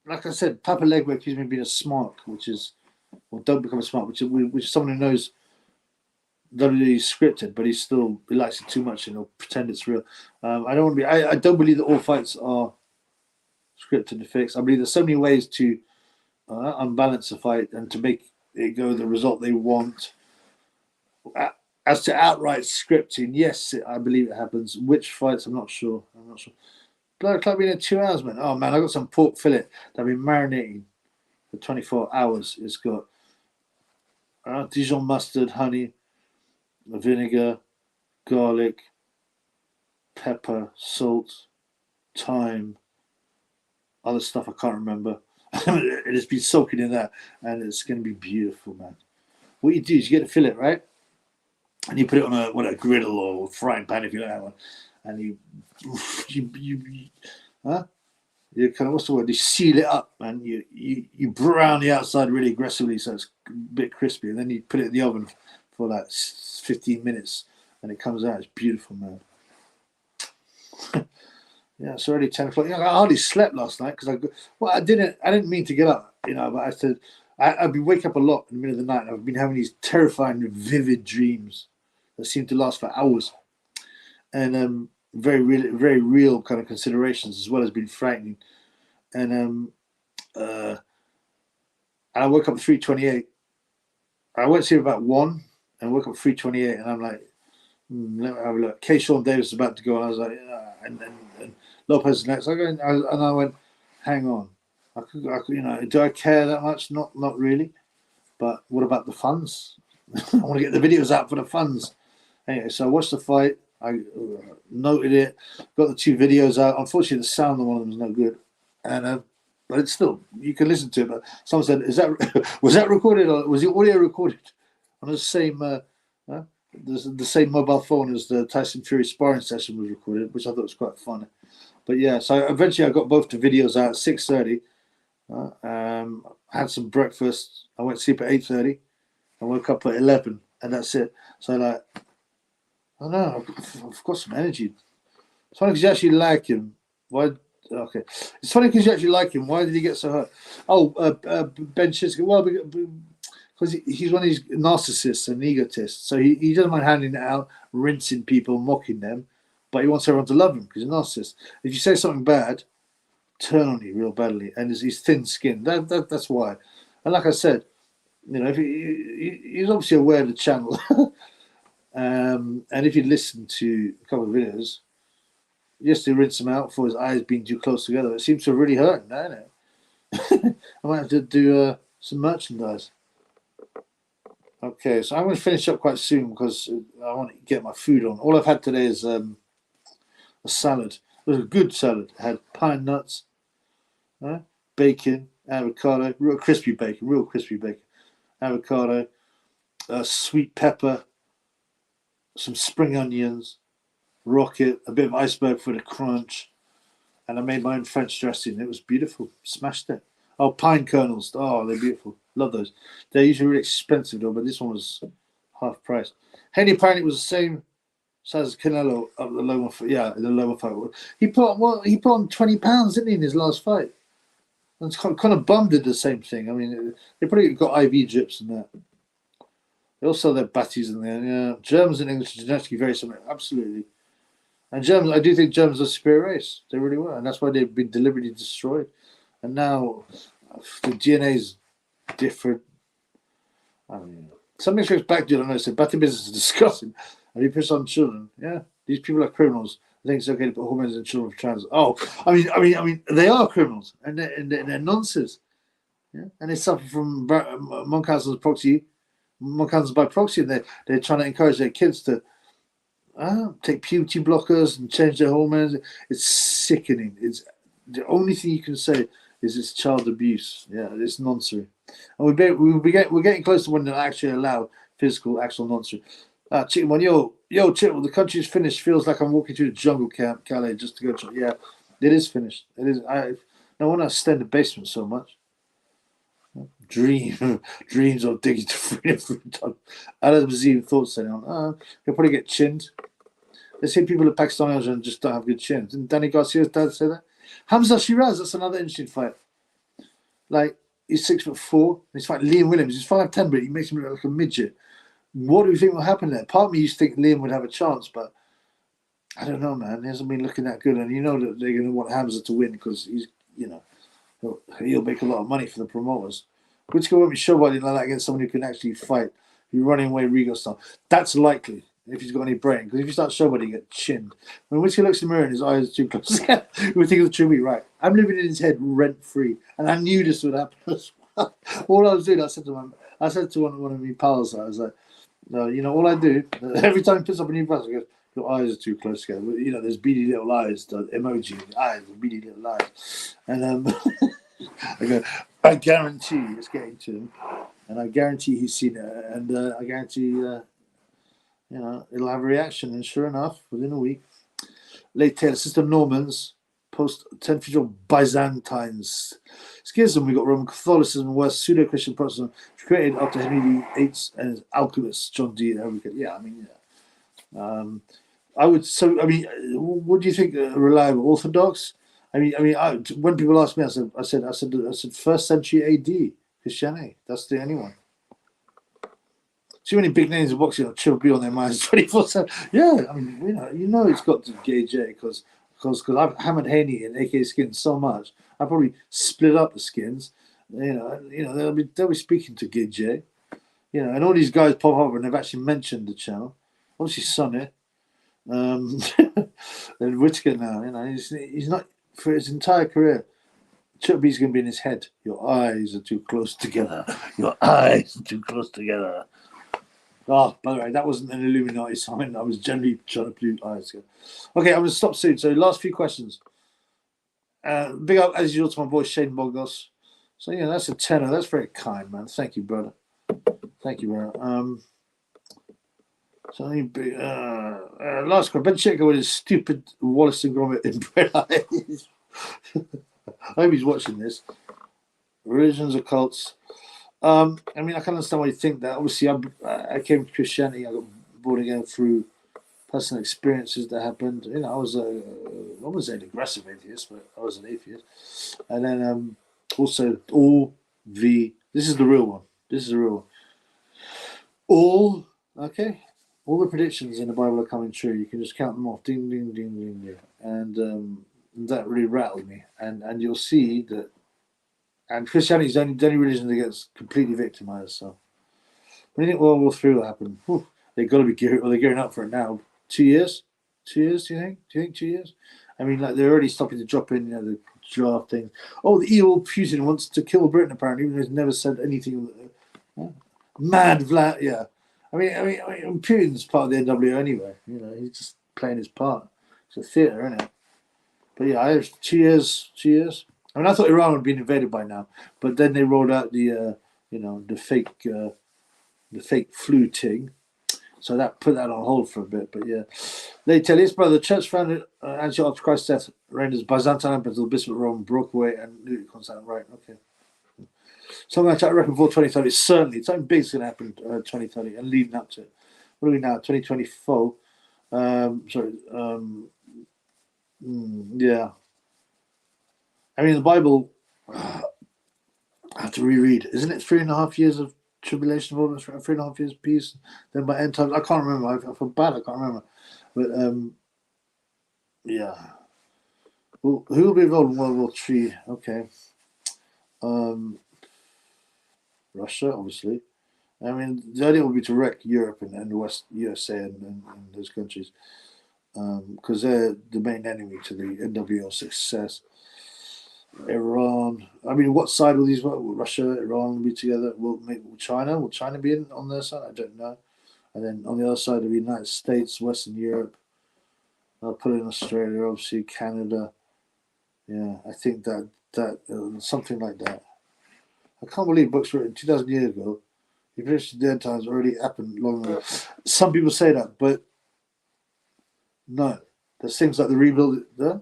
I said, Papa Legba accused me of being a smart, which is, well, don't become a smart, which is someone who knows WWE is scripted, but he likes it too much and he'll pretend it's real. I don't want to be. I don't believe that all fights are scripted and fixed. I believe there's so many ways to unbalance a fight and to make it go the result they want. As to outright scripting, yes, I believe it happens. Which fights, I'm not sure. Blood Club been in 2 hours, man. Oh man, I got some pork fillet that I've been marinating for 24 hours. It's got Dijon mustard, honey, vinegar, garlic, pepper, salt, thyme, other stuff I can't remember. It has been soaking in that, and it's going to be beautiful, man. What you do is you get the fillet, right? And you put it on a griddle or frying pan if you don't have one, and you kind of, what's the word? You seal it up, man. You brown the outside really aggressively so it's a bit crispy, and then you put it in the oven for like 15 minutes, and it comes out. It's beautiful, man. Yeah, it's already 10 o'clock. I hardly slept last night because I didn't mean to get up, but I said I've been waking up a lot in the middle of the night. And I've been having these terrifying, vivid dreams that seem to last for hours, and very real kind of considerations as well as being frightening. And I woke up at 3:28. I went to sleep about 1 and woke up at 3:28, and I'm like, let me have a look. Keyshawn Davis is about to go, and I was like, and Lopez next. And I went, hang on. I could, do I care that much? Not really. But what about the funds? I want to get the videos out for the funds. Anyway, so I watched the fight. I noted it. Got the 2 videos out. Unfortunately, the sound on one of them is no good. And but it's still, you can listen to it. But someone said, was that recorded, or was the audio recorded on the same the same mobile phone as the Tyson Fury sparring session was recorded, which I thought was quite funny. But yeah, so eventually I got both the videos out at 6:30. Had some breakfast. I went to sleep at 8:30. I woke up at 11, and that's it. So I don't know. I've got some energy. It's funny because you actually like him. Why? Okay, it's funny because you actually like him. Why did he get so hurt? Oh, Ben Shiska. Well, because he's one of these narcissists and egotists. So he doesn't mind handing it out, rinsing people, mocking them, but he wants everyone to love him because he's a narcissist. If you say something bad, turn on you real badly, and he's thin-skinned. That's why. And like I said, if he's obviously aware of the channel, and if you listen to a couple of videos, just to rinse him out for his eyes being too close together, it seems to really hurt him, doesn't it? I might have to do some merchandise. Okay, so I'm going to finish up quite soon because I want to get my food on. All I've had today is a salad. It was a good salad. It had pine nuts, bacon, avocado, real crispy bacon, avocado, sweet pepper, some spring onions, rocket, a bit of iceberg for the crunch, and I made my own French dressing. It was beautiful. Smashed it. Oh, pine kernels. Oh, they're beautiful. Love those. They're usually really expensive though, but this one was half price. Henny apparently was the same size as Canelo of the Loma. Yeah, the Loma fight. He put on 20 pounds, didn't he, in his last fight? And kind of Bum did the same thing. I mean, they probably got IV drips and that. They all sell their batties in there. Yeah, Germans and English are genetically very similar. Absolutely. And Germans, I do think Germans are a superior race. They really were, and that's why they've been deliberately destroyed. And now the DNA is different. I mean, something goes back to, I don't know, so batting business is disgusting. And you piss on children. Yeah, these people are criminals. I think it's okay to put hormones in children for trans. Oh, I mean, they are criminals, and they're nonsense. Yeah, and they suffer from Munchausen's by proxy, and they're trying to encourage their kids to take puberty blockers and change their hormones. It's sickening. It's the only thing you can say is it's child abuse. Yeah, it's nonsense. And we're getting close to when they actually allow physical, actual nonsense. Chicken one, yo, Chicken, the country's finished. Feels like I'm walking through the jungle camp, Calais, just to go. Yeah, it is finished. It is. No wonder I stay in the basement so much. Dreams of digging to freedom. Adam Bazim thoughts saying on. He'll probably get chinned. They say people at Pakistani and just don't have good chins. Didn't Danny Garcia's dad say that? Hamza Shiraz, that's another interesting fight. Like, he's 6'4", and he's fighting Liam Williams. He's 5'10", but he makes him look like a midget. What do you think will happen there? Part of me used to think Liam would have a chance, but I don't know, man. He hasn't been looking that good, and you know that they're going to want Hamza to win because he's, he'll make a lot of money for the promoters. Whitaker won't be sure about it like that against someone who can actually fight. You're running away Rigo style. That's likely if he's got any brain. Because if you start showboating, you get chinned. When Whitaker looks in the mirror and his eyes are too close together, we think of the true me, right? I'm living in his head rent free. And I knew this would happen as well. All I was doing, I said to one of my pals, I was like, no, all I do, every time he puts up a new press, I go, your eyes are too close together. There's beady little eyes, the emoji, eyes, beady little eyes. And I go, I guarantee it's getting to him, and I guarantee he's seen it, and I guarantee, it'll have a reaction. And sure enough, within a week, late Taylor, Sister Normans, post 10th feudal Byzantines schism. We got Roman Catholicism, West pseudo-Christian Protestantism, created after Henry VIII and his alchemist John Dee. Yeah, I mean, yeah. I would. So, I mean, what do you think? Reliable Orthodox? I mean, when people ask me, I said, 1st century AD Christianity. That's the only one. Too many big names in boxing will be on their minds 24/7. Yeah, I mean, it's got to Gay J because I've hammered Haney and AK Skins so much. I probably split up the skins. They'll be speaking to Gay J. And all these guys pop up and they've actually mentioned the channel. Obviously, Sonny. And Whitaker now. He's not. For his entire career, Chubby's going to be in his head. Your eyes are too close together. Your eyes are too close together. Oh, by the way, that wasn't an Illuminati sign. I was generally trying to put eyes together. Okay, I'm going to stop soon. So, last few questions. Big up, as usual, to my boy Shane Bogos. So, that's a tenner. That's very kind, man. Thank you, brother. Thank you, brother. Last question. Ben Chico with his stupid Wallace and Gromit inbred eyes. I hope he's watching this. Religions, occults. I can understand why you think that. Obviously, I came to Christianity. I got born again through personal experiences that happened. I was an aggressive atheist, but I was an atheist. And then also this is the real one. This is the real one. All the predictions in the Bible are coming true. You can just count them off. Ding, ding, ding, ding, ding. And that really rattled me. And you'll see that. And Christianity is the only religion that gets completely victimized. So when you think World War III will happen, they've got to be gearing up for it now. 2 years? 2 years, do you think? Do you think 2 years? I mean, like, they're already starting to drop in, the draft thing. Oh, the evil Putin wants to kill Britain, apparently, even though he's never said anything. Mad Vlad, yeah. I mean, Putin's part of the NWO anyway. He's just playing his part. It's a theatre, isn't it? But yeah, I have 2 years. 2 years. I mean, I thought Iran would have been invaded by now, but then they rolled out the fake flu thing, So that put that on hold for a bit. But yeah, they tell his brother, the church founded Antioch after Christ's death, reigned as Byzantine Emperor until the Bishop of Rome broke away and knew Constantine. Right, okay. Something like that, I reckon, before 2030, certainly. Something big's going to happen 2030 and leading up to it. What are we now? 2024. Yeah. I mean, the Bible, I have to reread. Isn't it 3.5 years of tribulation, 3.5 years of peace, then by end times? I can't remember. I feel bad. I can't remember. But yeah. Well, who will be involved in World War III? Okay. Russia, obviously. I mean, the idea would be to wreck Europe and the West, USA, and those countries, because they're the main enemy to the NWO success. Iran. I mean, what side will these? Will Russia, Iran be together? Will China? Will China be in on their side? I don't know. And then on the other side of the United States, Western Europe. I'll put in Australia, obviously Canada. Yeah, I think that something like that. I can't believe books written 2,000 years ago. If it's the end times already happened long ago. Some people say that, but no. There's things like the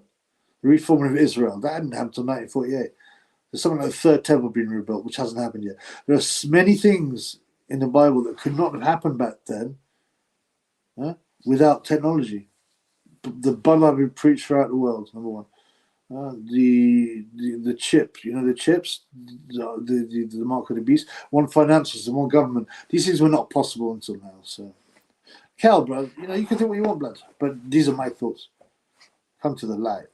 reforming of Israel. That hadn't happened until 1948. There's something like the third temple being rebuilt, which hasn't happened yet. There are many things in the Bible that could not have happened back then without technology. The Bible has been preached throughout the world, number one. The chip, the chips, the mark of the beast, one financials and one government. These things were not possible until now. So, Cal, bro, you can think what you want, blood, but these are my thoughts. Come to the light.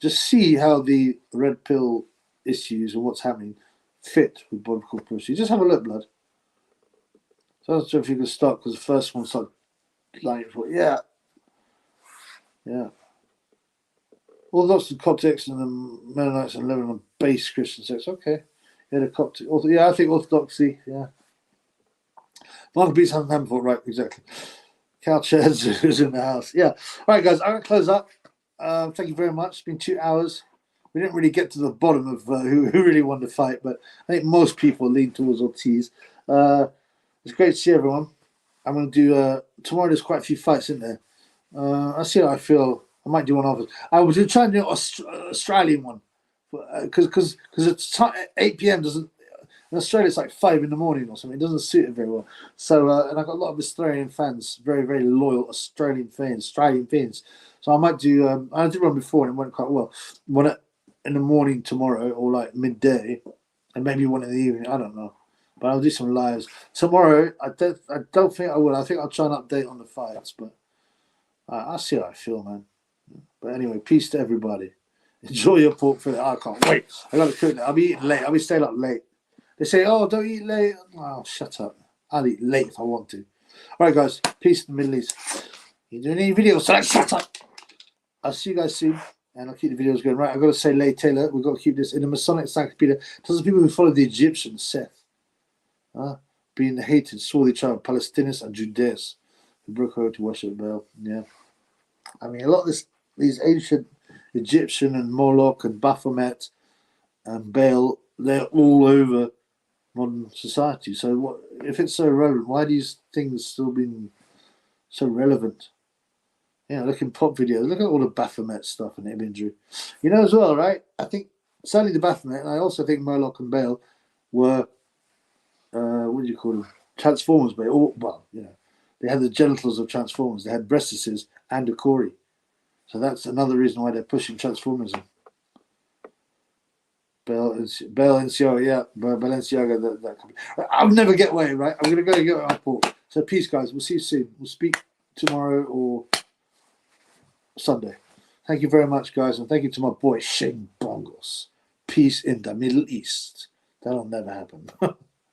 Just see how the red pill issues and what's happening fit with biblical prophecy. Just have a look, blood. So I don't know if you can start, because the first one started lying for yeah. Orthodox and Coptics and the Mennonites and Lebanon are base Christian sects. Okay. Yeah, the Coptic. I think Orthodoxy. Yeah. Mark Beats hasn't happened before. Right, exactly. Cal Chairs is in the house. Yeah. All right, guys, I'm going to close up. Thank you very much. It's been 2 hours. We didn't really get to the bottom of who really won the fight, but I think most people lean towards Ortiz. It's great to see everyone. I'm going to do tomorrow. There's quite a few fights in there. I'll see how I feel. I might do one of it. I was trying to do an Australian one because it's 8 p.m. doesn't. In Australia, it's like 5 in the morning or something. It doesn't suit it very well. So, and I've got a lot of Australian fans, very, very loyal Australian fans. So I might do. I did one before and it went quite well. One in the morning tomorrow, or like midday, and maybe one in the evening. I don't know, but I'll do some lives tomorrow. I don't think I will. I think I'll try and update on the fights, but I'll see how I feel, man. But anyway, peace to everybody. Enjoy your pork fillet. I can't wait. I got to cook that. I'll be eating late. I'll be staying up late. They say, oh, don't eat late. Oh, shut up. I'll eat late if I want to. All right, guys. Peace in the Middle East. You doing any videos? So shut up. I'll see you guys soon. And I'll keep the videos going. Right, I've got to say, Lay Taylor, we've got to keep this in the Masonic Encyclopedia. Tells the people who follow the Egyptians, Seth, being hated, swarthy child, Palestinians and Judeans, who broke over to worship Baal. Yeah. I mean, a lot of these ancient Egyptian and Moloch and Baphomet and Baal, they're all over modern society. So what if it's so relevant? Why are these things still being so relevant? Look in pop videos. Look at all the Baphomet stuff and imagery. As well, right? I think certainly the Baphomet, and I also think Moloch and Baal were what do you call them? Transformers, but they had the genitals of Transformers. They had breastises and a Corey. So that's another reason why they're pushing transformism. Balenciaga, that company. I'll never get away, right? I'm going to go and get my report. So peace, guys. We'll see you soon. We'll speak tomorrow or Sunday. Thank you very much, guys. And thank you to my boy, Shane Bongos. Peace in the Middle East. That'll never happen.